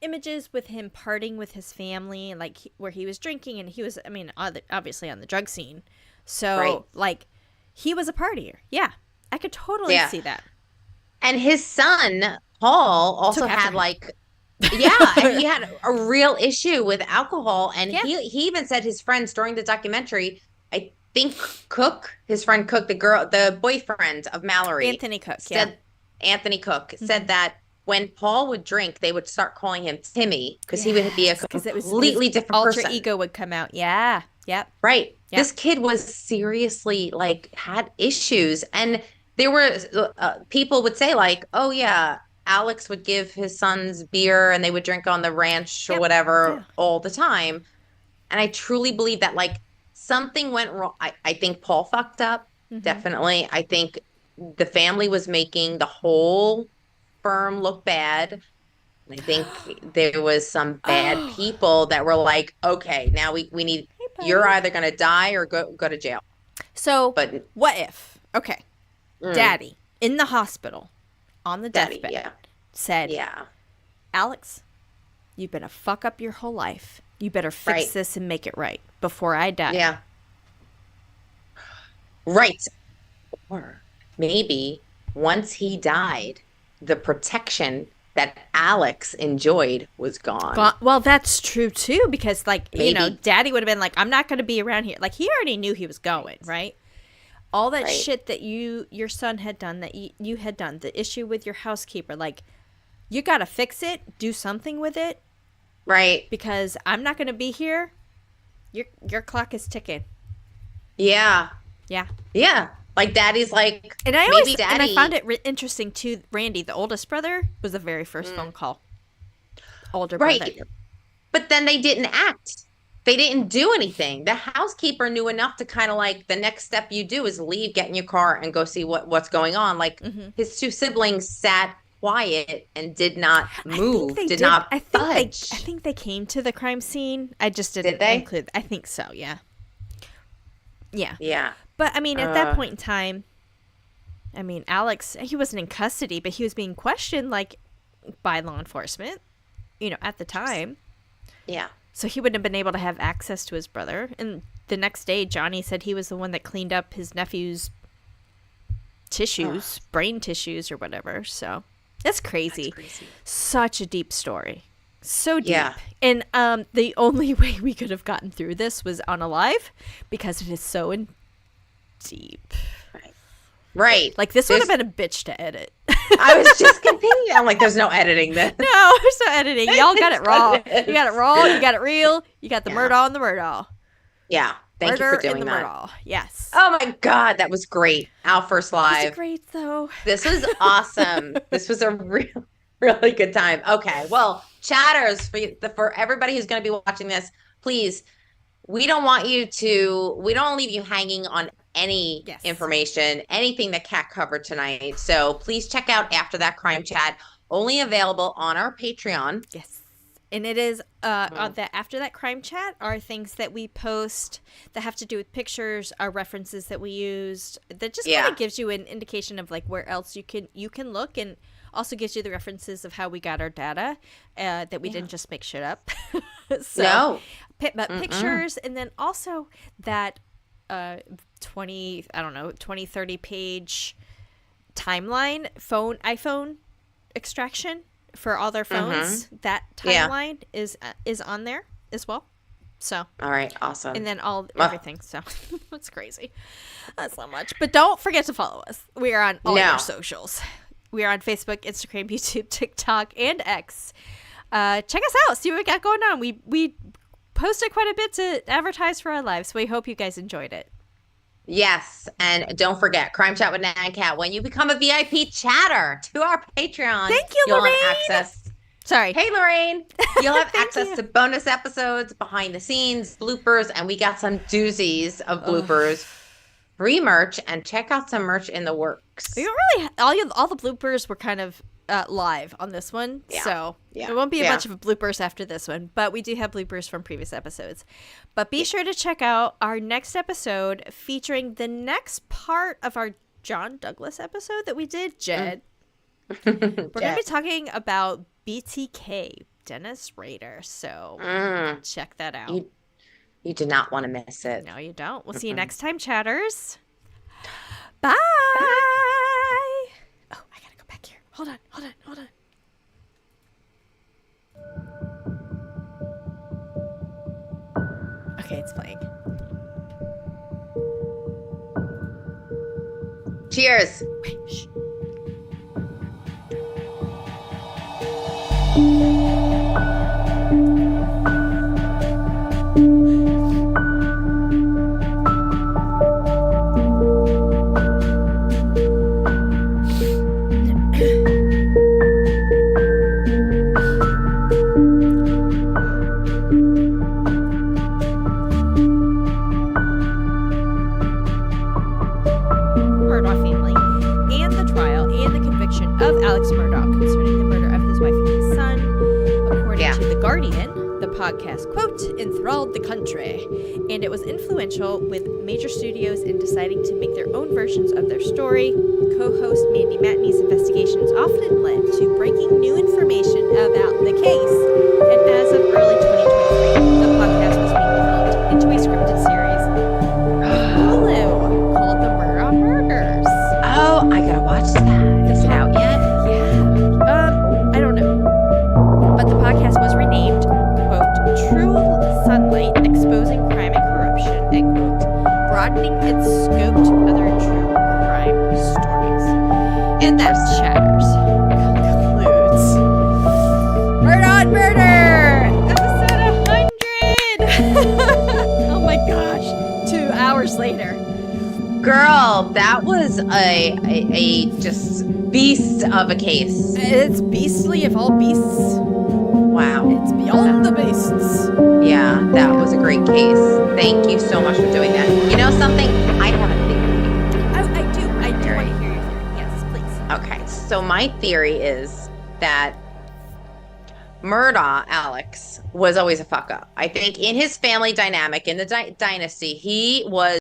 images with him partying with his family, like where he was drinking, and he was, I mean, obviously on the drug scene. So, like, he was a partier. Yeah, I could totally see that. And his son, Paul, also had like, and he had a real issue with alcohol. And he even said his friends during the documentary, I think his friend Cook, the boyfriend of Mallory. Anthony Cook, Anthony Cook said that when Paul would drink, they would start calling him Timmy because he would be a completely different person. Alter ego would come out. Yeah. Yep. Right. Yep. This kid was seriously like had issues. And there were people would say like, oh, yeah, Alex would give his sons beer and they would drink on the ranch or whatever all the time. And I truly believe that like something went wrong. I think Paul fucked up. Definitely. I think the family was making the whole firm look bad. I think there was some bad people that were like, okay, now we need, you're either going to die or go to jail. So, but what if, Daddy in the hospital on the deathbed said, Alex, you've been a fuck up your whole life. You better fix this and make it right before I die. Yeah. Right. Or maybe once he died, the protection that Alex enjoyed was gone. Well, that's true too, because like, you know, Daddy would have been like, I'm not going to be around here. Like he already knew he was going, right? All that shit that your son had done, that you had done, the issue with your housekeeper, like you got to fix it, do something with it. Right. Because I'm not going to be here. Your clock is ticking. Yeah. Yeah. Yeah. Like Daddy's like, and I found it interesting too. Randy, the oldest brother, was the very first phone call. Older brother. But then they didn't act. They didn't do anything. The housekeeper knew enough to kind of like, the next step you do is leave, get in your car, and go see what's going on. Like his two siblings sat quiet and did not move, did not budge. I think they came to the crime scene. I just didn't include. I think so. Yeah. Yeah. Yeah. But, I mean, at that point in time, I mean, Alex, he wasn't in custody, but he was being questioned, like, by law enforcement, you know, at the time. Yeah. So he wouldn't have been able to have access to his brother. And the next day, Johnny said he was the one that cleaned up his nephew's tissues, brain tissues or whatever. So that's crazy. Such a deep story. So deep. Yeah. And the only way we could have gotten through this was on a live, because it is so deep. Right. Like this would have been a bitch to edit. I was just continuing. I'm like, there's no editing this. No, there's no editing. Y'all got it raw. You got it raw. You got it real. You got the Murdaugh and the Murdaugh. Yeah. Thank you for doing that. Murdaugh. Yes. Oh my God, that was great. Our first live. It was great though. This was awesome. This was a really good time. Okay. Well, chatters, for everybody who's going to be watching this, please, we don't want to leave you hanging on any information, anything that Kat covered tonight. So please check out After That Crime Chat, only available on our Patreon. Yes. And it is on the After That Crime Chat are things that we post that have to do with pictures, our references that we used. That just kind of gives you an indication of like where else you can look, and also gives you the references of how we got our data, that we didn't just make shit up. So, pictures, and then also that 20, 30 page timeline iPhone extraction for all their phones. That timeline is on there as well. So all right, awesome. And then everything. So it's crazy. That's not much. But don't forget to follow us. We are on all our socials. We are on Facebook, Instagram, YouTube, TikTok, and X. Check us out. See what we got going on. We posted quite a bit to advertise for our lives. So we hope you guys enjoyed it. Yes. And don't forget, Crime Chat with Nat and Kat. When you become a VIP chatter to our Patreon, thank you, Lorraine. You'll have access. Sorry. Hey, Lorraine. You'll have access to bonus episodes, behind the scenes, bloopers, and we got some doozies of bloopers. Free merch, and check out some merch in the works. We don't really all the bloopers were kind of live on this one, so there won't be a bunch of bloopers after this one, but we do have bloopers from previous episodes. But be sure to check out our next episode featuring the next part of our John Douglas episode that we did, Jed. We're going to be talking about BTK, Dennis Rader. So check that out. You did not want to miss it. No, you don't. We'll see you next time, chatters. Bye. Oh, I gotta go back here. Hold on. Okay, it's playing. Cheers. Wait, shh. Murdaugh family and the trial and the conviction of Alex Murdaugh concerning the murder of his wife and his son. According to The Guardian, the podcast, quote, enthralled the country, and it was influential with major studios in deciding to make their own versions of their story. Co-host Mandy Matney's investigations often led to breaking new information about the case, and as of early 2023, the podcast was being developed into a scripted series on Hulu called The Murdaugh Murders. Oh, I gotta watch that. Is it out yet? Yeah. I don't know. But the podcast was renamed, quote, True Sunlight Exposing Crime and Corruption, end quote, broadening its scope to other true crime stories. And that chatters concludes Murdaugh Murder! Episode 100! Oh my gosh. 2 hours later. Girl, that was a just beast of a case. It's beastly of all beasts. Wow. It's beyond the beasts. Yeah, that was a great case. Thank you so much for doing that. You know something? I have a theory. I do want to hear your theory. Yes, please. Okay, so my theory is that Murdaugh, Alex, was always a fuck up. I think in his family dynamic, in the dynasty, he was